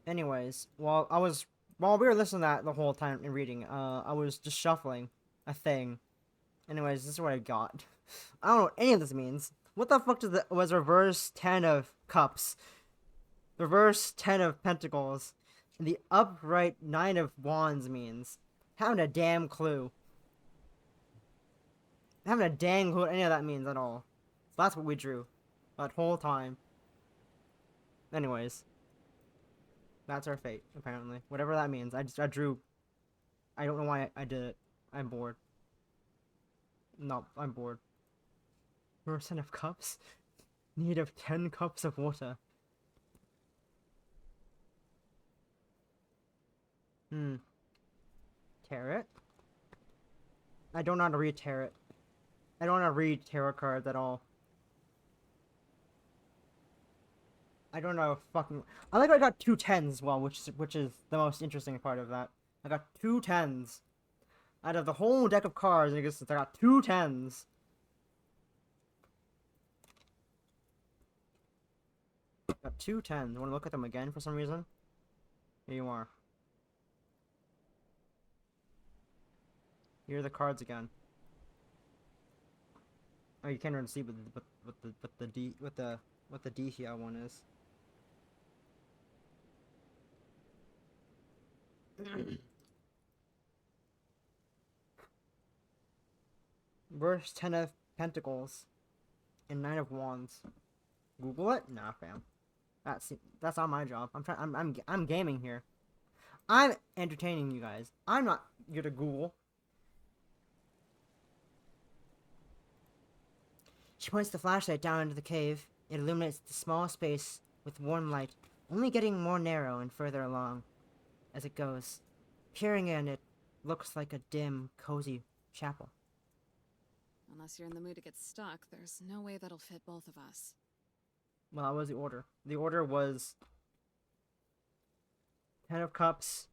Anyways, while we were listening to that the whole time and reading, I was just shuffling a thing. Anyways, this is what I got. I don't know what any of this means. What the fuck was reverse 10 of cups? Reverse 10 of pentacles. And the upright 9 of wands means. Haven't a damn clue. Haven't a dang clue what any of that means at all. So that's what we drew. That whole time. Anyways. That's our fate, apparently. Whatever that means. I drew. I don't know why I did it. I'm bored. No, I'm bored. Reverse 10 of cups? Need of 10 cups of water. Tarot? I don't know how to read tarot. I don't know how to read tarot cards at all. I don't know fucking... I think I got 2 10s as well, which is the most interesting part of that. I got 2 10s. Out of the whole deck of cards in existence, I got 2 10s. Got 2 10s. You want to look at them again for some reason? Here you are. Here are the cards again. Oh, you can't really see what the D here one is. Verse 10 of Pentacles and 9 of Wands. Google it? Nah, fam. That's not my job. I'm gaming here. I'm entertaining you guys. I'm not here to Google. She points the flashlight down into the cave. It illuminates the small space with warm light, only getting more narrow and further along as it goes. Peering in, it looks like a dim, cozy chapel. Unless you're in the mood to get stuck, there's no way that'll fit both of us. Well, that was the order. The order was 10 of Cups,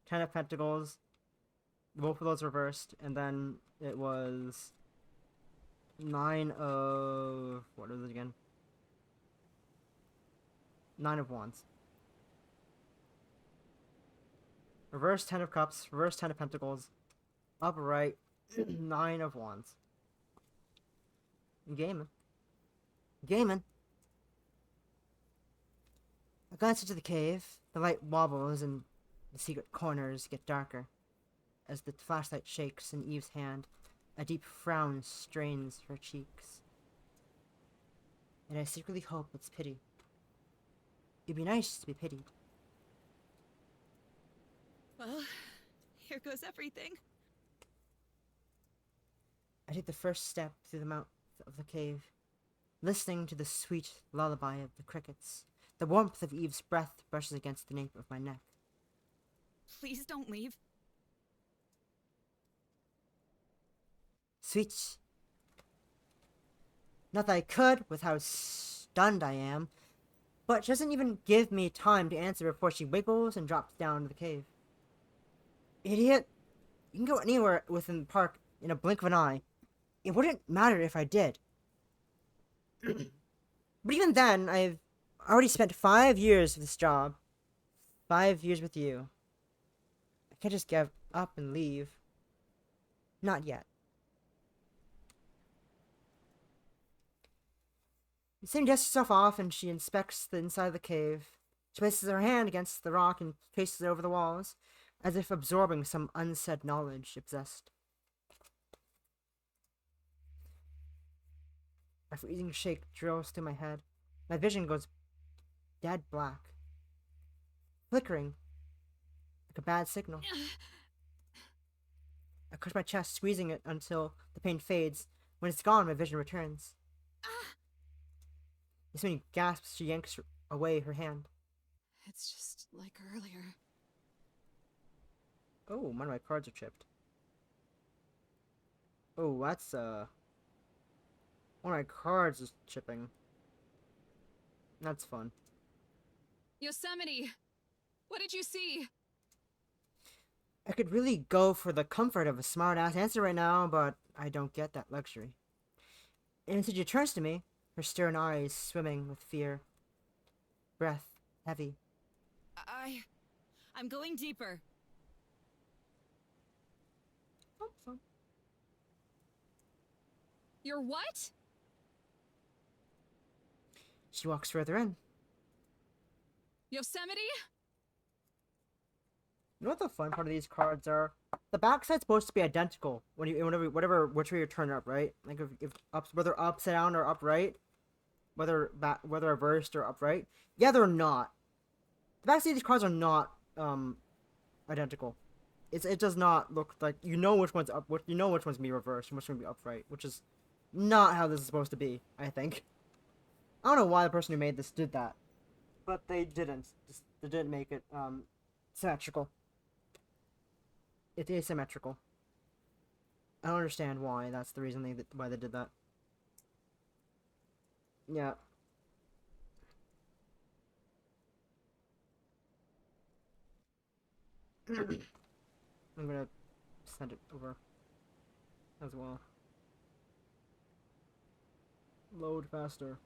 10 of Pentacles, both of those reversed, and then it was 9 of... what is it again? 9 of Wands. Reverse 10 of Cups, reverse 10 of Pentacles, upright 9 of Wands. Gaming. Gaming. I glance into the cave. The light wobbles and the secret corners get darker. As the flashlight shakes in Eve's hand, a deep frown strains her cheeks. And I secretly hope it's pity. It'd be nice to be pitied. Well, here goes everything. I take the first step through the mouth of the cave, listening to the sweet lullaby of the crickets. The warmth of Eve's breath brushes against the nape of my neck. Please don't leave. Sweet. Not that I could, with how stunned I am, but she doesn't even give me time to answer before she wiggles and drops down to the cave. Idiot! You can go anywhere within the park in a blink of an eye. It wouldn't matter if I did. But even then, I've already spent 5 years with this job. 5 years with you. I can't just give up and leave. Not yet. Sam dusts herself off and she inspects the inside of the cave. She places her hand against the rock and traces it over the walls, as if absorbing some unsaid knowledge she possessed. A freezing shake drills through my head. My vision goes dead black. Flickering. Like a bad signal. I crush my chest, squeezing it until the pain fades. When it's gone, my vision returns. As Minnie gasps, she yanks away her hand. It's just like earlier. Oh, one of my cards are chipped. Oh, that's, one of my cards is chipping. That's fun. Yosemite! What did you see? I could really go for the comfort of a smart-ass answer right now, but I don't get that luxury. And instead she turns to me, her stern eyes swimming with fear. Breath heavy. I'm going deeper. Oh. You're what? She walks further in. Yosemite? You know what the fun part of these cards are? The backside's supposed to be identical whatever which way you turn it up, right? Like if whether upside down or upright, whether reversed or upright. Yeah, they're not. The backside of these cards are not identical. It does not look like you know which one's up, which one's gonna be reversed and which one's gonna be upright, which is not how this is supposed to be. I think. I don't know why the person who made this did that, but they didn't. They didn't make it symmetrical. It's asymmetrical. I don't understand why. That's the reason why they did that. Yeah. I'm gonna send it over as well. Load faster.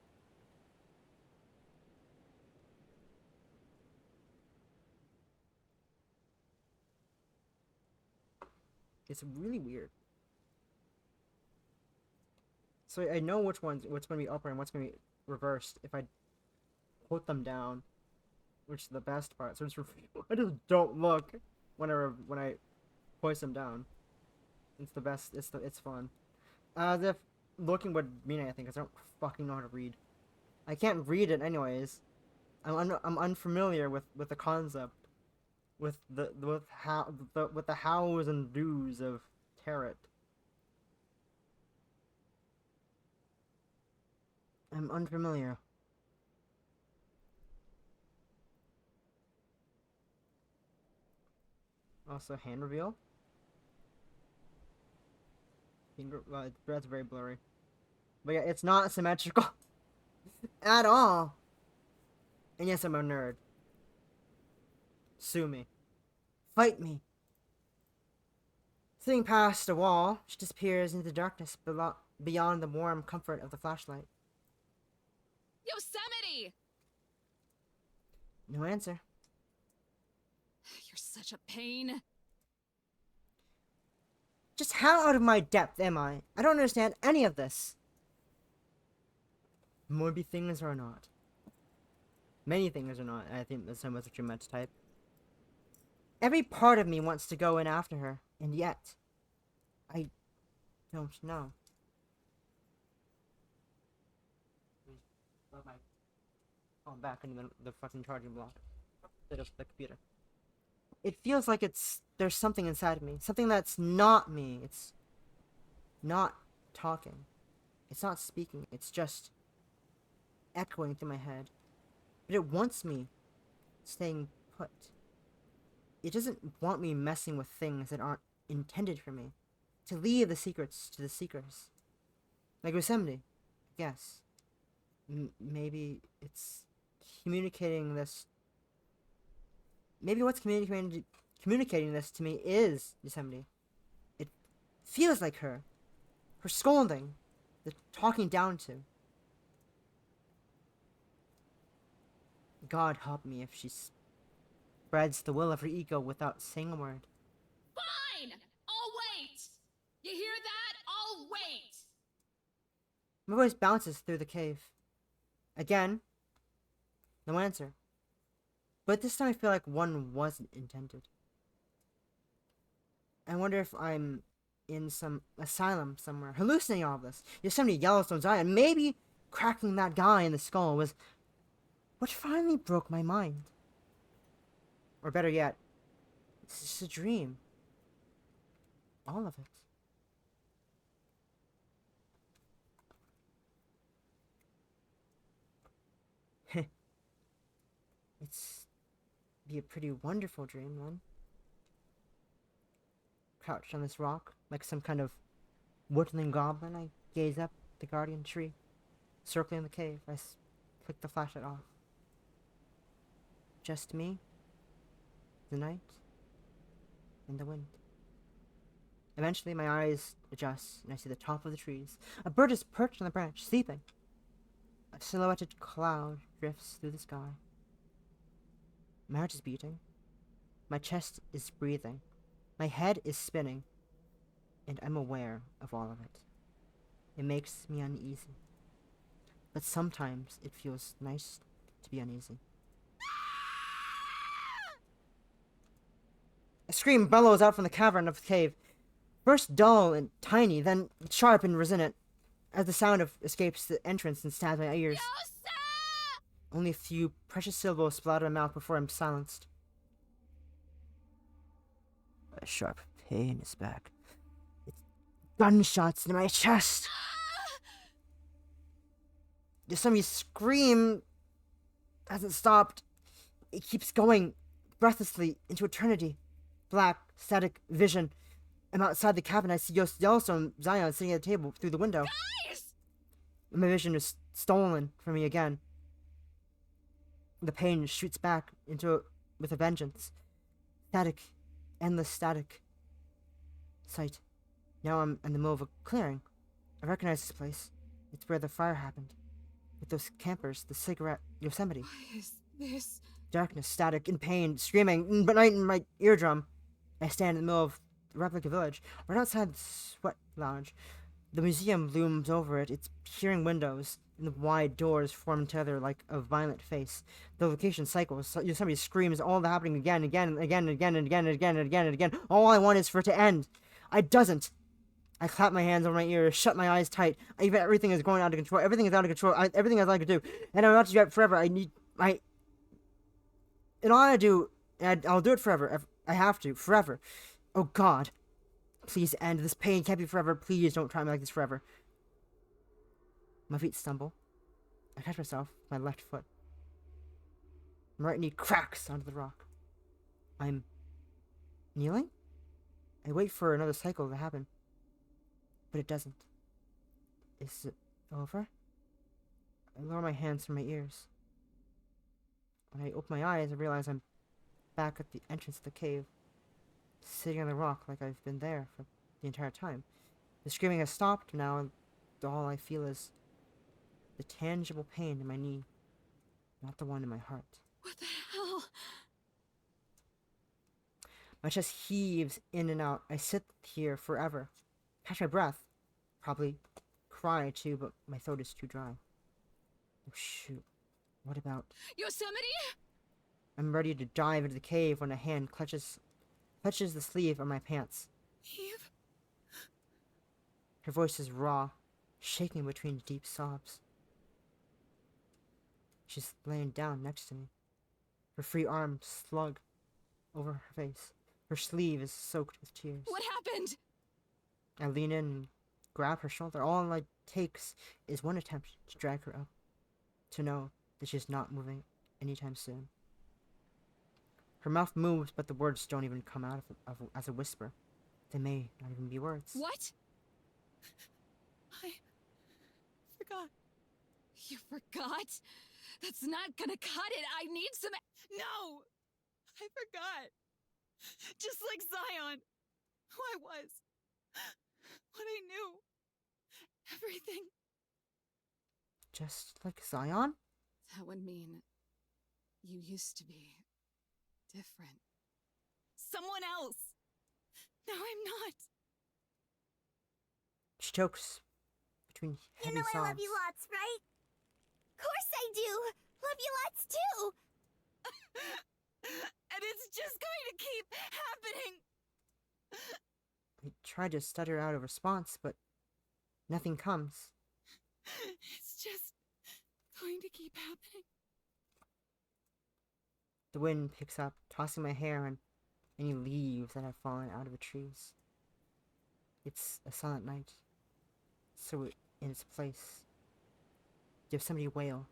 It's really weird. So I know what's gonna be upper and what's gonna be reversed if I put them down, which is the best part. So I just don't look when I hoist them down. It's the best. It's fun. As if looking would mean anything, because I don't fucking know how to read. I can't read it anyways. I'm unfamiliar with the concept. With the hows and do's of tarot. I'm unfamiliar. Also, hand reveal. That's very blurry. But yeah, it's not symmetrical at all. And yes, I'm a nerd. Sue me. Fight me. Sitting past a wall, she disappears into the darkness beyond the warm comfort of the flashlight. Yosemite! No answer. You're such a pain. Just how out of my depth am I? I don't understand any of this. Maybe things are not. Many things are not. I think that's so much what you meant to type. Every part of me wants to go in after her, and yet, I don't know. Going back into the fucking charging block instead of the computer. It feels like there's something inside of me, something that's not me. It's not talking. It's not speaking. It's just echoing through my head. But it wants me staying put. It doesn't want me messing with things that aren't intended for me. To leave the secrets to the seekers. Like Yosemite. Yes. Maybe it's communicating this. Maybe what's communicating this to me is Yosemite. It feels like her. Her scolding. The talking down to. God help me if she spreads the will of her ego without saying a word. Fine! I'll wait! You hear that? I'll wait! My voice bounces through the cave. Again, no answer. But this time I feel like one wasn't intended. I wonder if I'm in some asylum somewhere, hallucinating all of this. Yosemite, Yellowstone, Zion. Maybe cracking that guy in the skull was what finally broke my mind. Or better yet, it's just a dream. All of it. It's be a pretty wonderful dream, then. Crouched on this rock, like some kind of woodland goblin, I gaze up the guardian tree, circling the cave. I flick the flashlight off. Just me, the night, and the wind. Eventually, my eyes adjust, and I see the top of the trees. A bird is perched on the branch, sleeping. A silhouetted cloud drifts through the sky. My heart is beating. My chest is breathing. My head is spinning. And I'm aware of all of it. It makes me uneasy. But sometimes it feels nice to be uneasy. A scream bellows out from the cavern of the cave. First dull and tiny, then sharp and resonant, as the sound escapes the entrance and stabs my ears. Only a few precious syllables spill out of my mouth before I'm silenced. A sharp pain is back. It's gunshots in my chest. Yosemite's scream hasn't stopped. It keeps going breathlessly into eternity. Black, static vision. I'm outside the cabin. I see Yellowstone Zion sitting at the table through the window. Guys! My vision is stolen from me again. The pain shoots back with a vengeance. Static. Endless static. Sight. Now I'm in the middle of a clearing. I recognize this place. It's where the fire happened. With those campers, the cigarette, Yosemite. What is this? Darkness, static, and pain, screaming, but right in my eardrum. I stand in the middle of the replica village, right outside the sweat lounge. The museum looms over it, its peering windows and the wide doors form together like a violent face. The location cycles. Somebody screams, all that happening again, again, and again, and again, and again, and again, and again, and again. All I want is for it to end. It doesn't. I clap my hands over my ears, shut my eyes tight. Everything is going out of control. Everything is out of control. Everything is I could do. And I'm about to do it forever. And all I do, and I'll do it forever. I have to. Forever. Oh, God. Please end. This pain can't be forever. Please don't try me like this forever. My feet stumble. I catch myself with my left foot. My right knee cracks onto the rock. I'm kneeling? I wait for another cycle to happen. But it doesn't. Is it over? I lower my hands from my ears. When I open my eyes, I realize I'm back at the entrance of the cave, sitting on the rock like I've been there for the entire time. The screaming has stopped now, and all I feel is the tangible pain in my knee, not the one in my heart. What the hell? My chest heaves in and out. I sit here forever. Catch my breath. Probably cry too, but my throat is too dry. Oh shoot. What about? Yosemite? I'm ready to dive into the cave when a hand clutches the sleeve of my pants. Eve? Her voice is raw, shaking between deep sobs. She's laying down next to me, her free arm slung over her face. Her sleeve is soaked with tears. What happened? I lean in and grab her shoulder. All it takes is one attempt to drag her up, to know that she's not moving anytime soon. Her mouth moves, but the words don't even come out as a whisper. They may not even be words. What? I forgot. You forgot? That's not gonna cut it. I need some. No! I forgot. Just like Zion. Who I was. What I knew. Everything. Just like Zion? That would mean you used to be different. Someone else. Now I'm not. She chokes between You heavy know sobs. I love you lots, right? Course I do! Love you lots too! And it's just going to keep happening. I tried to stutter out a response, but nothing comes. It's just going to keep happening. The wind picks up, tossing my hair and any leaves that have fallen out of the trees. It's a silent night, so in its place, Yosemite wails.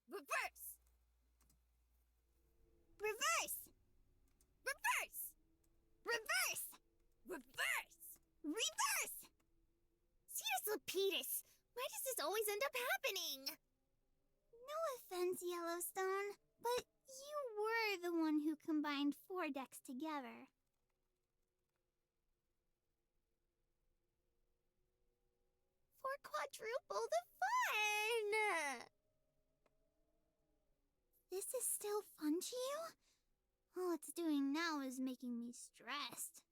Reverse! Reverse! Reverse! Reverse! Reverse! Reverse! Seriously, Petus, why does this always end up happening? No offense, Yellowstone, but you were the one who combined 4 decks together. For quadruple the fun! This is still fun to you? All it's doing now is making me stressed.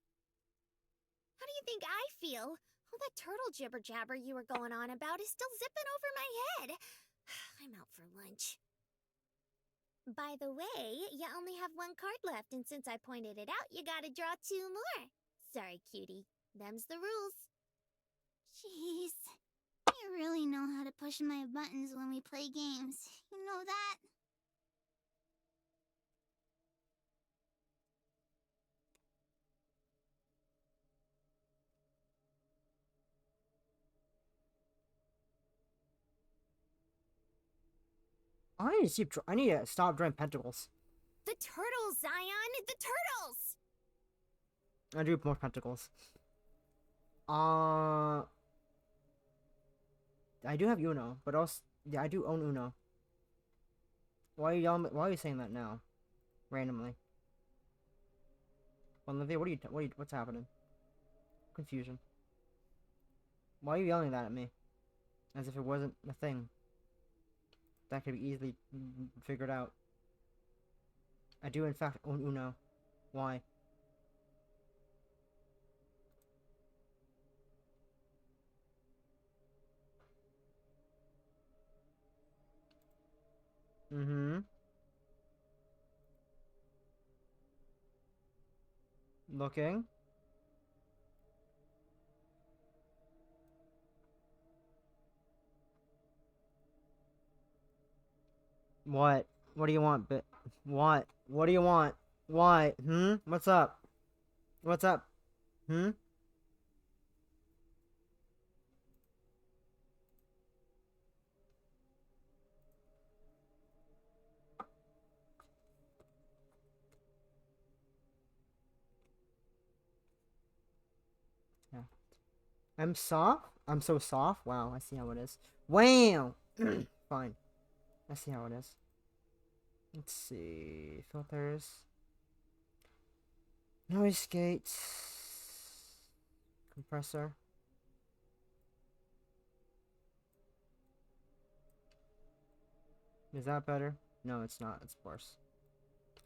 How do you think I feel? All that turtle jibber jabber you were going on about is still zipping over my head. I'm out for lunch. By the way, you only have 1 card left, and since I pointed it out, you gotta draw 2 more. Sorry, cutie. Them's the rules. Jeez. You really know how to push my buttons when we play games. You know that? I need to stop drawing pentacles. The turtles, Zion! The turtles! I do more pentacles. I do have Uno, but also yeah, I do own Uno. Why are you saying that now, randomly? Olivia, what's happening? Confusion. Why are you yelling that at me? As if it wasn't a thing that could be easily figured out. I do in fact own Uno. Why? Mm-hmm. Looking. What? What do you want, What? What do you want? Why? What's up? What's up? Yeah. I'm soft? I'm so soft? Wow, I see how it is. Wham! Fine. I see how it is. Let's see. Filters. Noise gate. Compressor. Is that better? No, it's not. It's worse.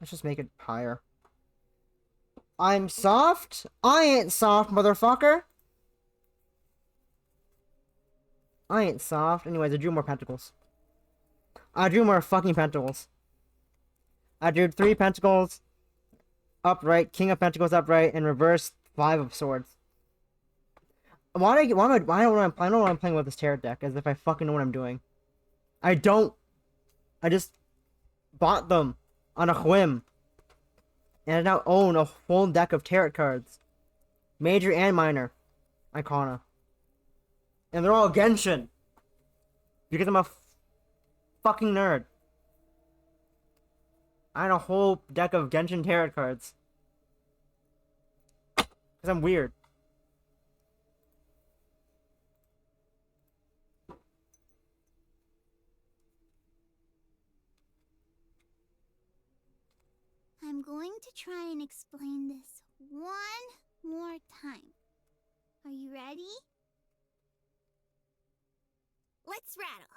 Let's just make it higher. I'm soft? I ain't soft, motherfucker! I ain't soft. Anyways, I drew more pentacles. I drew more fucking pentacles. I drew 3 pentacles upright, king of pentacles upright, and reverse 5 of swords. I know what I'm playing with this tarot deck, as if I fucking know what I'm doing. I don't. I just bought them on a whim. And I now own a whole deck of tarot cards. Major and minor Arcana. And they're all Genshin. Because I'm a fucking nerd. I own a whole deck of Genshin tarot cards. Because I'm weird. I'm going to try and explain this one more time. Are you ready? Let's rattle.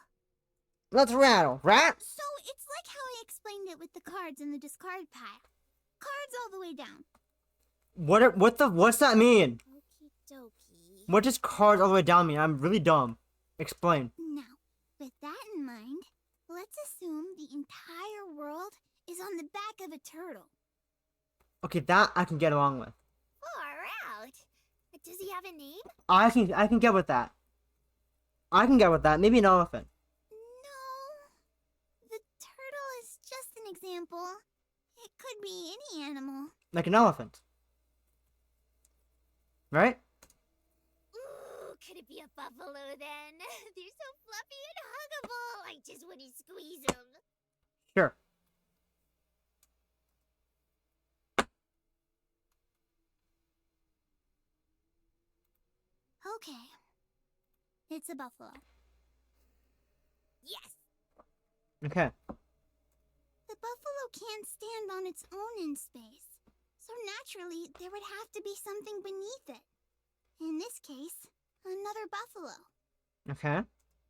Let's rattle. Rat? So it's like how I explained it with the cards in the discard pile. Cards all the way down. What's that mean? Okie dokie. What does cards all the way down mean? I'm really dumb. Explain. Now, with that in mind, let's assume the entire world is on the back of a turtle. Okay, that I can get along with. Far out. Does he have a name? I can get with that. I can get with that. Maybe an elephant. No. The turtle is just an example. It could be any animal. Like an elephant. Right? Ooh, could it be a buffalo then? They're so fluffy and huggable. I just want to squeeze them. Sure. Okay. It's a buffalo. Yes. Okay. The buffalo can't stand on its own in space. So naturally, there would have to be something beneath it. In this case, another buffalo. Okay.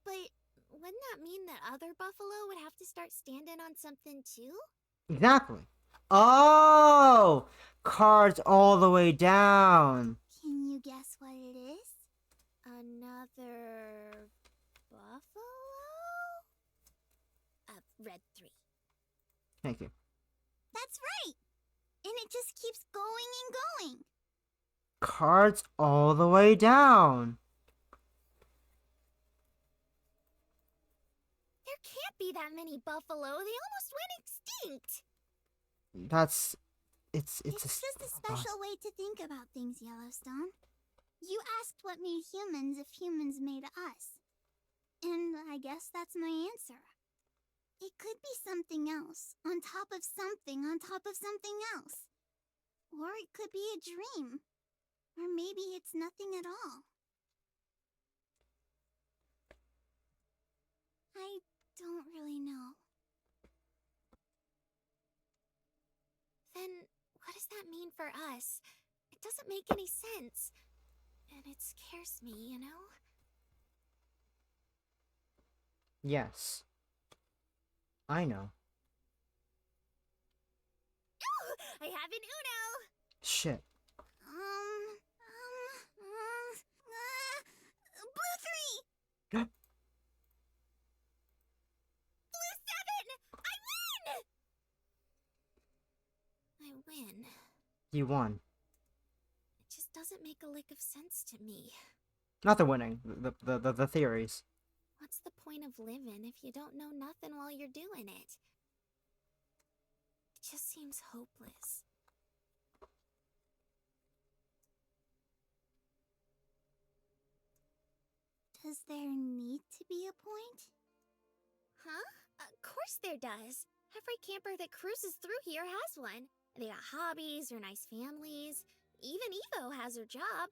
But wouldn't that mean that other buffalo would have to start standing on something too? Exactly. Oh! Cards all the way down. Can you guess what it is? Another buffalo? Red 3. Thank you. That's right! And it just keeps going and going. Cards all the way down. There can't be that many buffalo. They almost went extinct. It's just a special way to think about things, Yellowstone. You asked what made humans if humans made us. And I guess that's my answer. It could be something else, on top of something, on top of something else. Or it could be a dream. Or maybe it's nothing at all. I don't really know. Then what does that mean for us? It doesn't make any sense. And it scares me, you know? Yes. I know. I have an Uno! Shit. Blue 3! Blue 7! I win. You won. It just doesn't make a lick of sense to me. Not the winning. The theories. What's the point of living if you don't know nothing while you're doing it? It just seems hopeless. Does there need to be a point? Huh? Of course there does. Every camper that cruises through here has one. They got hobbies or nice families. Even Evo has her job.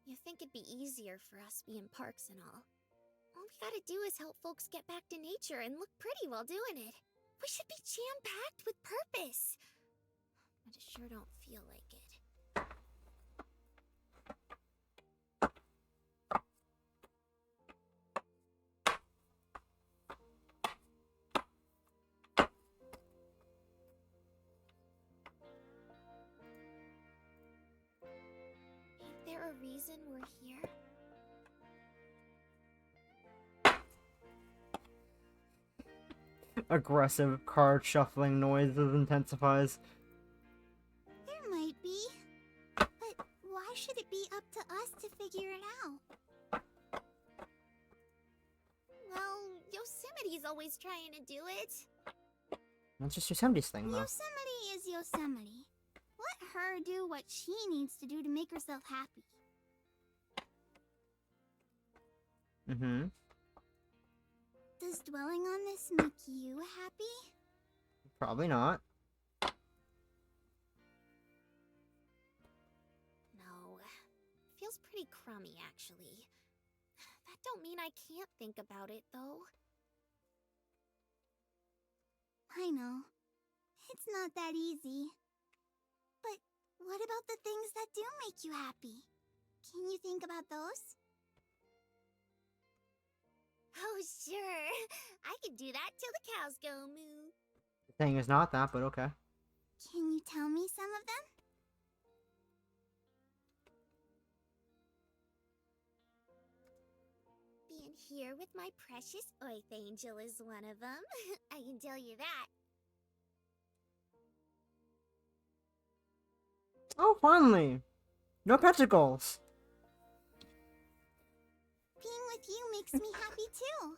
You think it'd be easier for us being parks and all. All we gotta do is help folks get back to nature and look pretty while doing it. We should be jam-packed with purpose. I just sure don't feel like it. reason we're here? Aggressive card shuffling noises intensifies. There might be. But why should it be up to us to figure it out? Well, Yosemite's always trying to do it. That's just Yosemite's thing, though. Yosemite is Yosemite. Let her do what she needs to do to make herself happy. Mm-hmm. Does dwelling on this make you happy? Probably not. No. Feels pretty crummy, actually. That don't mean I can't think about it, though. I know. It's not that easy. But what about the things that do make you happy? Can you think about those? Oh, sure. I could do that till the cows go moo. The thing is not that, but okay. Can you tell me some of them? Being here with my precious Oath Angel is one of them. I can tell you that. Oh, finally! No pentacles! Being with you makes me happy too.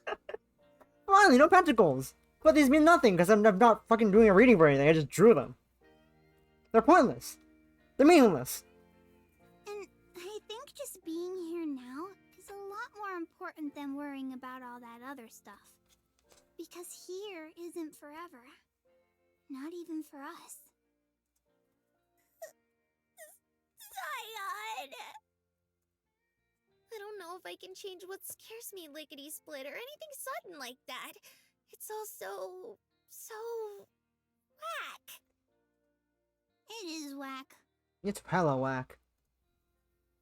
Finally, no pentacles! But these mean nothing, because I'm not fucking doing a reading for anything, I just drew them. They're pointless. They're meaningless. And I think just being here now is a lot more important than worrying about all that other stuff. Because here isn't forever. Not even for us. Zion! I don't know if I can change what scares me, Lickety Split, or anything sudden like that. It's all so whack. It is whack. It's hella whack.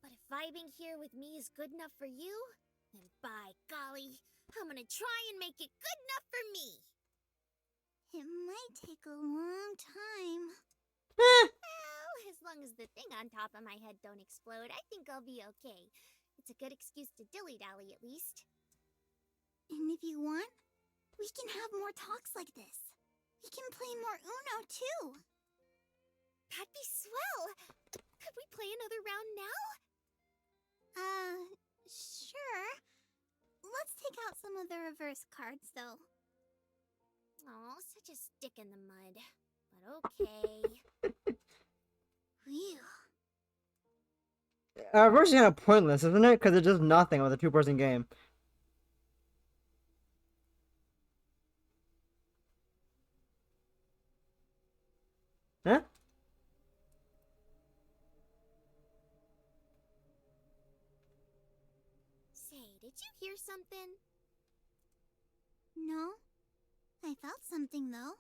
But if vibing here with me is good enough for you, then by golly, I'm gonna try and make it good enough for me. It might take a long time. Eh, Well, as long as the thing on top of my head don't explode, I think I'll be okay. It's a good excuse to dilly-dally, at least. And if you want, we can have more talks like this. We can play more Uno, too. That'd be swell! Could we play another round now? Sure. Let's take out some of the reverse cards, though. Oh, such a stick in the mud. But okay. Phew. Reverse is kind of pointless, isn't it? Because it does nothing with a two-person game. Huh? Say, did you hear something? No? I felt something, though.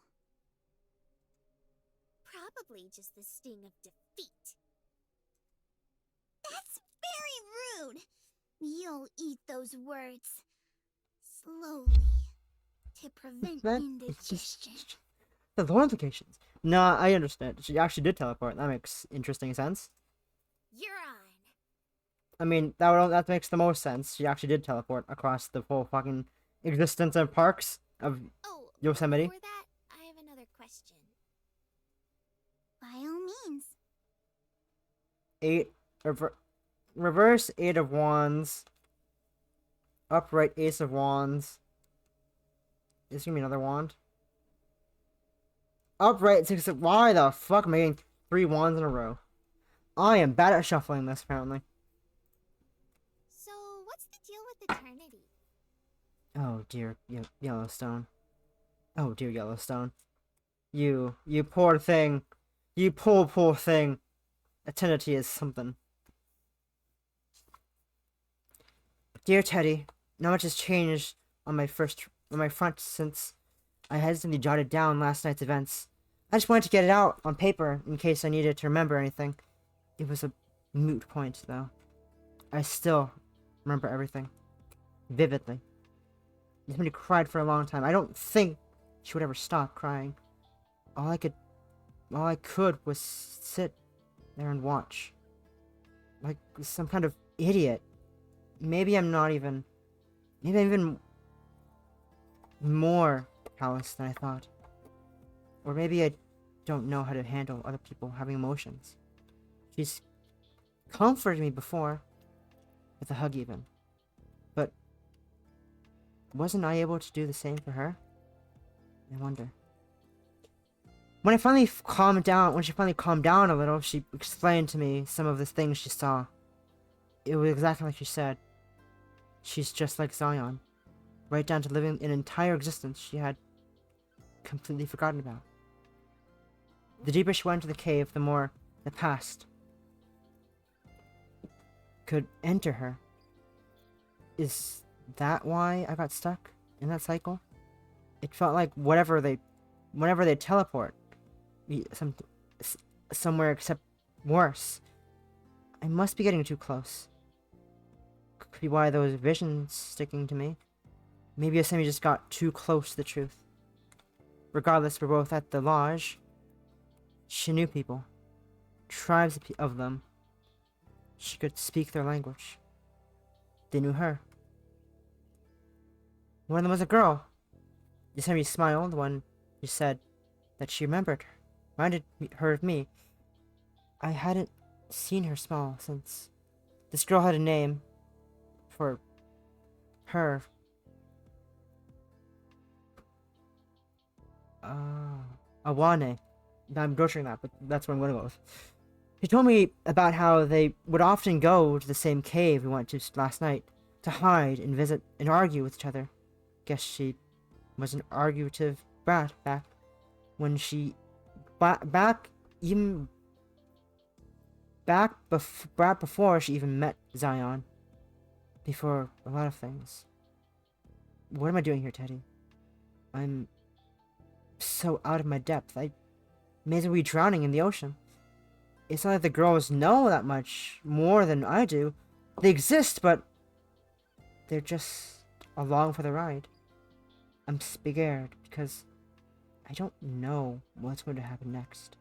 Probably just the sting of defeat. That's very rude. You'll eat those words. Slowly. To prevent That- indigestion. The lore implications. Nah, I understand. She actually did teleport. That makes interesting sense. You're on. I mean, that makes the most sense. She actually did teleport across the whole fucking existence of parks of Oh, Yosemite. before that, I have another question. By all means. Reverse 8 of Wands. Upright Ace of Wands. Is this gonna be another wand? Upright 6 of... Why the fuck am I getting 3 wands in a row? I am bad at shuffling this, apparently. So, what's the deal with eternity? Oh dear, Yellowstone. Oh dear, Yellowstone. You poor thing. You poor thing. Eternity is something. Dear Teddy, not much has changed on my front since I hesitantly jotted down last night's events. I just wanted to get it out on paper in case I needed to remember anything. It was a moot point, though. I still remember everything. Vividly. Somebody cried for a long time. I don't think she would ever stop crying. All I could was sit there and watch. Like some kind of idiot. Maybe I'm not even... Maybe I'm even more callous than I thought. Or maybe I don't know how to handle other people having emotions. She's comforted me before, with a hug even. But wasn't I able to do the same for her? I wonder. When I finally calmed down, when she finally calmed down a little, she explained to me some of the things she saw. It was exactly like she said. She's just like Zion, right down to living an entire existence she had completely forgotten about. The deeper she went into the cave, the more the past could enter her. Is that why I got stuck in that cycle? It felt like whenever they teleport somewhere except worse, I must be getting too close. Could be why those visions sticking to me. Maybe Asemi just got too close to the truth. Regardless, we're both at the lodge. She knew people. Tribes of them. She could speak their language. They knew her. One of them was a girl. Yosemite smiled when she said that she remembered her of me. I hadn't seen her smile since. This girl had a name for her. Awane. I'm butchering that, but that's what I'm going to go with. She told me about how they would often go to the same cave we went to last night to hide and visit and argue with each other. Guess she was an argumentative brat back when she before she even met Zion. Before a lot of things. What am I doing here, Teddy? I'm so out of my depth. I may as well be drowning in the ocean. It's not like the girls know that much more than I do. They exist, but they're just along for the ride. I'm scared because I don't know what's going to happen next.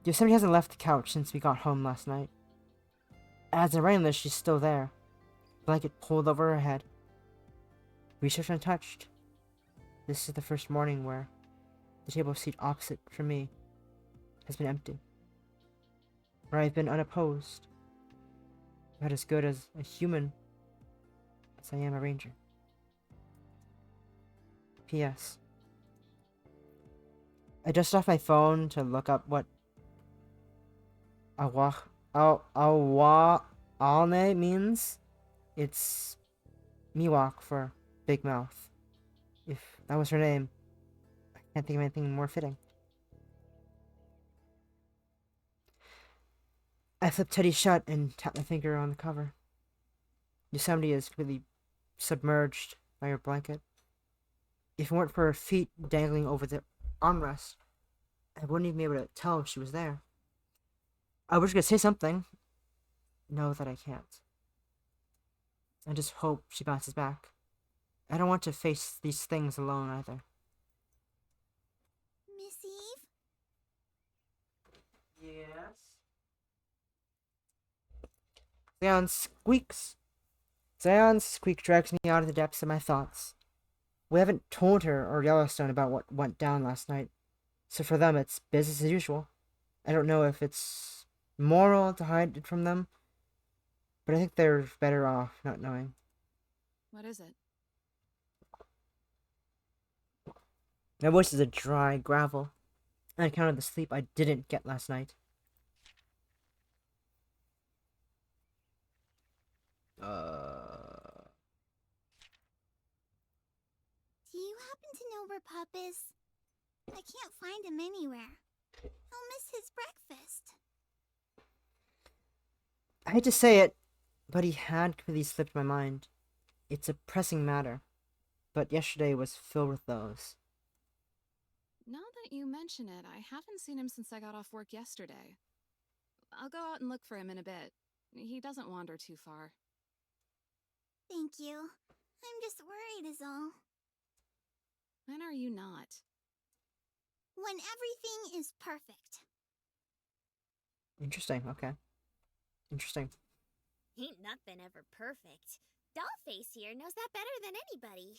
Yosemite hasn't left the couch since we got home last night. As I ran this, she's still there. Blanket pulled over her head. Research untouched. This is the first morning where the table seat opposite from me has been empty. Where I've been unopposed. Not as good as a human as I am a ranger. P.S. I dusted off my phone to look up what Awalne means. It's Miwok for big mouth. If that was her name, I can't think of anything more fitting. I flipped Teddy shut and tapped my finger on the cover. Yosemite is completely submerged by her blanket. If it weren't for her feet dangling over the armrest, I wouldn't even be able to tell if she was there. I was gonna say something. No, that I can't. I just hope she bounces back. I don't want to face these things alone either. Miss Eve? Yes? Zion's squeak drags me out of the depths of my thoughts. We haven't told her or Yellowstone about what went down last night, so for them it's business as usual. I don't know if it's moral to hide it from them, but I think they're better off not knowing. What is it? My voice is a dry gravel, on account of the sleep I didn't get last night. Do you happen to know where Pup is? I can't find him anywhere. I'll miss his breakfast. I hate to say it, but he had completely slipped my mind. It's a pressing matter, but yesterday was filled with those. Now that you mention it, I haven't seen him since I got off work yesterday. I'll go out and look for him in a bit. He doesn't wander too far. Thank you. I'm just worried is all. When are you not? When everything is perfect. Interesting, okay. Interesting. Ain't nothing ever perfect. Dollface here knows that better than anybody.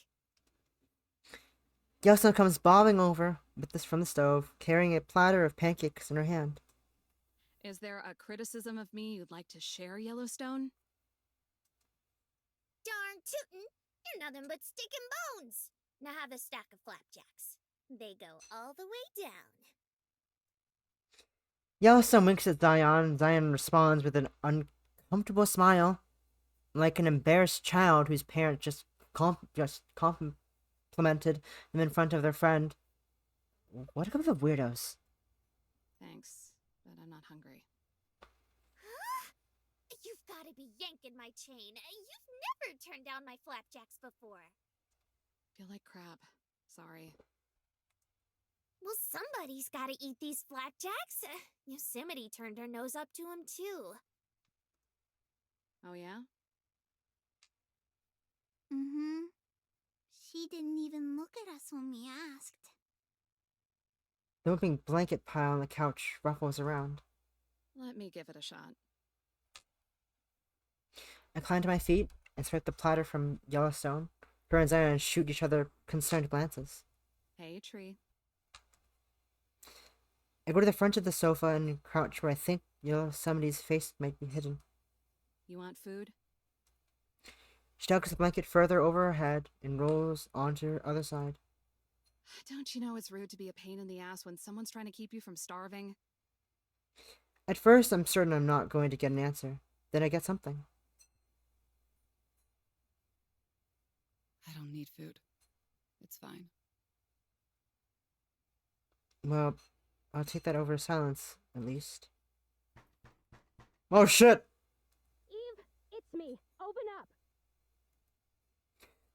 Yellowstone comes bobbing over with this from the stove, carrying a platter of pancakes in her hand. Is there a criticism of me you'd like to share, Yellowstone? Darn tootin', you're nothing but stick and bones. Now have a stack of flapjacks. They go all the way down. Yellowstone winks at Zion, and Zion responds with an uncomfortable smile, like an embarrassed child whose parent just complimented them in front of their friend. What about the weirdos? Thanks, but I'm not hungry. Huh? You've got to be yanking my chain. You've never turned down my flapjacks before. Feel like crap. Sorry. Well, somebody's got to eat these flapjacks. Yosemite turned her nose up to them, too. Oh, yeah? Mm-hmm. She didn't even look at us when we asked. The whipping blanket pile on the couch ruffles around. Let me give it a shot. I climb to my feet and swipe the platter from Yellowstone. Her and Zion shoot each other concerned glances. Hey, Tree. I go to the front of the sofa and crouch where I think Yosemite's face might be hidden. You want food? She tucks the blanket further over her head and rolls onto her other side. Don't you know it's rude to be a pain in the ass when someone's trying to keep you from starving? At first, I'm certain I'm not going to get an answer. Then I get something. I don't need food. It's fine. Well, I'll take that over silence, at least. Oh shit! Eve, it's me. Open up.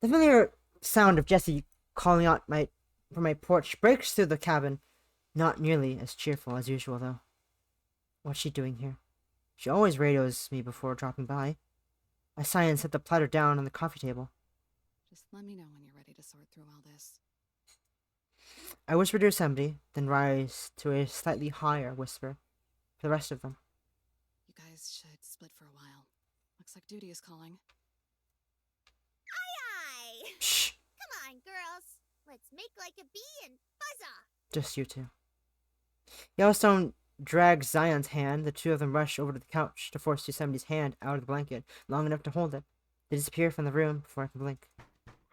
The familiar sound of Jessie calling out from my porch breaks through the cabin. Not nearly as cheerful as usual, though. What's she doing here? She always radios me before dropping by. I sigh and set the platter down on the coffee table. Just let me know when you're ready to sort through all this. I whisper to Yosemite, then rise to a slightly higher whisper for the rest of them. You guys should split for a while. Looks like duty is calling. Aye, aye! Shh! Come on, girls. Let's make like a bee and buzz off. Just you two. Yellowstone drags Zion's hand. The two of them rush over to the couch to force Yosemite's hand out of the blanket long enough to hold it. They disappear from the room before I can blink.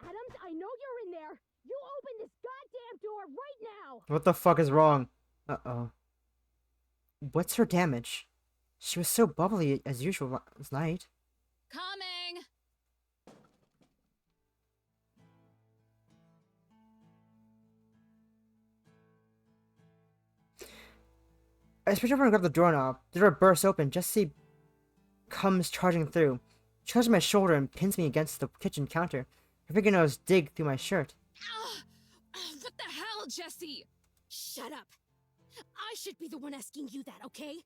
Adams, I know you're in there. You open this goddamn door right now. What the fuck is wrong? Uh-oh. What's her damage? She was so bubbly as usual last night. Coming! I reach over and grab the doorknob. The door bursts open. Jessie comes charging through. She touches my shoulder and pins me against the kitchen counter. Her fingernails dig through my shirt. What the hell, Jessie? Shut up. I should be the one asking you that, okay?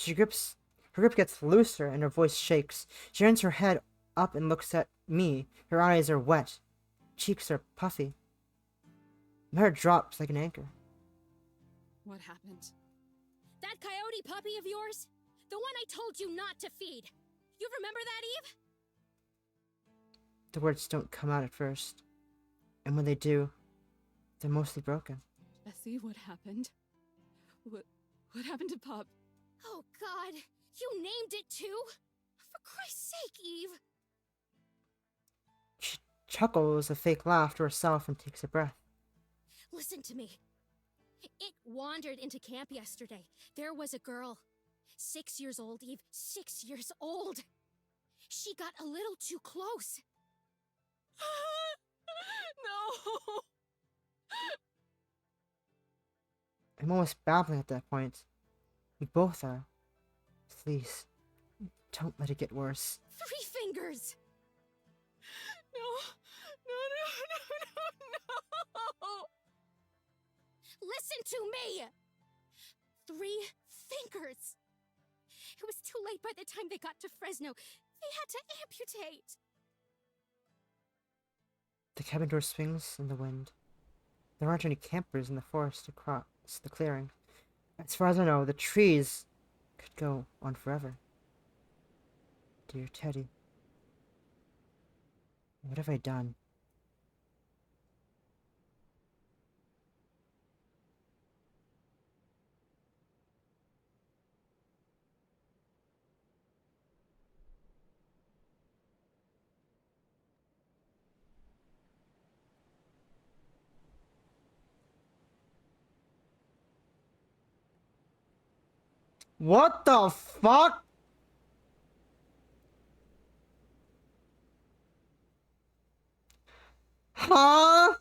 Her grip gets looser and her voice shakes. She turns her head up and looks at me. Her eyes are wet. Cheeks are puffy. My heart drops like an anchor. What happened? That coyote puppy of yours? The one I told you not to feed. You remember that, Eve? The words don't come out at first. And when they do, they're mostly broken. Jessie, what happened? What happened to Pup? Oh, God. You named it, too? For Christ's sake, Eve. She chuckles a fake laugh to herself and takes a breath. Listen to me. It wandered into camp yesterday. There was a girl. 6 years old, Eve. 6 years old. She got a little too close. No! I'm almost babbling at that point. We both are. Please, don't let it get worse. 3 fingers! No! No! Listen to me! 3 fingers! It was too late by the time they got to Fresno. They had to amputate. The cabin door swings in the wind. There aren't any campers in the forest across the clearing. As far as I know, the trees Could go on forever. Dear Teddy. What have I done? What the fuck? Huh?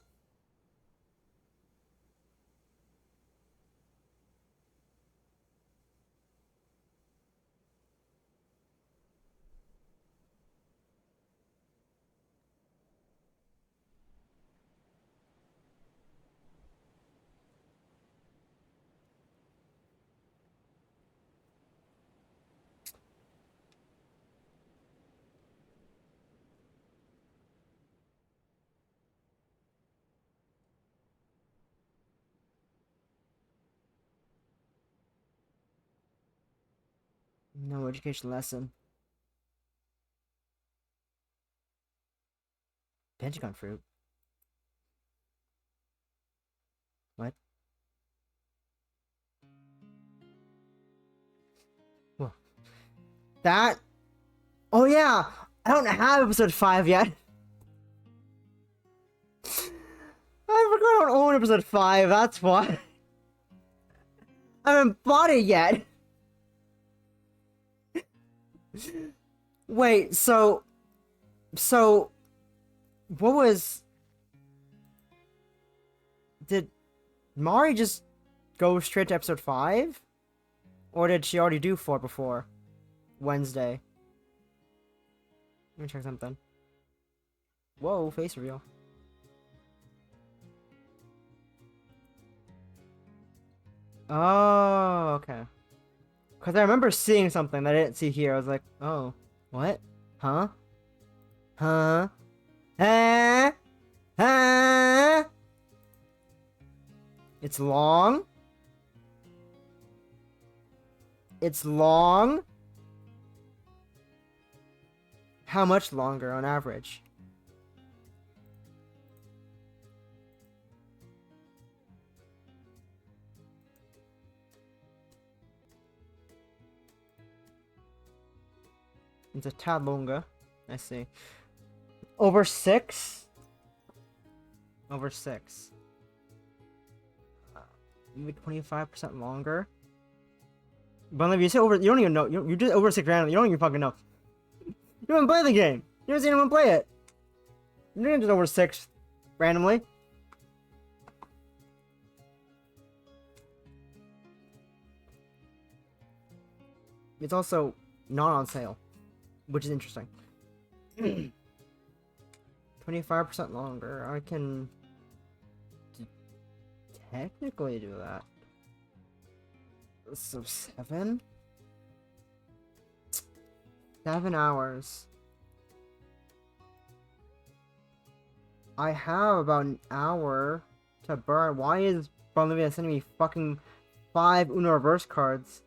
No education lesson. Pentagon fruit. What? Whoa. That? Oh yeah! I don't have episode 5 yet. I forgot I don't own episode 5, that's why. I haven't bought it yet. Wait, so... What was... Did Mari just go straight to episode 5? Or did she already do 4 before? Wednesday. Let me check something. Whoa, face reveal. Oh, okay. Because I remember seeing something that I didn't see here. I was like, oh, what? Huh? Huh? Huh? Huh? It's long. It's long. How much longer on average? It's a tad longer. I see. Over 6? Over 6. Maybe 25% longer. But if you say over, you don't even know. You just over 6 randomly. You don't even fucking know. You don't even play the game. You don't see anyone play it. You don't just over 6 randomly. It's also not on sale, which is interesting. 25% longer. I can technically do that. So 7? 7 hours. I have about an hour to burn. Why is Bolivia sending me fucking 5 Uno reverse cards?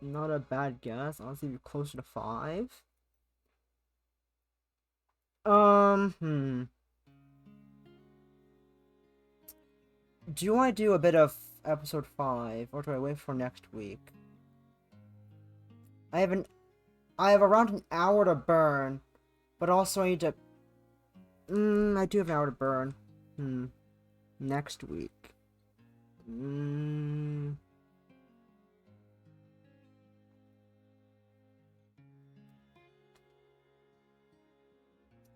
Not a bad guess. Honestly, be closer to 5. Do I do a bit of episode 5, or do I wait for next week? I have around an hour to burn, but also I need to... I do have an hour to burn. Next week.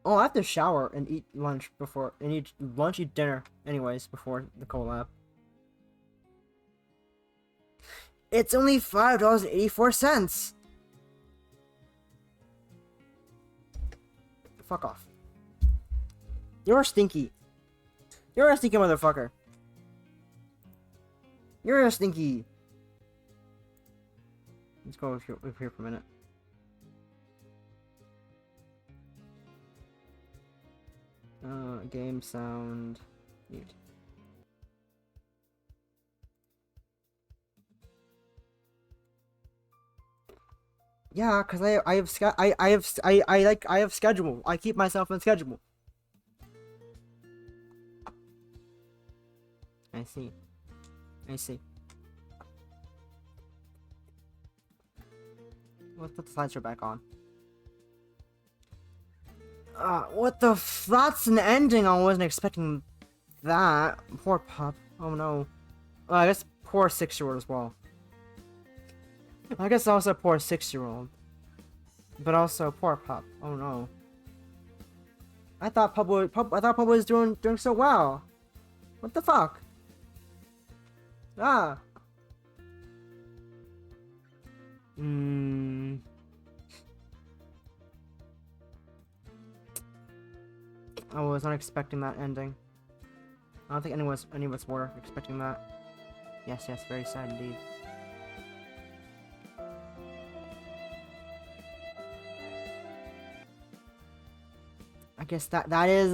Oh, I have to shower and eat lunch before... and eat lunch, eat dinner, anyways, before the collab. It's only $5.84! Fuck off. You're stinky. You're a stinky motherfucker. You're a stinky. Let's go over here for a minute. Game sound. Mute. Yeah, cause I have I have schedule. I keep myself in schedule. I see. I see. Let's put the slideshow back on. What the that's an ending. I wasn't expecting that. Poor pup. Oh no. I guess poor 6-year-old as well. I guess also poor 6-year-old. But also poor pup. Oh no. I thought pup was doing so well. What the fuck? Ah. I was not expecting that ending. I don't think any of us were expecting that. Yes, very sad indeed. I guess that is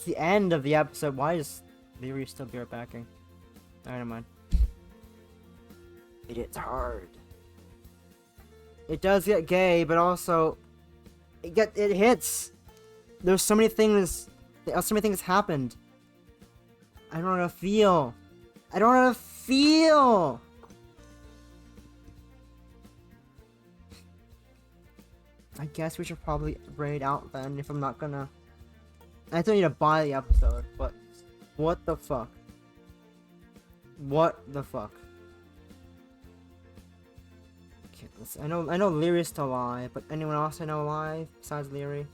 the end of the episode. Why is Leary still beer backing? Never mind. It hits hard. It does get gay, but also it hits. There's so many things. So many things happened. I don't know how to feel. I don't know how to feel. I guess we should probably raid out then if I'm not gonna. I still need to buy the episode, but what the fuck? What the fuck? Okay, I know Leary's still alive, but anyone else I know alive besides Leary?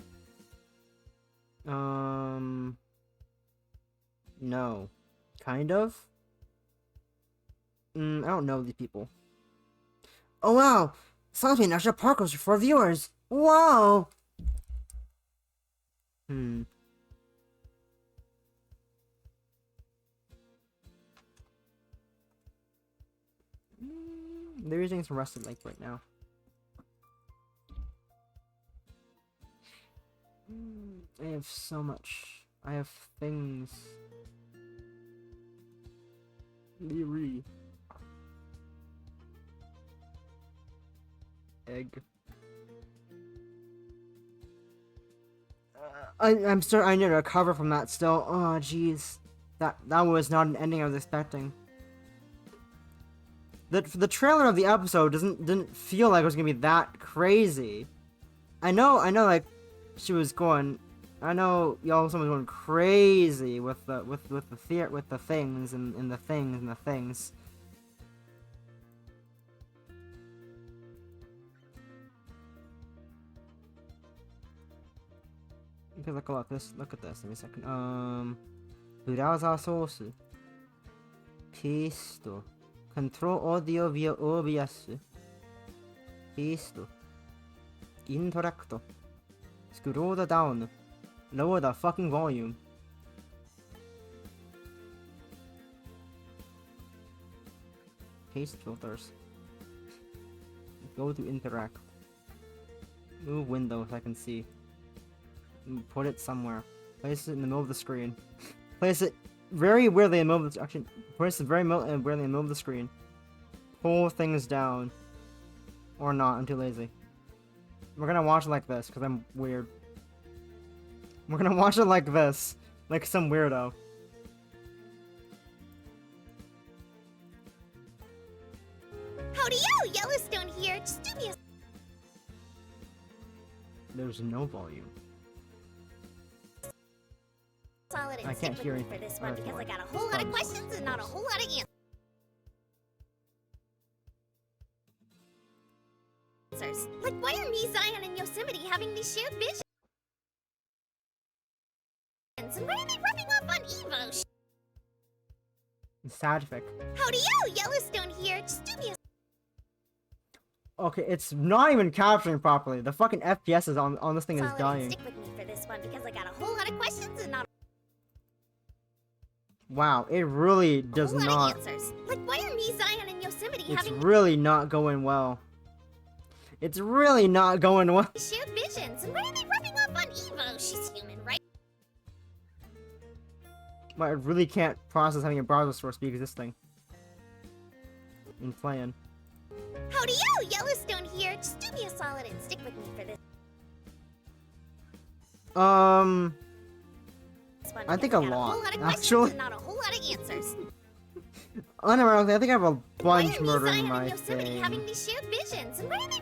No. Kind of? I don't know these people. Oh wow! Sunshine National Park was for viewers! Wow! They're using some Rusted Lake right now. I have so much. I have things. Leary. Egg. I'm still. I need to recover from that still. Oh jeez, that was not an ending I was expecting. The trailer of the episode didn't feel like it was gonna be that crazy. I know, like she was going. I know y'all someone was going crazy with the things and the things. Okay, look at this. Look at this. Give me a second. Browser source. Paste. Control audio via OBS. Paste. Interact. Scroll down. Lower the fucking volume. Paste filters. Go to interact. Move window so I can see. Put it somewhere. Place it in the middle of the screen. Place it very weirdly in the middle of the actually. Place it very weirdly in the middle of the screen. Pull things down. Or not. I'm too lazy. We're gonna watch it like this because I'm weird. We're gonna watch it like this, like some weirdo. Howdy-yo, Yellowstone here. Just do me a... There's no volume. solid and I stick can't with hear me anything. for this one There's because I one. got a whole lot of questions and not a whole lot of answers. Like, why are me, Zion, and Yosemite having these shared visions? And why are they rubbing off on Evo? Sadfic. Howdy-yo, Yellowstone here. Just do me a... Okay, it's not even capturing properly. The fucking FPS is on this thing is solid and dying. stick with me for this one because I got a whole lot of questions and not Wow, it really a does whole lot not. of answers. Like, why are me, Zion, and Yosemite It's having really not going well. It's really not going well. these shared visions? And why are they rubbing off on Evo? She's human, right? But I really can't process having a browser source be existing. And playing. Howdy-yo, Yellowstone here. Just do me a solid and stick with me for this one. I think because a I got lot, a whole lot of questions actually. and not a whole lot of answers. Unironically, I think I have a Why bunch are murdering Zion my and Yosemite thing. having these shared visions? And where are they?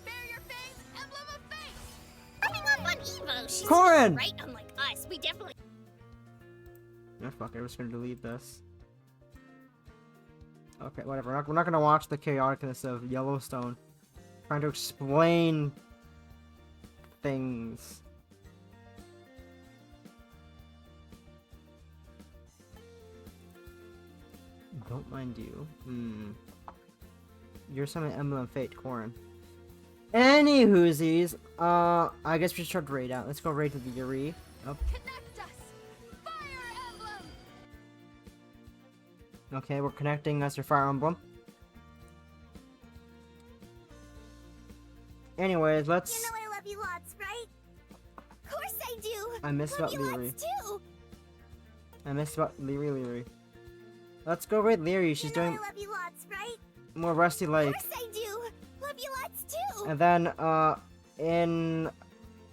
Bear your fangs, emblem of fate! Running off on Evo. She's Corin! right, unlike us. We definitely. Yeah, fuck it, I'm just gonna delete this. Okay, whatever. We're not gonna watch the chaoticness of Yellowstone. Trying to explain things. Don't mind you. You're summon Emblem of Fate, Corin. Any whoosies, I guess we should start raid out. Let's go raid to the Yuri. Oh. Connect us! Fire emblem! Okay, we're connecting us to Fire Emblem. Anyways, let's. You know I love you lots, right? Of course I do. I miss about Love you Leary. lots too. I miss about Leary. Let's go raid Leary. She's you know doing I love you lots, right? more Rusty Lake. Of course I do. Love you lots too. And then, in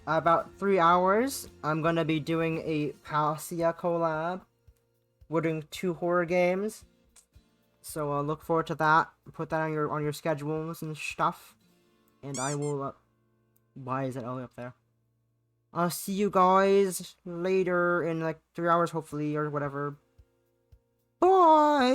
about 3 hours, I'm gonna be doing a Palsia collab. We're doing 2 horror games. So, look forward to that. Put that on your schedules and stuff. And I will, why is that Ellie up there? I'll see you guys later in like 3 hours, hopefully, or whatever. Bye!